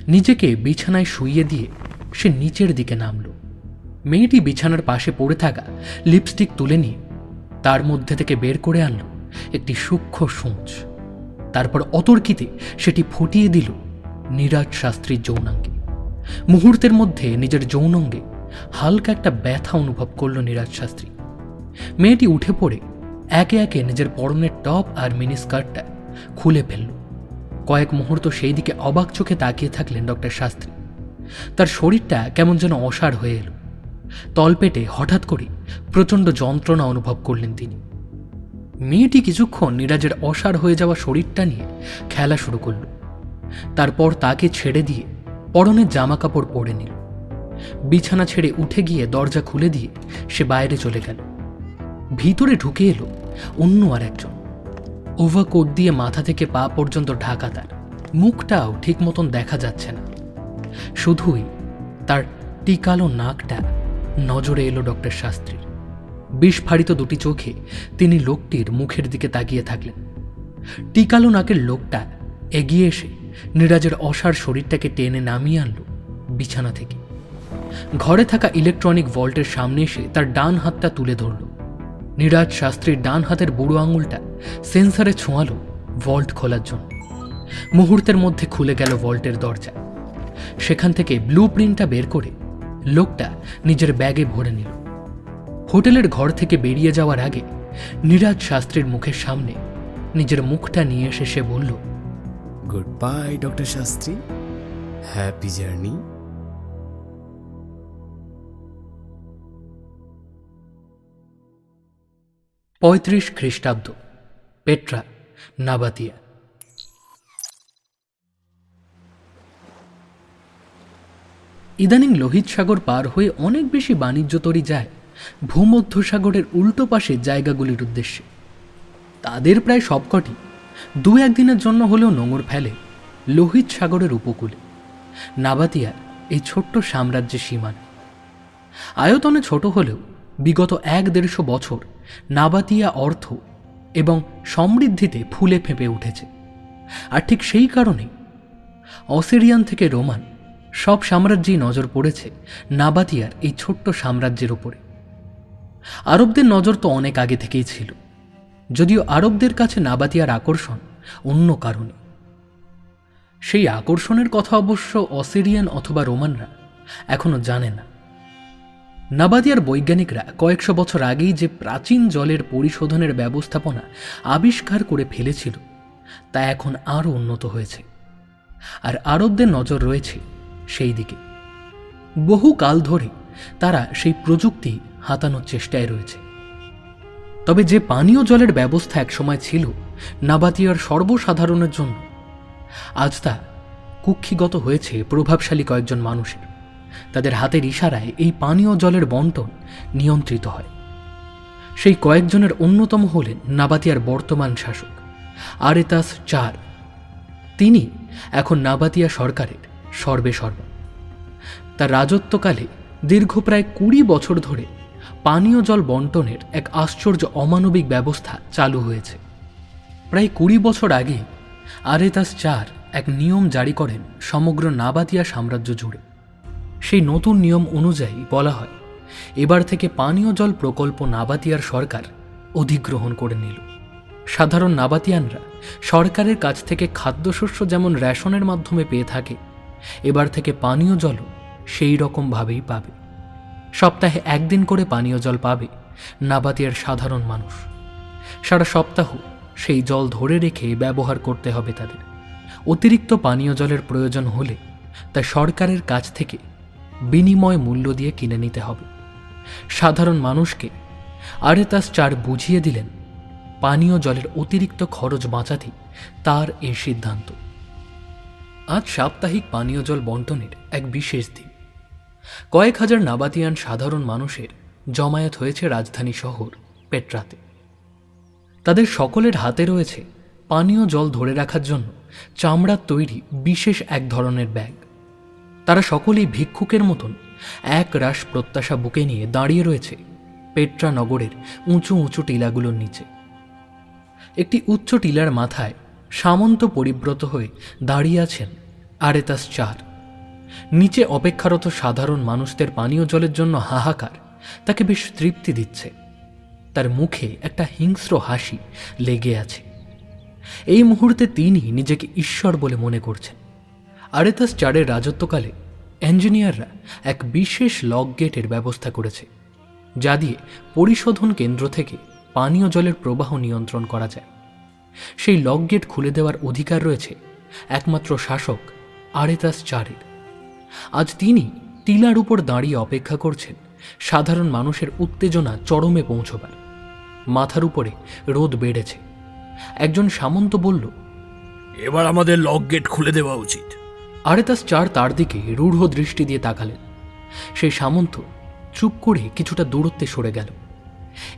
নিজেকে বিছানায় শুইয়ে দিয়ে সে নিচের দিকে নামল। মেয়েটি বিছানার পাশে পড়ে থাকা লিপস্টিক তুলে নিয়ে তার মধ্যে থেকে বের করে আনল একটি সূক্ষ্ম সূঁচ। তারপর অতর্কিতে সেটি ফুটিয়ে দিল নীরাজ শাস্ত্রীর যৌনাঙ্গে। মুহূর্তের মধ্যে নিজের যৌনাঙ্গে হালকা একটা ব্যথা অনুভব করল নীরাজ শাস্ত্রী। মেয়েটি উঠে পড়ে একে একে নিজের পরনের টপ আর মিনি স্কার্টটা খুলে ফেলল। কয়েক মুহূর্ত সেই দিকে অবাক চোখে তাকিয়ে থাকলেন ডক্টর শাস্ত্রী। তার শরীরটা কেমন যেন অসাড় হয়ে এলো। তলপেটে হঠাৎ করে প্রচণ্ড যন্ত্রণা অনুভব করলেন তিনি। মেয়েটি কিছুক্ষণ নীরাজের অসাড় হয়ে যাওয়া শরীরটা নিয়ে খেলা শুরু করল। তারপর তাকে ছেড়ে দিয়ে পরনের জামা কাপড় পরে নিল। বিছানা ছেড়ে উঠে গিয়ে দরজা খুলে দিয়ে সে বাইরে চলে গেল। ভিতরে ঢুকে এলো অন্য আর একজন। ওভারকোট দিয়ে মাথা থেকে পা পর্যন্ত ঢাকা, তার মুখটাও ঠিক মতন দেখা যাচ্ছে না, শুধুই তার টিকালো নাকটা নজরে এলো ডক্টর শাস্ত্রীর। বিস্ফারিত দুটি চোখে তিনি লোকটির মুখের দিকে তাকিয়ে থাকলেন। টিকালো নাকের লোকটা এগিয়ে এসে নীরাজের অসাড় শরীরটাকে টেনে নামিয়ে আনল বিছানা থেকে। ঘরে থাকা ইলেকট্রনিক ভল্টের সামনে এসে তার ডান হাতটা তুলে ধরল। নীরাজ শাস্ত্রীর ডান হাতের বুড়ো আঙুলটা সেন্সারে ছোঁয়ালো ভল্ট খোলার জন্য। মুহূর্তের মধ্যে খুলে গেল ভল্টের দরজা। সেখান থেকে ব্লু প্রিন্টটা বের করে লোকটা নিজের ব্যাগে ভরে নিল। হোটেলের ঘর থেকে বেরিয়ে যাওয়ার আগে নীরাজ শাস্ত্রীর মুখের সামনে নিজের মুখটা নিয়ে এসে সে বলল, good bye doctor Shastri, happy journey. পঁয়ত্রিশ খ্রিস্টাব্দ, পেট্রা, নাবাতিয়া। ইদানিং লোহিত সাগর পার হয়ে অনেক বেশি বাণিজ্য তরী যায় ভূমধ্যসাগরের উল্টো পাশের জায়গাগুলির উদ্দেশ্যে। তাদের প্রায় সবকটি দু একদিনের জন্য হলেও নোঙর ফেলে লোহিত সাগরের উপকূলে, নাবাতিয়ার এই ছোট্ট সাম্রাজ্যের সীমানা। আয়তনে ছোট হলেও বিগত ১-১৫০ বছর নাবাতিয়া অর্থ এবং সমৃদ্ধিতে ফুলে ফেঁপে উঠেছে। আর ঠিক সেই কারণে অসিরিয়ান থেকে রোমান সব সাম্রাজ্যেই নজর পড়েছে নাবাতিয়ার এই ছোট্ট সাম্রাজ্যের উপরে। আরবদের নজর তো অনেক আগে থেকেই ছিল, যদিও আরবদের কাছে নাবাতিয়ার আকর্ষণ অন্য কারণে। সেই আকর্ষণের কথা অবশ্য অসিরিয়ান অথবা রোমানরা এখনো জানে না। নাবাতিয়ার বৈজ্ঞানিকরা কয়েকশো বছর আগেই যে প্রাচীন জলের পরিশোধনের ব্যবস্থাপনা আবিষ্কার করে ফেলেছিল তা এখন আরও উন্নত হয়েছে, আর আরবদের নজর রয়েছে সেই দিকে। বহু কাল ধরে তারা সেই প্রযুক্তি হাতানোর চেষ্টায় রয়েছে। তবে যে পানীয় জলের ব্যবস্থা একসময় ছিল নাবাতিয়ার সর্বসাধারণের জন্য, আজ তা কুক্ষিগত হয়েছে প্রভাবশালী কয়েকজন মানুষের। তাদের হাতের ইশারায় এই পানীয় জলের বন্টন নিয়ন্ত্রিত হয়। সেই কয়েকজনের অন্যতম হলেন নাবাতিয়ার বর্তমান শাসক আরেতাস IV। তিনি এখন নাবাতিয়া সরকারের সর্বে সর্বা। তার রাজত্বকালে দীর্ঘ প্রায় 20 বছর ধরে পানীয় জল বন্টনের এক আশ্চর্য অমানবিক ব্যবস্থা চালু হয়েছে। প্রায় 20 বছর আগে আরেতাস চার এক নিয়ম জারি করেন সমগ্র নাবাতিয়া সাম্রাজ্য জুড়ে। সেই নতুন নিয়ম অনুযায়ী বলা হয়, এবার থেকে পানীয় জল প্রকল্প নাবাতিয়ার সরকার অধিগ্রহণ করে নিল। সাধারণ নাবাতিয়ানরা সরকারের কাছ থেকে খাদ্যশস্য যেমন রেশনের মাধ্যমে পেয়ে থাকে, এবার থেকে পানীয় জলও সেই রকমভাবেই পাবে। সপ্তাহে একদিন করে পানীয় জল পাবে নাবাতিয়ার সাধারণ মানুষ। সারা সপ্তাহ সেই জল ধরে রেখে ব্যবহার করতে হবে তাদের। অতিরিক্ত পানীয় জলের প্রয়োজন হলে তা সরকারের কাছ থেকে বিনিময় মূল্য দিয়ে কিনে নিতে হবে। সাধারণ মানুষকে আরেতাস চার বুঝিয়ে দিলেন পানীয় জলের অতিরিক্ত খরচ বাঁচাতেই তার এই সিদ্ধান্ত। আজ সাপ্তাহিক পানীয় জল বন্টনের এক বিশেষ দিন। কয়েক হাজার নাবাতিয়ান সাধারণ মানুষের জমায়েত হয়েছে রাজধানী শহর পেট্রাতে। তাদের সকলের হাতে রয়েছে পানীয় জল ধরে রাখার জন্য চামড়ার তৈরি বিশেষ এক ধরনের ব্যাগ। তারা সকলেই ভিক্ষুকের মতন এক রাশ প্রত্যাশা বুকে নিয়ে দাঁড়িয়ে রয়েছে পেট্রা নগরের উঁচু উঁচু টিলাগুলোর নিচে। একটি উচ্চ টিলার মাথায় সামন্ত পরিব্রত হয়ে দাঁড়িয়ে আছেন আরেতাস চার। নিচে অপেক্ষারত সাধারণ মানুষদের পানীয় জলের জন্য হাহাকার তাকে বেশ তৃপ্তি দিচ্ছে। তার মুখে একটা হিংস্র হাসি লেগে আছে। এই মুহূর্তে তিনি নিজেকে ঈশ্বর বলে মনে করছেন। আরেতাস চারের রাজত্বকালে ইঞ্জিনিয়াররা এক বিশেষ লক গেটের ব্যবস্থা করেছে, যা দিয়ে পরিশোধন কেন্দ্র থেকে পানীয় জলের প্রবাহ নিয়ন্ত্রণ করা যায়। সেই লক গেট খুলে দেওয়ার অধিকার রয়েছে একমাত্র শাসক আরেতাস চারের। আজ তিনি টিলার উপর দাঁড়িয়ে অপেক্ষা করছেন সাধারণ মানুষের উত্তেজনা চরমে পৌঁছবার। মাথার উপরে রোদ বেড়েছে। একজন সামন্ত বলল, এবার আমাদের লক গেট খুলে দেওয়া উচিত। আরেতাস চার তার দিকে রূঢ় দৃষ্টি দিয়ে তাকালেন। সেই সামন্ত চুপ করে কিছুটা দূরত্বে সরে গেল।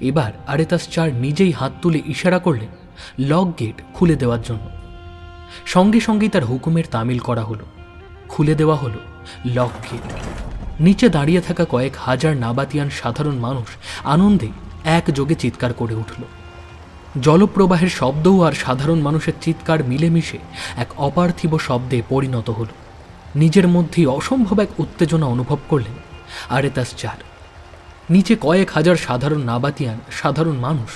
এবার আরেতাস চার নিজেই হাত তুলে ইশারা করলেন লক গেট খুলে দেওয়ার জন্য। সঙ্গে সঙ্গেই তার হুকুমের তামিল করা হলো। খুলে দেওয়া হলো লক গেট। নিচে দাঁড়িয়ে থাকা কয়েক হাজার নাবাতিয়ান সাধারণ মানুষ আনন্দে একযোগে চিৎকার করে উঠল। জলপ্রবাহের শব্দও আর সাধারণ মানুষের চিৎকার মিলেমিশে এক অপার্থিব শব্দে পরিণত হল। নিজের মধ্যেই অসম্ভব এক উত্তেজনা অনুভব করলেন আরেতাস চার। নিচে কয়েক হাজার সাধারণ নাবাতিয়ান সাধারণ মানুষ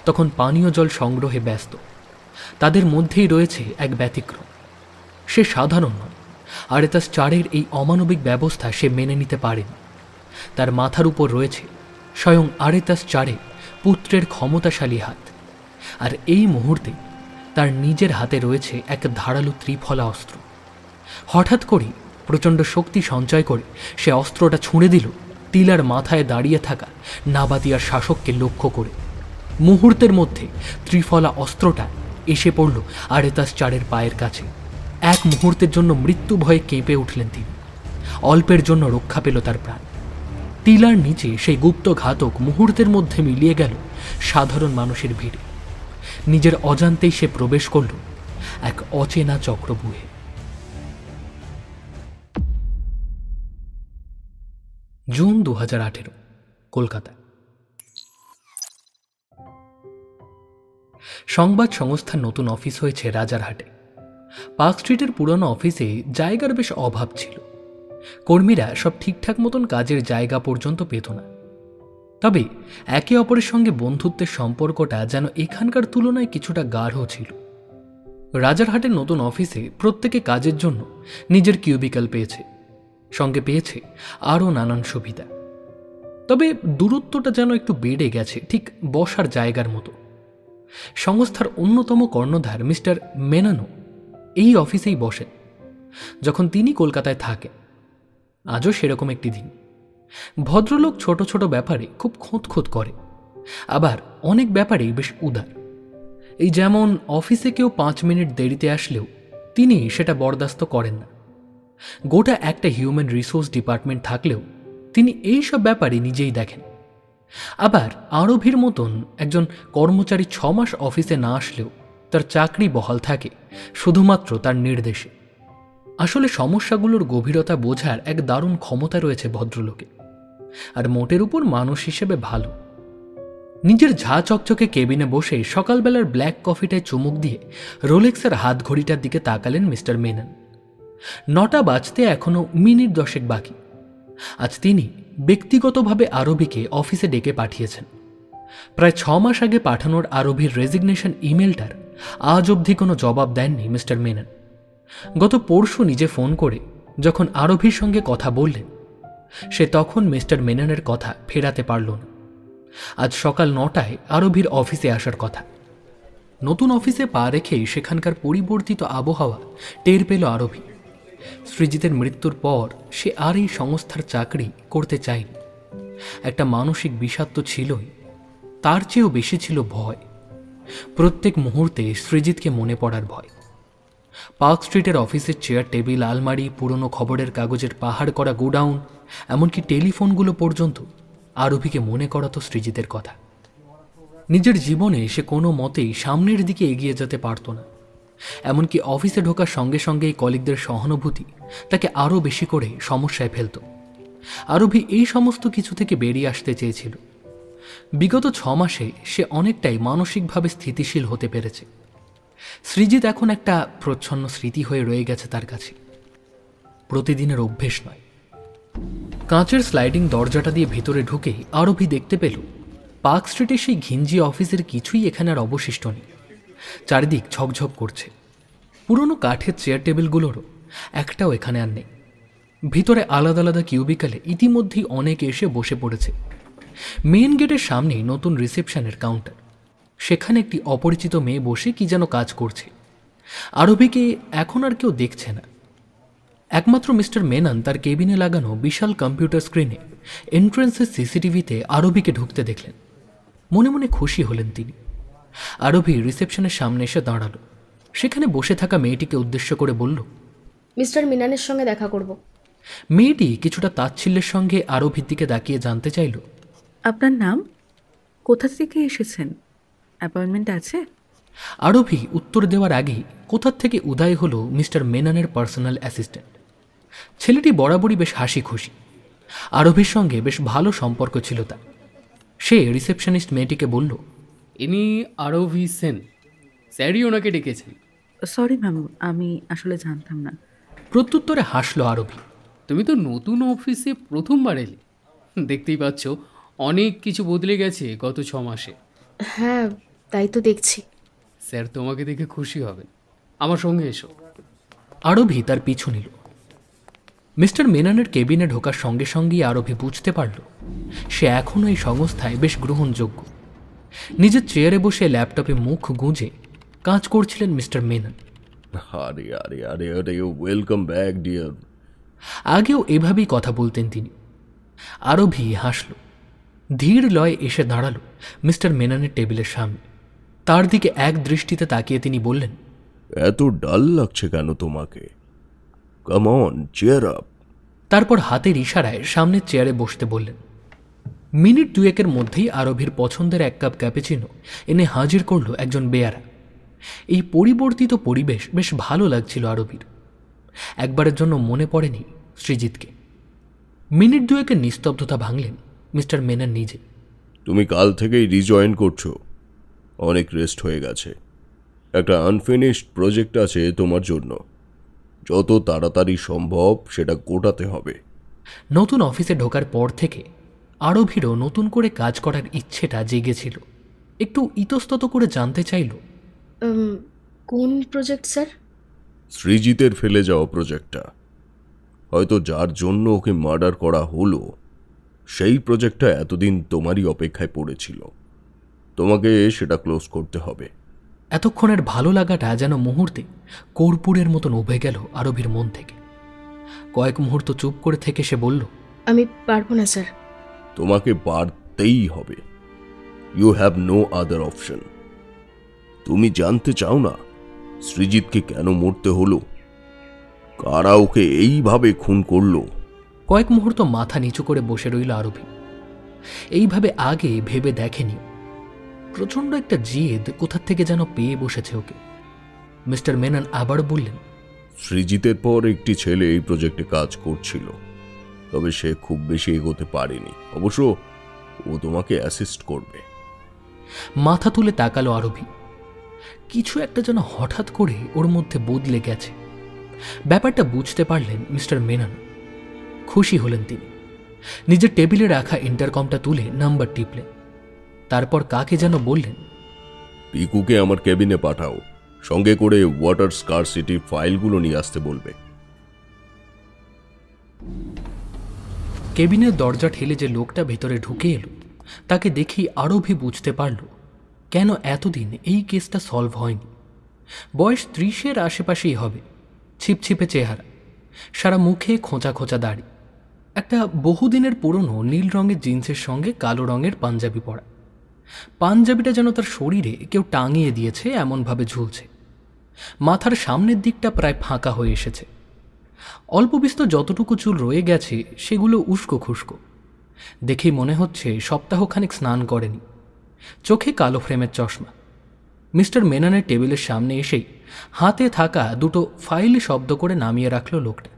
তখন পানীয় জল সংগ্রহে ব্যস্ত। তাদের মধ্যেই রয়েছে এক ব্যতিক্রম। সে সাধারণ নয়। আরেতাস চারের এই অমানবিক ব্যবস্থা সে মেনে নিতে পারেন। তার মাথার উপর রয়েছে স্বয়ং আরেতাস চারের পুত্রের ক্ষমতাশালী হাত, আর এই মুহূর্তে তার নিজের হাতে রয়েছে এক ধারালো ত্রিফলা অস্ত্র। হঠাৎ করেই প্রচণ্ড শক্তি সঞ্চয় করে সে অস্ত্রটা ছুঁড়ে দিল টিলার মাথায় দাঁড়িয়ে থাকা নাবাতিয়ার শাসককে লক্ষ্য করে। মুহূর্তের মধ্যে ত্রিফলা অস্ত্রটা এসে পড়ল আরেতাস চারের পায়ের কাছে। এক মুহূর্তের জন্য মৃত্যু ভয়ে কেঁপে উঠলেন তিনি। অল্পের জন্য রক্ষা পেল তার প্রাণ। টিলার নিচে সেই গুপ্ত ঘাতক মুহূর্তের মধ্যে মিলিয়ে গেল সাধারণ মানুষের ভিড়ে। নিজের অজান্তেই সে প্রবেশ করল এক অচেনা চক্রব্যূহে। জুন 2018, কলকাতা। সংবাদ সংস্থার নতুন অফিস হয়েছে রাজারহাটে। পার্ক স্ট্রিটের পুরনো অফিসে জায়গার বেশ অভাব ছিল। কর্মীরা সব ঠিকঠাক মতন কাজের জায়গা পর্যন্ত পেত না। তবে একে অপরের সঙ্গে বন্ধুত্বের সম্পর্কটা যেন এখানকার তুলনায় কিছুটা গাঢ় ছিল। রাজারহাটের নতুন অফিসে প্রত্যেকে কাজের জন্য নিজের কিউবিক্যাল পেয়েছে, সঙ্গে পেয়েছে আরও নানান সুবিধা। তবে দূরত্বটা যেন একটু বেড়ে গেছে, ঠিক বসার জায়গার মতো। সংস্থার অন্যতম কর্ণধার মিস্টার মেনানো এই অফিসেই বসেন যখন তিনি কলকাতায় থাকেন। আজও সেরকম একটি দিন। ভদ্রলোক ছোট ছোট ব্যাপারে খুব খোঁতখোঁত করে, আবার অনেক ব্যাপারেই বেশ উদার। এই যেমন অফিসে কেউ 5 মিনিট দেরিতে আসলেও তিনি সেটা বরদাস্ত করেন না। গোটা একটা হিউম্যান রিসোর্স ডিপার্টমেন্ট থাকলেও তিনি এই সব ব্যাপারে নিজেই দেখেন। আবার আরবির মতন একজন কর্মচারী 6 মাস অফিসে না আসলেও তার চাকরি বহাল থাকে শুধুমাত্র তার নির্দেশে। আসলে সমস্যাগুলোর গভীরতা বোঝার এক দারুণ ক্ষমতা রয়েছে ভদ্রলোকে, আর মোটের উপর মানুষ হিসেবে ভালো। নিজের ঝা চকচকে কেবিনে বসে সকালবেলার ব্ল্যাক কফিটায় চুমুক দিয়ে রোলেক্সের হাত ঘড়িটার দিকে তাকালেন মিস্টার মেনন। 9টা বাজতে এখনো মিনিট 10 বাকি। আজ তিনি ব্যক্তিগতভাবে আরবিকে অফিসে ডেকে পাঠিয়েছেন। প্রায় 6 মাস আগে পাঠানোর আরবির রেজিগনেশন ইমেলটার আজ অবধি কোনো জবাব দেননি মিস্টার মেনন। গত পরশু নিজে ফোন করে যখন আরবির সঙ্গে কথা বললেন, সে তখন মিস্টার মেননের কথা ফেরাতে পারল না। আজ সকাল 9টায় আরবির অফিসে আসার কথা। নতুন অফিসে পা রেখেই সেখানকার পরিবর্তিত আবহাওয়া টের পেল আরবি। সৃজিতের মৃত্যুর পর সে আর এই সংস্থার চাকরি করতে চায়নি। একটা মানসিক বিষাদ তো ছিলই, তার চেয়েও বেশি ছিল ভয়। প্রত্যেক মুহূর্তে সৃজিতকে মনে পড়ার ভয়। পার্ক স্ট্রিটের অফিসের চেয়ার টেবিল, আলমারি, পুরনো খবরের কাগজের পাহাড় করা গোডাউন, এমনকি টেলিফোনগুলো পর্যন্ত আরবিকে মনে করাতো সৃজিতের কথা। নিজের জীবনে সে কোনো মতেই সামনের দিকে এগিয়ে যেতে পারত না। এমনকি অফিসে ঢোকার সঙ্গে সঙ্গেই কলিগদের সহানুভূতি তাকে আরও বেশি করে সমস্যায় ফেলত। আরবি এই সমস্ত কিছু থেকে বেরিয়ে আসতে চেয়েছিল। বিগত 6 মাসে সে অনেকটাই মানসিকভাবে স্থিতিশীল হতে পেরেছে। সৃজিত এখন একটা প্রচ্ছন্ন স্মৃতি হয়ে রয়ে গেছে তার কাছে, প্রতিদিনের অভ্যেস নয়। কাঁচের স্লাইডিং দরজাটা দিয়ে ভেতরে ঢুকেই আরবি দেখতে পেল পার্ক স্ট্রিটের সেই ঘিঞ্জি অফিসের কিছুই এখানে আর অবশিষ্ট নেই। চারিদিক ঝকঝক করছে। পুরনো কাঠের চেয়ার টেবিলগুলোরও একটাও এখানে আর নেই। ভিতরে আলাদা আলাদা কিউবিকালে ইতিমধ্যেই অনেকে এসে বসে পড়েছে। মেইন গেটের সামনেই নতুন রিসেপশনের কাউন্টার, সেখানে একটি অপরিচিত মেয়ে বসে কি যেন কাজ করছে। আরবিকে এখন আর কেউ দেখছে না। একমাত্র মিস্টার মেনন তার কেবিনে লাগানো বিশাল কম্পিউটার স্ক্রিনে এন্ট্রেন্সের সিসিটিভিতে আরবিকে ঢুকতে দেখলেন। মনে মনে খুশি হলেন তিনি। আরবি রিসেপশনের সামনে এসে দাঁড়ালো। সেখানে বসে থাকা মেয়েটিকে উদ্দেশ্য করে বলল, মিস্টার মেননের সঙ্গে দেখা করব। মেয়েটি কিছুটা তাচ্ছিল্যের সঙ্গে আরবির দিকে তাকিয়ে জানতে চাইল, আপনার নাম, কোথা থেকে এসেছেন, অ্যাপয়েন্টমেন্ট আছে? আরবি উত্তর দেওয়ার আগেই কোথার থেকে উদয় হলো মিস্টার মেননের পার্সোনাল অ্যাসিস্ট্যান্ট। ছেলেটি বরাবরই বেশ হাসি খুশি। আরবির সঙ্গে বেশ ভালো সম্পর্ক ছিল তার। সে রিসেপশনিস্ট মেয়েটিকে বলল, ইনি আরবি সেন, স্যারই ওনাকে ডেকেছেন। সরি ম্যাম, আমি আসলে জানতাম না। প্রত্যুত্তরে হাসলো আরবি। তুমি তো নতুন অফিসে প্রথমবার এলে, দেখতেই পাচ্ছ অনেক কিছু বদলে গেছে গত 6 মাসে। হ্যাঁ, তাই তো দেখছি। স্যার তোমাকে দেখে খুশি হবেন, আমার সঙ্গে এসো। আরবি তার পিছু নিল। মিস্টার মেননের কেবিনে ঢোকার সঙ্গে সঙ্গেই আরবি বুঝতে পারল সে এখনও এই সংস্থায় বেশ গ্রহণযোগ্য। নিজের চেয়ারে বসে ল্যাপটপে মুখ গুঁজে কাজ করছিলেন মিস্টার মেনন। আরে আরে আরে আরে ওয়েলকাম ব্যাক ডিয়ার। আগেও এভাবেই কথা বলতেন তিনি। আরবি হাসল। ধীর লয়ে এসে দাঁড়ালো মিস্টার মেননের টেবিলের সামনে। তার দিকে এক দৃষ্টিতে তাকিয়ে তিনি বললেন, এত ডাল লাগছে কেন তোমাকে? Come on, cheer up. তারপর হাতের ইশারায় সামনের চেয়ারে বসতে বললেন। মিনিট 2-এর মধ্যেই আরবির পছন্দের 1 কাপ ক্যাপুচিনো এনে হাজির করল একজন বেয়ারা। এই পরিবর্তিত পরিবেশ বেশ ভালো লাগছিল আরবির। একবারের জন্য মনে পড়েনি সৃজিতকে। মিনিট 2-এর নিস্তব্ধতা ভাঙলেন মিস্টার মেনন নিজে। তুমি কাল থেকেই রিজয়েন করছো, অনেক রেস্ট হয়ে গেছে। একটা আনফিনিশড প্রজেক্ট আছে তোমার জন্য, যত তাড়াতাড়ি সম্ভব সেটা গোটাতে হবে। নতুন অফিসে ঢোকার পর থেকে আরবিরও নতুন করে কাজ করার ইচ্ছেটা জেগেছিল। একটু ইতস্তত করে জানতে চাইল, কোন প্রজেক্ট স্যার? সৃজিতের ফেলে যাওয়া প্রজেক্টটা। হয়তো যার জন্য ওকে মার্ডার করা হলো সেই প্রজেক্টটা এতদিন তোমারই অপেক্ষায় পড়েছিল। তোমাকে সেটা ক্লোজ করতে হবে। এতক্ষণের ভালো লাগাটা যেন মুহূর্তে কর্পূরের মতন উভে গেল আরবির মন থেকে। কয়েক মুহূর্ত চুপ করে থেকে সে বলল, আমি পারবো না স্যার। তোমাকে পারতেই হবে। You have no other option. তুমি জানতে চাও না সৃজিতকে কেন মরতে হলো? কারা ওকে এইভাবে খুন করলো? কয়েক মুহূর্ত মাথা নিচু করে বসে রইল আরবি। এইভাবে আগে ভেবে দেখেনি। প্রচণ্ড একটা জেদ কোথার থেকে যেন পেয়ে বসেছে ওকে। মিস্টার মেনন আবার বললেন, সৃজিতের পর একটি ছেলে এই প্রজেক্টে কাজ করছিল, তবে সে খুব বেশি এগোতে পারেনি। অবশ্য ও তোমাকে অ্যাসিস্ট করবে। মাথা তুলে তাকালো আরবি। কিছু একটা যেন হঠাৎ করে ওর মধ্যে বদলে গেছে। ব্যাপারটা বুঝতে পারলেন মিস্টার মেনন। খুশি হলেন তিনি। নিজের টেবিলে রাখা ইন্টারকমটা তুলে নাম্বার টিপলেন। তারপর কাকে যেন বললেন, পিকুকে আমার কেবিনে পাঠাও, সঙ্গে করে ওয়াটার স্কারসিটি ফাইলগুলো নিয়ে আসতে বলবে। কেবিনের দরজা ঠেলে যে লোকটা ভেতরে ঢুকে এলো তাকে দেখেই আরবি বুঝতে পারল কেন এতদিন এই কেসটা সলভ হয়নি। বয়স 30-এর আশেপাশেই হবে, ছিপছিপে চেহারা, সারা মুখে খোঁচা খোঁচা দাড়ি, একটা বহুদিনের পুরনো নীল রঙের জিন্সের সঙ্গে কালো রঙের পাঞ্জাবি পরা। পাঞ্জাবিটা যেন তার শরীরে কেউ টাঙিয়ে দিয়েছে এমনভাবে ঝুলছে। মাথার সামনের দিকটা প্রায় ফাঁকা হয়ে এসেছে। অল্প বিস্তর যতটুকু চুল রয়ে গেছে সেগুলো উস্কো খুস্কো। দেখেই মনে হচ্ছে সপ্তাহখানেক স্নান করেনি। চোখে কালো ফ্রেমের চশমা। মিস্টার মেননের টেবিলের সামনে এসেই হাতে থাকা দুটো ফাইল শব্দ করে নামিয়ে রাখল লোকটা।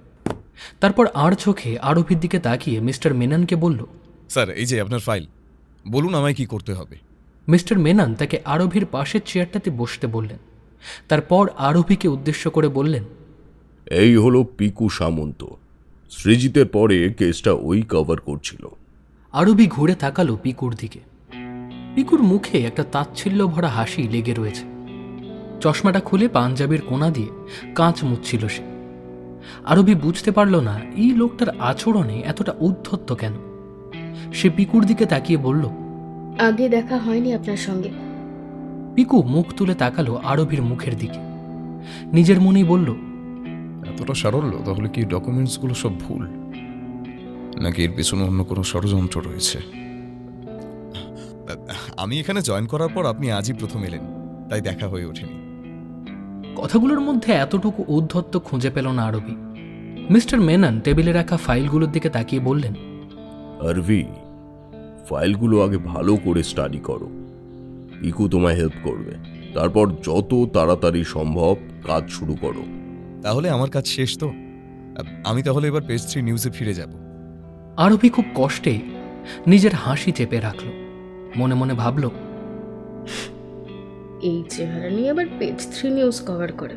তারপর আর চোখে আরবির দিকে তাকিয়ে মিস্টার মেননকে বলল, স্যার, এই যে আপনার ফাইল, বলুন আমায় কি করতে হবে। মিস্টার মেনন তাকে আরবির পাশের চেয়ারটাতে বসতে বললেন। তারপর আরবিকে উদ্দেশ্য করে বললেন, এই হলো পিকু সামন্ত। সৃজিতের পরে কেসটা ওই কভার করছিল। আরবি ঘুরে তাকালো পিকুর দিকে। পিকুর মুখে একটা তাচ্ছিল্য ভরা হাসি লেগে রয়েছে। চশমাটা খুলে পাঞ্জাবির কোনা দিয়ে কাঁচ মুছছিল সে। আরবি বুঝতে পারল না এই লোকটার আচরণে এতটা উদ্ধত্ত কেন। সে পিকুর দিকে তাকিয়ে বলল, আগে দেখা হয়নি আপনার সঙ্গে। পিকু মুখ তুলে তাকালো আরবির মুখের দিকে। নিজের মনেই বলল, এতটা সারল্য, তাহলে কি ডকুমেন্টসগুলো সব ভুল, নাকি এর পেছনে অন্য কোনো ষড়যন্ত্র রয়েছে? আমি এখানে জয়েন করার পর আপনি আজই প্রথম এলেন, তাই দেখা হয়ে ওঠেনি। কথাগুলোর মধ্যে এতটুকু ঔদ্ধত্য খুঁজে পেল না আরবি। মিস্টার মেনন টেবিলে রাখা ফাইলগুলোর দিকে তাকিয়ে বললেন, আরবি, ফাইলগুলো আগে ভালো করে স্টাডি করো। ইকু তোমায় হেল্প করবে। তারপর যত তাড়াতাড়ি সম্ভব কাজ শুরু করো। তাহলে আমার কাজ শেষ তো? আমি তাহলে এবার পেজ 3 নিউজে ফিরে যাব। আরবি খুব কষ্টে নিজের হাসি চেপে রাখল। মনে মনে ভাবল, এই চেহারা নিয়ে আবার পেজ 3 নিউজ কভার করে।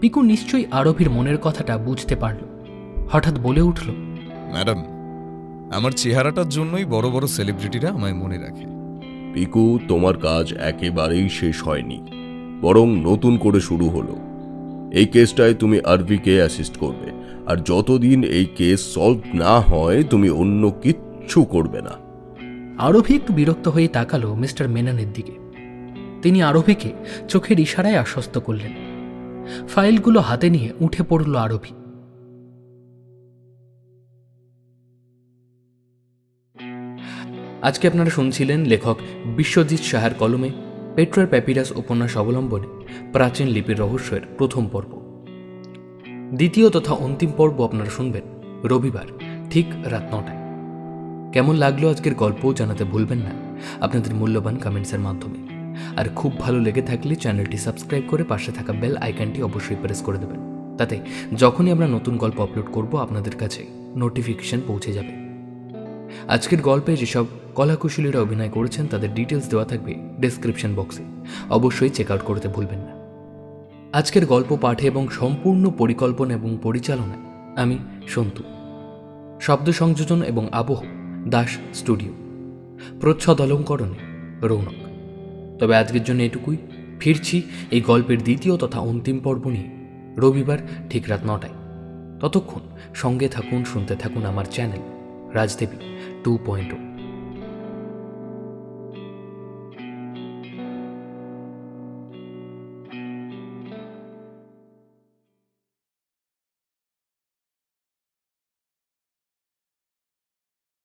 পিকু নিশ্চয়ই আরবির মনের কথাটা বুঝতে পারল। হঠাৎ বলে উঠল, ম্যাডাম, আমার চেহারাটার জন্যই বড় বড় সেলিব্রিটিরা আমায় মনে রাখে। পিকু, তোমার কাজ একেবারেই শেষ হয়নি, বরং নতুন করে শুরু হলো। এই কেসটায় তুমি আরবিকে অ্যাসিস্ট করবে, আর যতদিন এই কেস সলভ না হয় তুমি অন্য কিচ্ছু করবে না। আরবি একটু বিরক্ত হয়ে তাকালো মিস্টার মেননের দিকে। তিনি আরবিকে চোখের ইশারায় আশ্বস্ত করলেন। ফাইলগুলো হাতে নিয়ে উঠে পড়ল আরবি। আজকে আপনারা শুনছিলেন লেখক বিশ্বজিৎ সাহার কলমে পেট্রার প্যাপিরাস উপন্যাস অবলম্বনে প্রাচীন লিপির রহস্যের প্রথম পর্ব। দ্বিতীয় তথা অন্তিম পর্ব আপনারা শুনবেন রবিবার ঠিক রাত 9টায়। কেমন লাগলো আজকের গল্প জানাতে ভুলবেন না আপনাদের মূল্যবান কমেন্টসের মাধ্যমে। আর খুব ভালো লেগে থাকলে চ্যানেলটি সাবস্ক্রাইব করে পাশে থাকা বেল আইকনটি অবশ্যই প্রেস করে দেবেন। তাতে যখনই আমরা নতুন গল্প আপলোড করব আপনাদের কাছে নোটিফিকেশন পৌঁছে যাবে। আজকের গল্পে যেসব কলাকুশলীরা অভিনয় করেছেন তাদের ডিটেলস দেওয়া থাকবে ডেসক্রিপশন বক্সে, অবশ্যই চেক আউট করতে ভুলবেন না। আজকের গল্প পাঠে এবং সম্পূর্ণ পরিকল্পনা এবং পরিচালনায় আমি সন্তু। শব্দ সংযোজন এবং আবহ দাস স্টুডিও। প্রচ্ছদ অলঙ্করণে রৌনক। তবে আজকের জন্য এটুকুই। ফিরছি এই গল্পের দ্বিতীয় তথা অন্তিম পর্ব নিয়ে রবিবার ঠিক রাত 9টায়। ততক্ষণ সঙ্গে থাকুন, শুনতে থাকুন আমার চ্যানেল রাজদেবী 2.0।